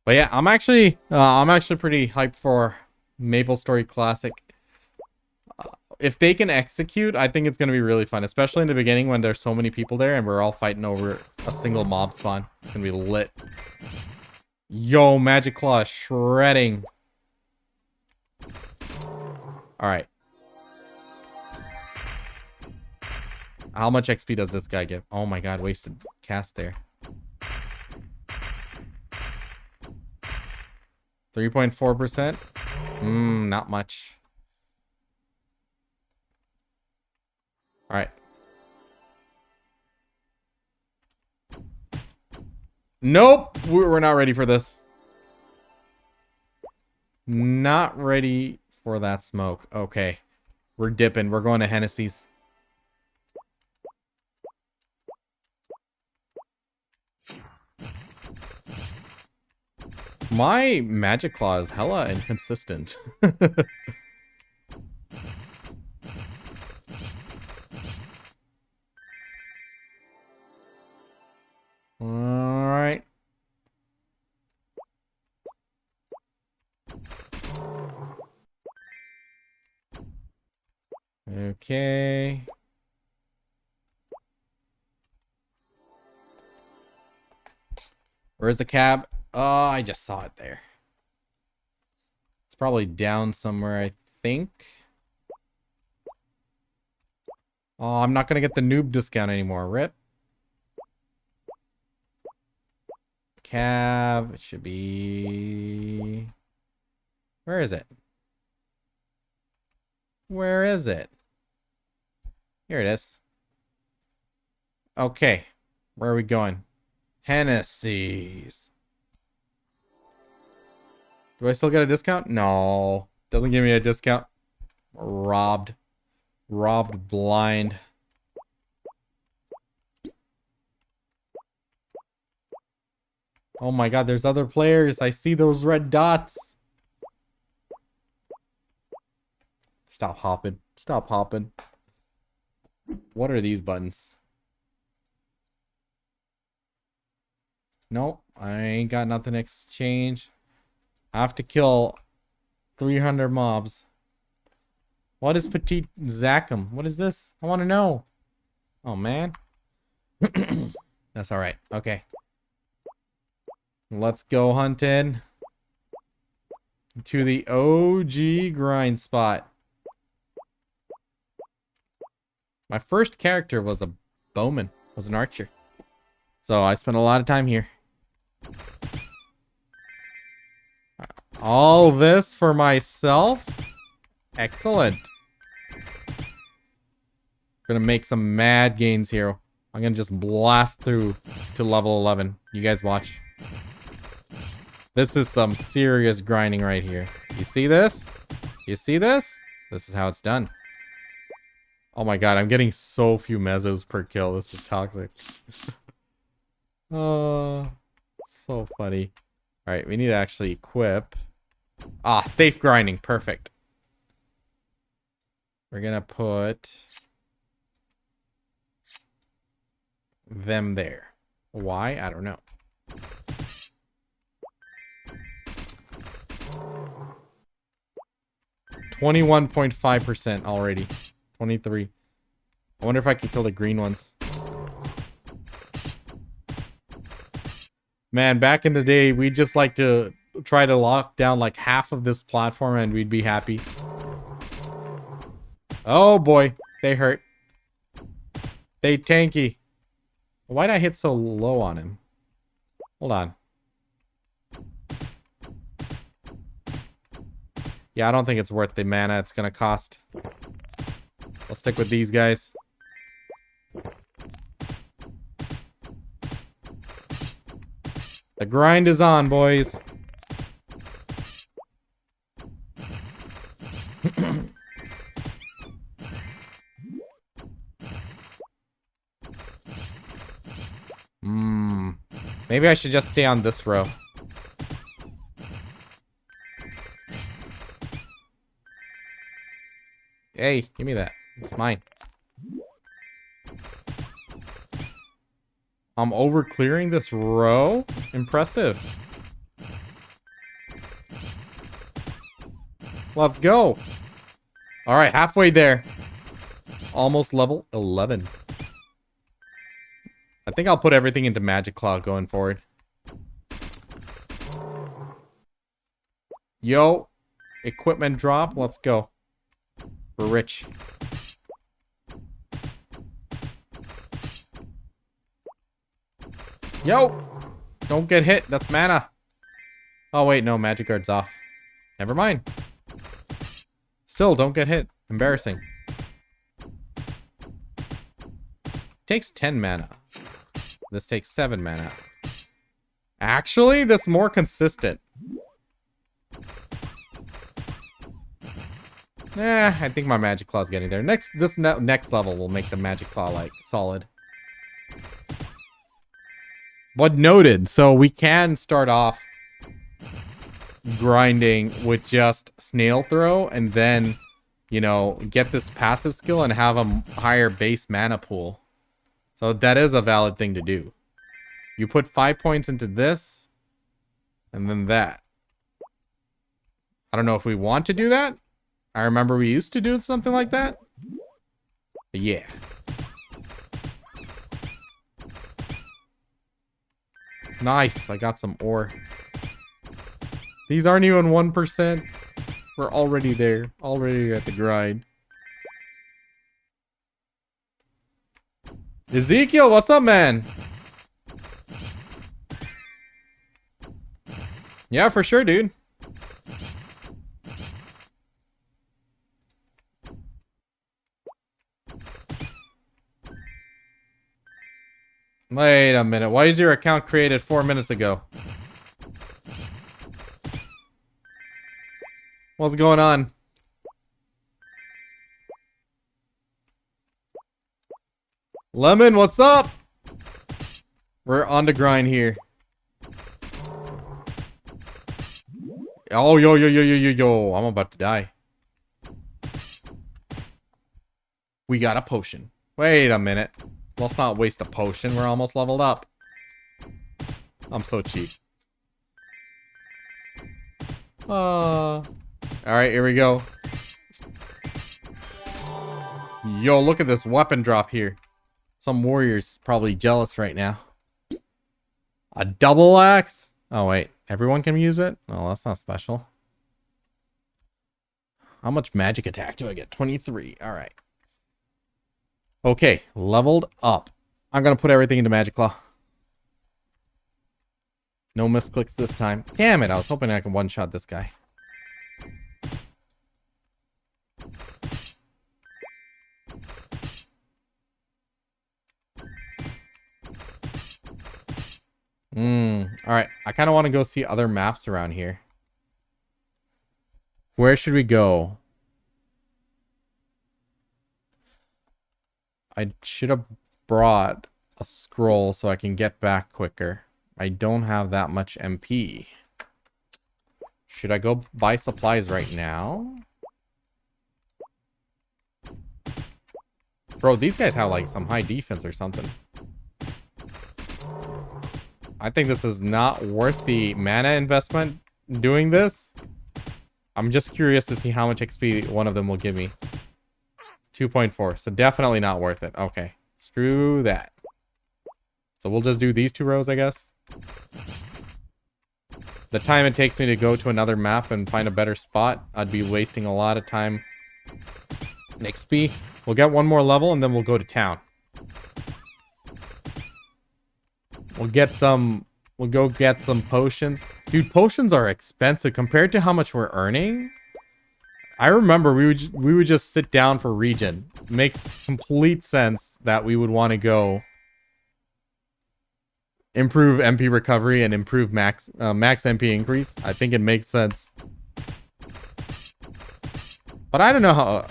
But yeah, I'm actually pretty hyped for MapleStory Classic. If they can execute, I think it's going to be really fun, especially in the beginning when there's so many people there and we're all fighting over a single mob spawn. It's going to be lit. Yo, Magic Claw shredding. All right. How much XP does this guy give? Oh my god, wasted cast there. 3.4%? Not much. All right. Nope, we're not ready for this. Not ready for that smoke. Okay, we're dipping. We're going to Hennessy's. My magic claw is hella inconsistent. Alright. Okay. Where's the cab? Oh, I just saw it there. It's probably down somewhere, I think. Oh, I'm not gonna get the noob discount anymore. Rip. Cab. It should be... Where is it? Where is it? Here it is. Okay. Where are we going? Hennessy's. Do I still get a discount? No. Doesn't give me a discount. Robbed. Robbed blind. Oh my god, there's other players. I see those red dots. Stop hopping. Stop hopping. What are these buttons? Nope, I ain't got nothing to exchange. I have to kill 300 mobs. What is Petit Zachem? What is this? I want to know. Oh, man. That's alright. Okay. Let's go hunting to the OG grind spot. My first character was a bowman, was an archer. So I spent a lot of time here. All this for myself? Excellent. Gonna make some mad gains here. I'm gonna just blast through to level 11. You guys watch. This is some serious grinding right here. You see this? You see this? This is how it's done. Oh my god, I'm getting so few mesos per kill. This is toxic. Oh, so funny. Alright, we need to actually equip. Ah, safe grinding. Perfect. We're gonna put them there. Why? I don't know. %21.5% already. 23. I wonder if I can kill the green ones. Man, back in the day, we'd just like to try to lock down like half of this platform and we'd be happy. Oh boy, they hurt. They tanky. Why'd I hit so low on him? Hold on. Yeah, I don't think it's worth the mana it's gonna cost. I'll stick with these guys. The grind is on, boys. Maybe I should just stay on this row. Hey, give me that. It's mine. I'm over clearing this row? Impressive. Let's go. Alright, halfway there. Almost level 11. I think I'll put everything into Magic Claw going forward. Yo. Equipment drop. Let's go. We're rich. Yo! Don't get hit. That's mana. Oh, wait. No. Magic Guard's off. Never mind. Still, don't get hit. Embarrassing. Takes 10 mana. This takes 7 mana. Actually, this more consistent. I think my Magic Claw's getting there. Next level will make the Magic Claw, like, solid. But noted. So we can start off grinding with just snail throw and then, you know, get this passive skill and have a higher base mana pool. So that is a valid thing to do. You put 5 points into this and then that. I don't know if we want to do that. I remember we used to do something like that. But yeah. Nice, I got some ore. These aren't even 1%. We're already there. Already at the grind. Ezekiel, what's up, man? Yeah, for sure, dude. Wait a minute. Why is your account created 4 minutes ago? What's going on? Lemon, what's up? We're on the grind here. Oh, yo. I'm about to die. We got a potion. Wait a minute. Let's not waste a potion. We're almost leveled up. I'm so cheap. Alright, here we go. Yo, look at this weapon drop here. Some warriors probably jealous right now. A double axe? Oh, wait. Everyone can use it? Oh, that's not special. How much magic attack do I get? 23. Alright. Okay, leveled up. I'm gonna put everything into Magic Claw. No misclicks this time. Damn it, I was hoping I could one-shot this guy. Alright, I kind of want to go see other maps around here. Where should we go? I should have brought a scroll so I can get back quicker. I don't have that much MP. Should I go buy supplies right now? Bro, these guys have like some high defense or something. I think this is not worth the mana investment doing this. I'm just curious to see how much XP one of them will give me. 2.4, so definitely not worth it. Okay, screw that. So we'll just do these 2 rows, I guess. The time it takes me to go to another map and find a better spot, I'd be wasting a lot of time. And XP, we'll get 1 more level and then we'll go to town. We'll go get some potions. Dude, potions are expensive compared to how much we're earning. I remember we would just sit down for regen. Makes complete sense that we would want to go improve MP recovery and improve max MP increase. I think it makes sense. But I don't know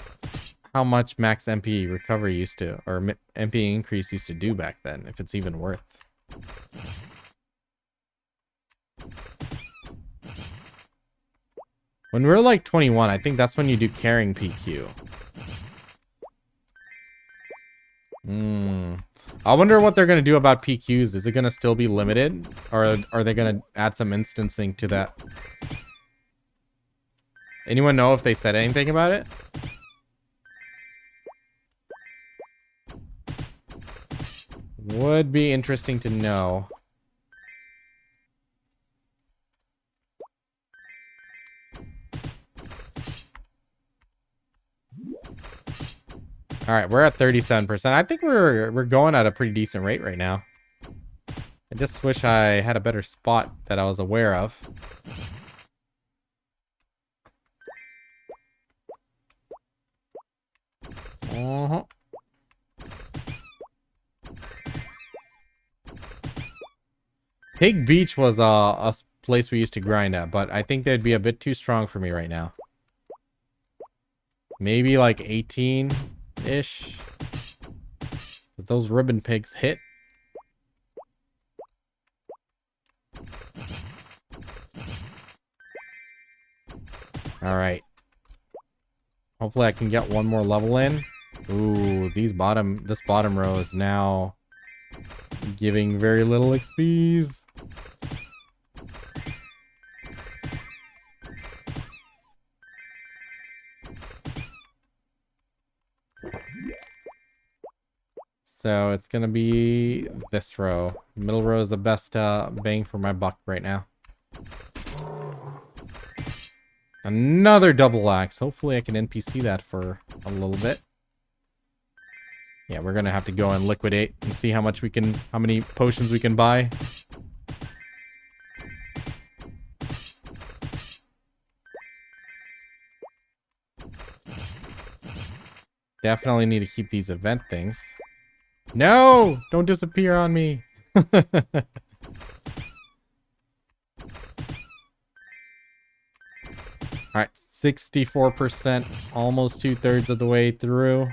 how much max MP recovery used to, or MP increase used to do back then, if it's even worth. When we're like 21, I think that's when you do carrying PQ. I wonder what they're going to do about PQs. Is it going to still be limited? Or are they going to add some instancing to that? Anyone know if they said anything about it? Would be interesting to know. All right, we're at 37%. I think we're going at a pretty decent rate right now. I just wish I had a better spot that I was aware of. Pig Beach was a place we used to grind at, but I think they'd be a bit too strong for me right now. Maybe like 18-ish. Those ribbon pigs hit. All right. Hopefully I can get one more level in. Ooh, this bottom row is now giving very little XPs. So it's gonna be this row. Middle row is the best bang for my buck right now. Another double axe. Hopefully I can NPC that for a little bit. Yeah, we're gonna have to go and liquidate and see how many potions we can buy. Definitely need to keep these event things. No! Don't disappear on me! Alright, 64%, almost 2/3 of the way through.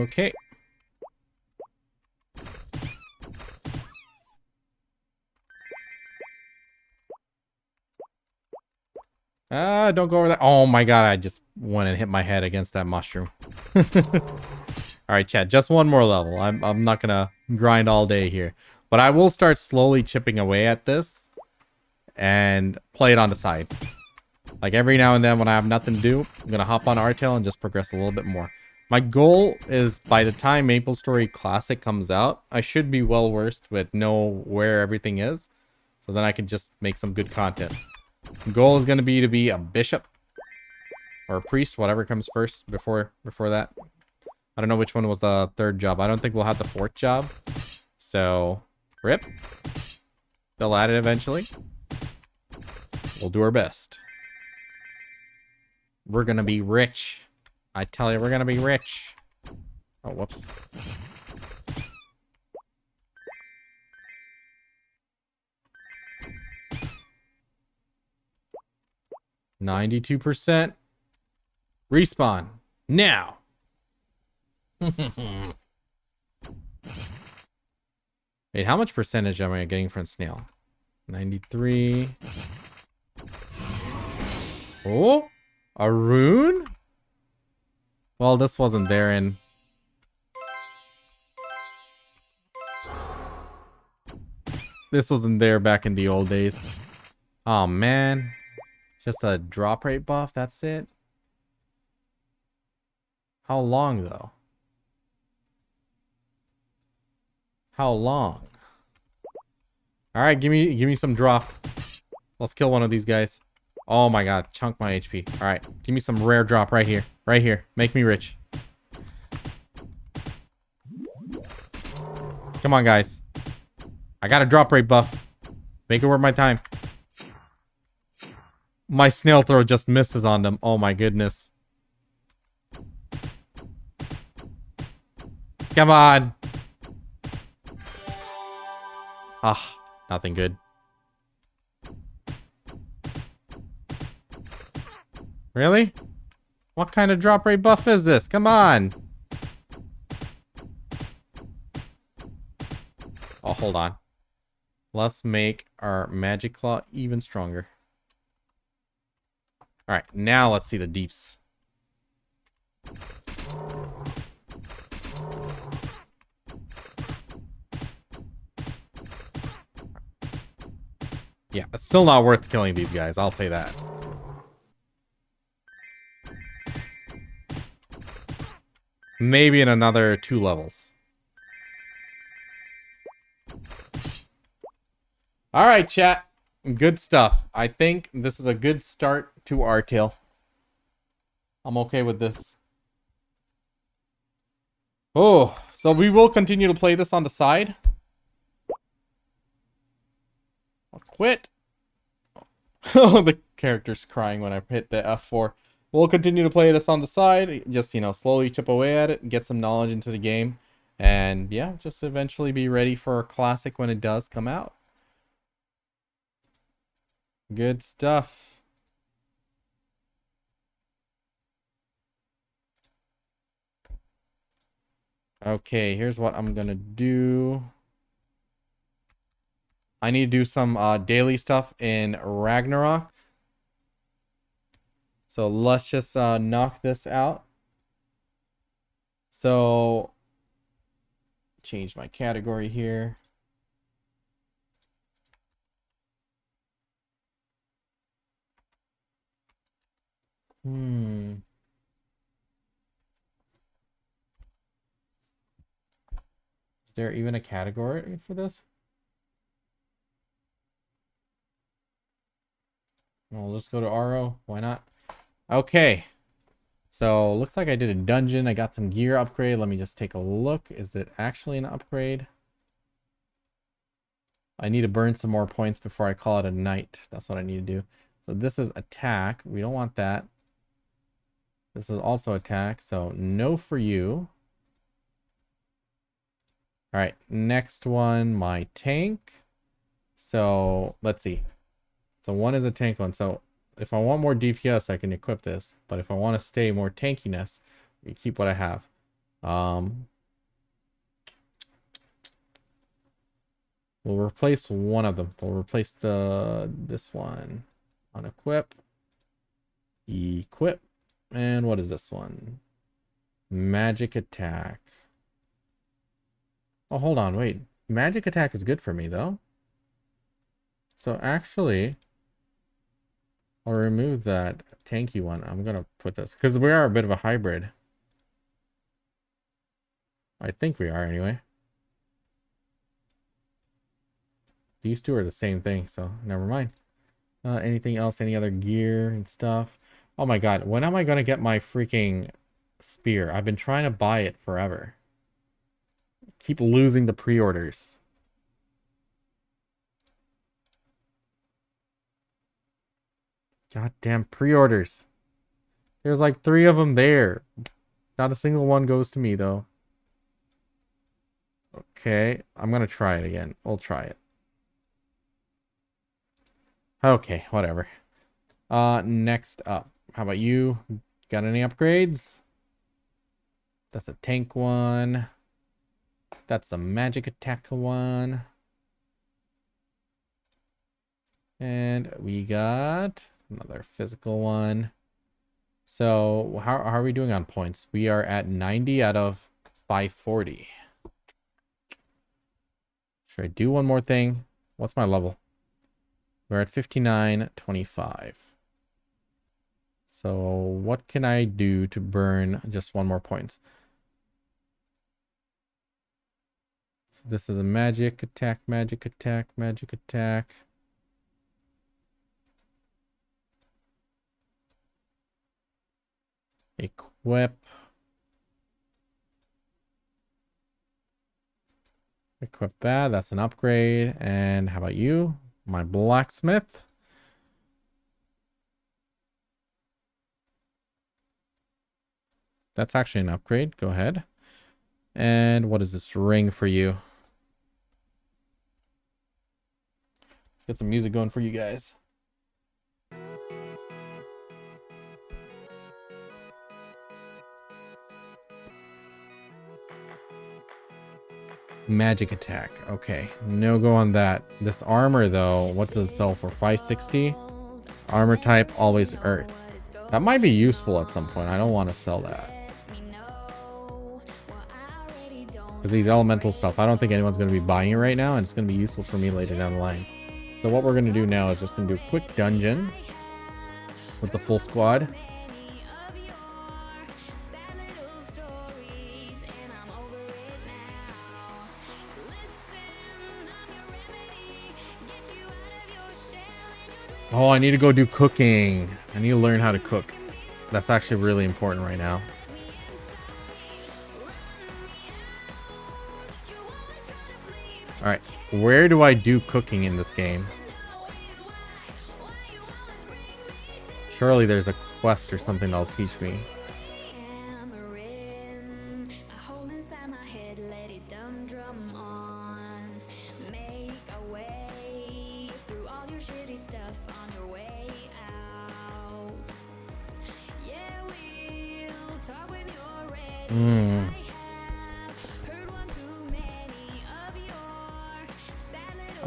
Okay. Don't go over there. Oh my god, I just went and hit my head against that mushroom. Alright, chat, just one more level. I'm not gonna grind all day here. But I will start slowly chipping away at this and play it on the side. Like every now and then when I have nothing to do, I'm gonna hop on Artail and just progress a little bit more. My goal is by the time MapleStory Classic comes out, I should be well versed with know where everything is. So then I can just make some good content. The goal is going to be a bishop or a priest, whatever comes first before that. I don't know which one was the third job. I don't think we'll have the fourth job. So, rip. They'll add it eventually. We'll do our best. We're going to be rich. I tell you, we're going to be rich. Oh, whoops. %. Respawn. Now. Wait, how much percentage am I getting from Snail? 93. Oh, a rune? Well, this wasn't there in... This wasn't there back in the old days. Oh, man. Just a drop rate buff, that's it? How long, though? How long? Alright, give me some drop. Let's kill one of these guys. Oh my god, chunk my HP. Alright, give me some rare drop right here. Right here. Make me rich. Come on, guys. I got a drop rate buff. Make it worth my time. My snail throw just misses on them. Oh my goodness. Come on. Ah, nothing good. Really? What kind of drop rate buff is this? Come on. Oh, hold on. Let's make our magic claw even stronger. Alright, now let's see the deeps. Yeah, it's still not worth killing these guys, I'll say that. Maybe in another 2 levels. Alright, chat. Good stuff. I think this is a good start to Artail. I'm okay with this. Oh, so we will continue to play this on the side. I'll quit. Oh, the character's crying when I hit the F4. We'll continue to play this on the side. Just, you know, slowly chip away at it and get some knowledge into the game. And yeah, just eventually be ready for a classic when it does come out. Good stuff. Okay, here's what I'm gonna do. I need to do some daily stuff in Ragnarok. So let's just knock this out. So change my category here. Is there even a category for this? Well, let's go to RO. Why not? Okay. So looks like I did a dungeon. I got some gear upgrade. Let me just take a look. Is it actually an upgrade? I need to burn some more points before I call it a night. That's what I need to do. So this is attack. We don't want that. This is also attack. So no for you. All right. Next one, my tank. So let's see. So one is a tank one. So if I want more DPS, I can equip this. But if I want to stay more tankiness, we keep what I have. We'll replace one of them. We'll replace this one. Unequip. Equip. And what is this one? Magic attack. Oh, hold on. Wait. Magic attack is good for me, though. So actually, I'll remove that tanky one. I'm going to put this because we are a bit of a hybrid. I think we are anyway. These two are the same thing, so never mind. Anything else? Any other gear and stuff? Oh my god, when am I going to get my freaking spear? I've been trying to buy it forever. Keep losing the pre-orders. Goddamn pre-orders. There's like 3 of them there. Not a single one goes to me, though. Okay, I'm going to try it again. We'll try it. Okay, whatever. Next up. How about you? Got any upgrades? That's a tank one. That's a magic attack one. And we got another physical one. So how are we doing on points? We are at 90 out of 540. Should I do one more thing? What's my level? We're at 59.25. So what can I do to burn just one more points? So this is a magic attack, magic attack, magic attack. Equip. Equip that. That's an upgrade. And how about you? My blacksmith. That's actually an upgrade. Go ahead. And what is this ring for you? Let's get some music going for you guys. Magic attack. Okay, no go on that. This armor though, what does it sell for? 560? Armor type, always earth. That might be useful at some point. I don't want to sell that. Because these elemental stuff, I don't think anyone's going to be buying it right now, and it's going to be useful for me later down the line. So what we're going to do now is just going to do a quick dungeon with the full squad. Oh, I need to go do cooking. I need to learn how to cook. That's actually really important right now. Alright, where do I do cooking in this game? Surely there's a quest or something that'll teach me.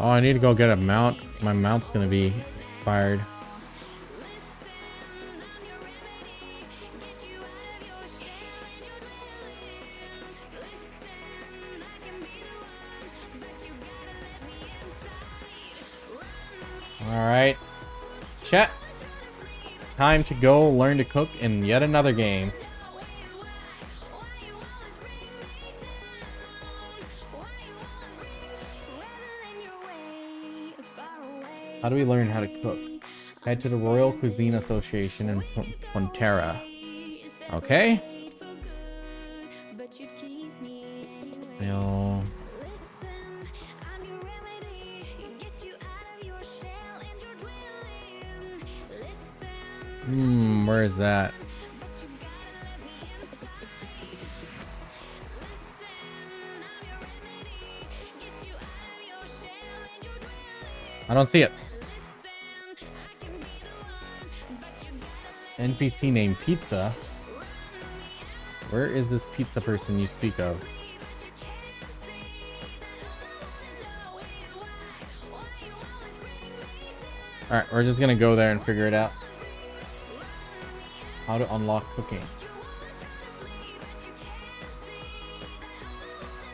Oh, I need to go get a mount. My mount's gonna be expired. Alright. Chat. Time to go learn to cook in yet another game. How do we learn how to cook? Head to the Royal Cuisine Association in Pontera. Okay. No. Where is that? I don't see it. NPC named Pizza. Where is this pizza person you speak of? Alright, we're just gonna go there and figure it out. How to unlock cooking.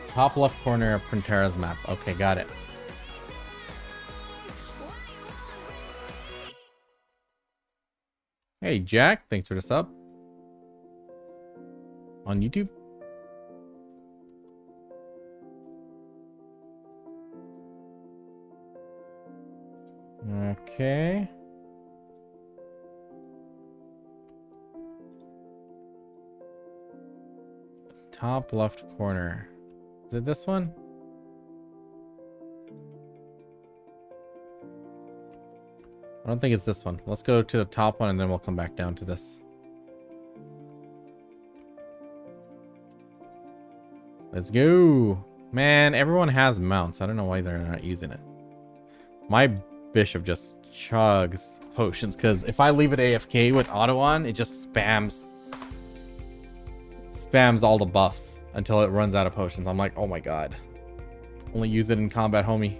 Top left corner of Frontera's map. Okay, got it. Hey Jack, thanks for the sub. On YouTube. Okay. Top left corner. Is it this one? I don't think it's this one. Let's go to the top one and then we'll come back down to this. Let's go. Man, everyone has mounts. I don't know why they're not using it. My bishop just chugs potions because if I leave it AFK with auto on, it just spams all the buffs until it runs out of potions. I'm like, oh my god. Only use it in combat, homie.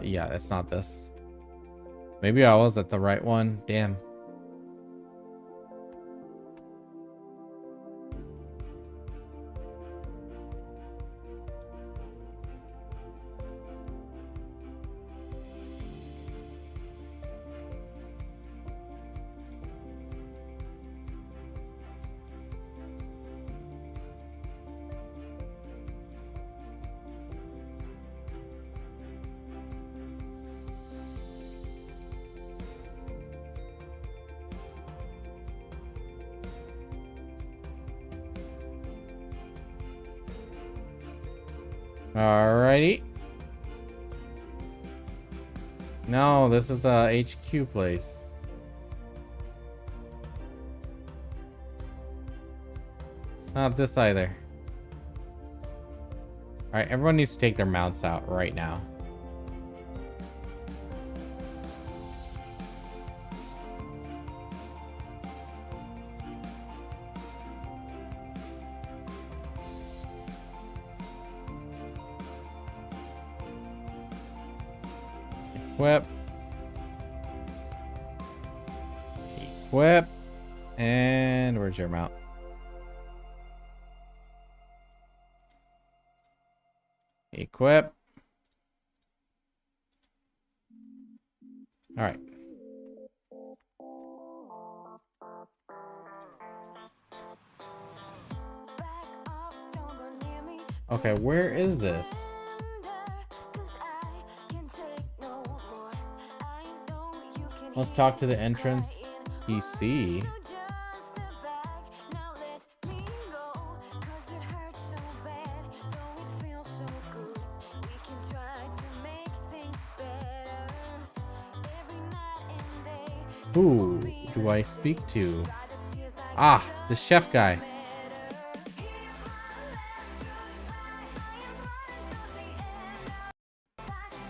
Yeah, that's not this. Maybe I was at the right one. Damn. Alrighty. No, this is the HQ place. It's not this either. Alright, everyone needs to take their mounts out right now. Equip. Equip. And where's your mount? Equip. All right. Okay, where is this? Let's talk to the entrance. PC. Who do I speak to? Ah, the chef guy.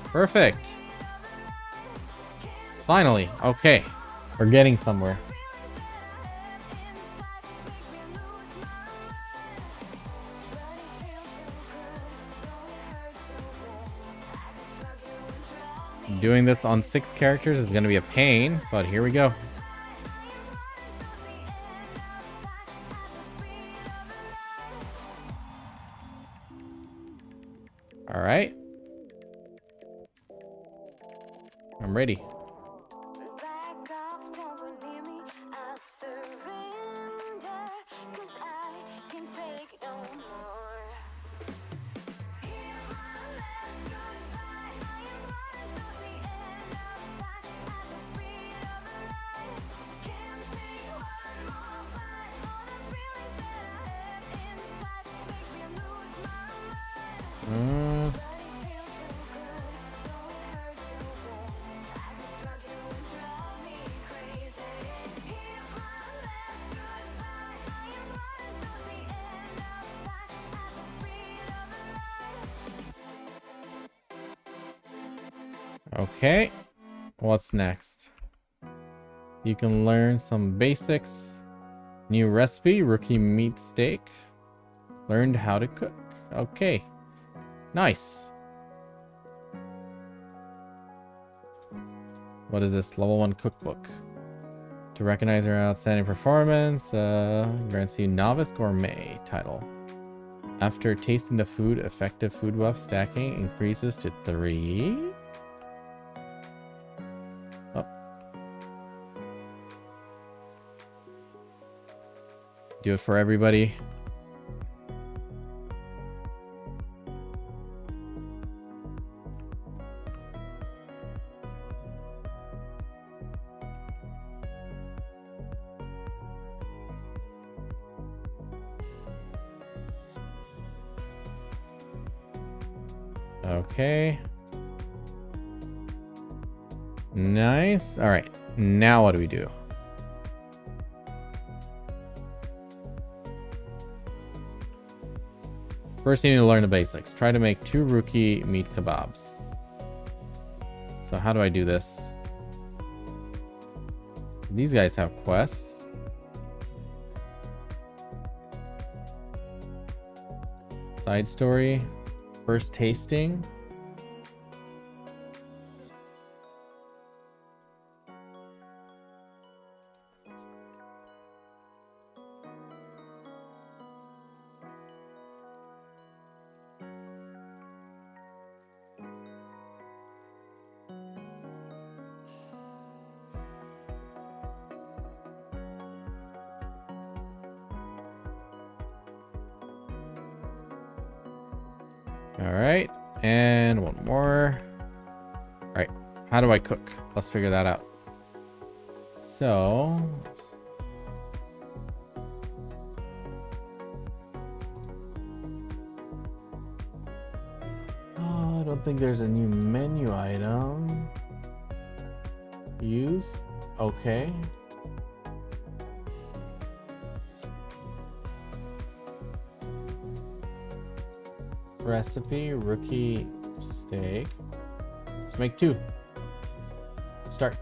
Perfect. Finally. Okay. We're getting somewhere. Doing this on 6 characters is going to be a pain, but here we go. All right. I'm ready. Okay, what's next? You can learn some basics. New recipe, rookie meat steak. Learned how to cook. Okay, nice. What is this? Level 1 cookbook. To recognize your outstanding performance, grants you Novice Gourmet title. After tasting the food, effective food buff stacking increases to 3. Oh. Do it for everybody. Okay. Nice. All right. Now what do we do? First, you need to learn the basics. Try to make 2 rookie meat kebabs. So how do I do this? These guys have quests. Side story. First tasting. All right, and one more. All right, how do I cook? Let's figure that out. So, I don't think there's a new menu item. Use, okay. Recipe, rookie steak. Let's make 2. Start.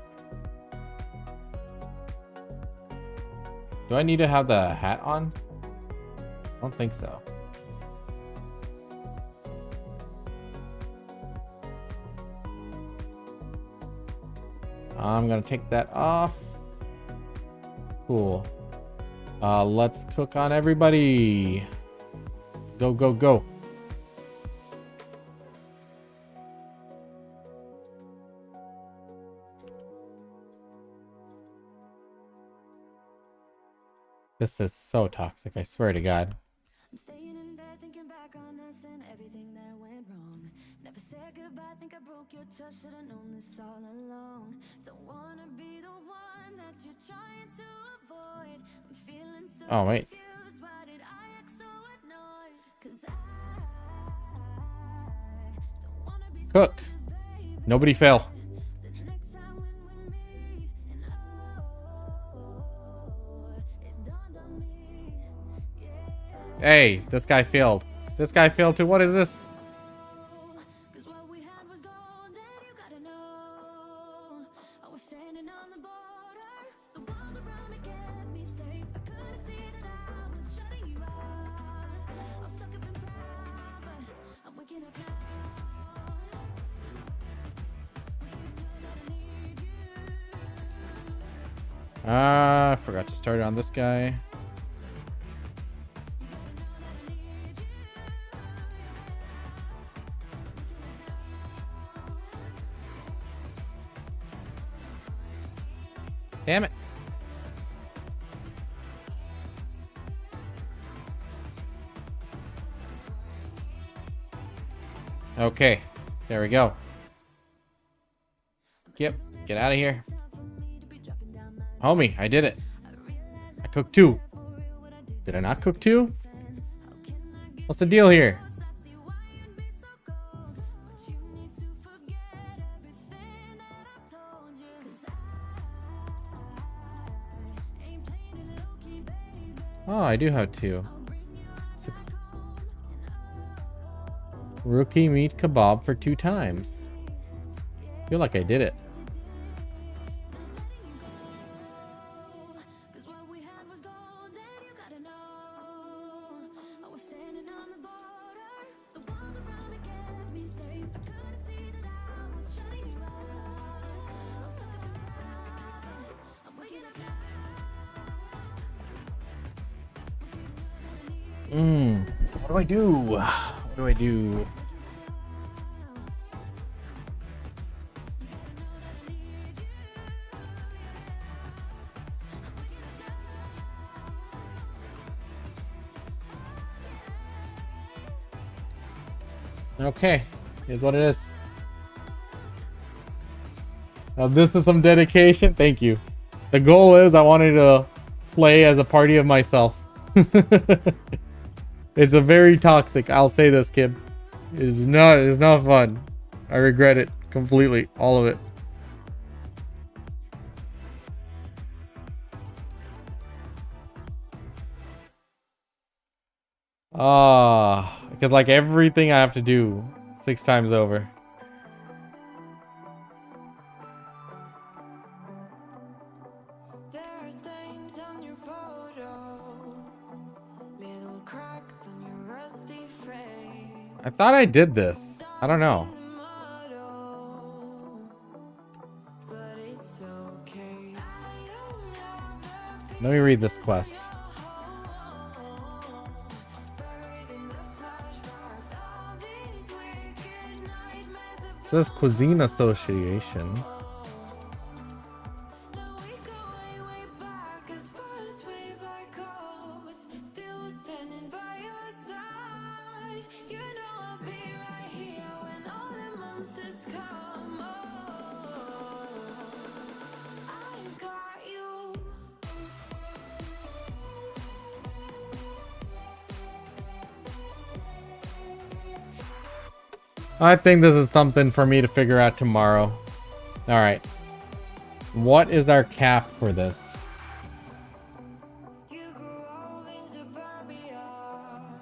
Do I need to have the hat on? I don't think so. I'm gonna take that off. Cool. Let's cook on everybody. Go, go, go. This is so toxic, I swear to God. I'm staying in bed thinking back on us and everything that went wrong. Never said goodbye. Oh, wait. Cook. Nobody fail. Hey, this guy failed. This guy failed too. What is this? I forgot to start it on this guy. Damn it. Okay, there we go. Skip, get out of here. Homie, I did it. I cooked 2. Did I not cook 2? What's the deal here? Oh, I do have 2. 6. Rookie meat kebab for 2 times. Feel like I did it. What do I do? What do I do? Okay, here's what it is. Now this is some dedication. Thank you. The goal is I wanted to play as a party of myself. It's a very toxic. I'll say this, kid. It's not fun. I regret it completely. All of it. Because like everything I have to do 6 times over. I thought I did this. I don't know. Let me read this quest. It says Cuisine Association. I think this is something for me to figure out tomorrow. All right. What is our cap for this?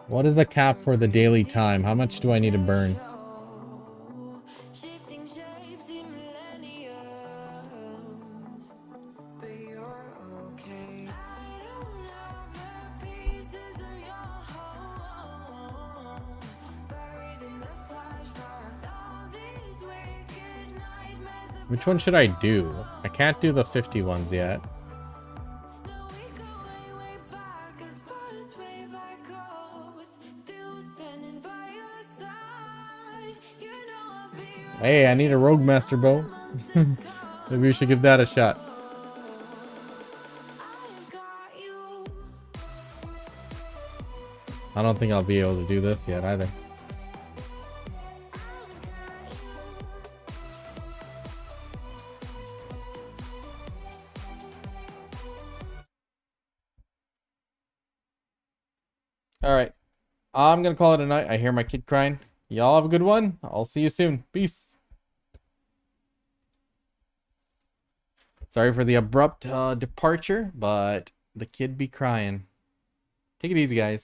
What is the cap for the daily time? How much do I need to burn? Which one should I do? I can't do the 50 ones yet. Hey, I need a Rogue Master bow. Maybe we should give that a shot. I don't think I'll be able to do this yet either. All right. I'm going to call it a night. I hear my kid crying. Y'all have a good one. I'll see you soon. Peace. Sorry for the abrupt departure, but the kid be crying. Take it easy, guys.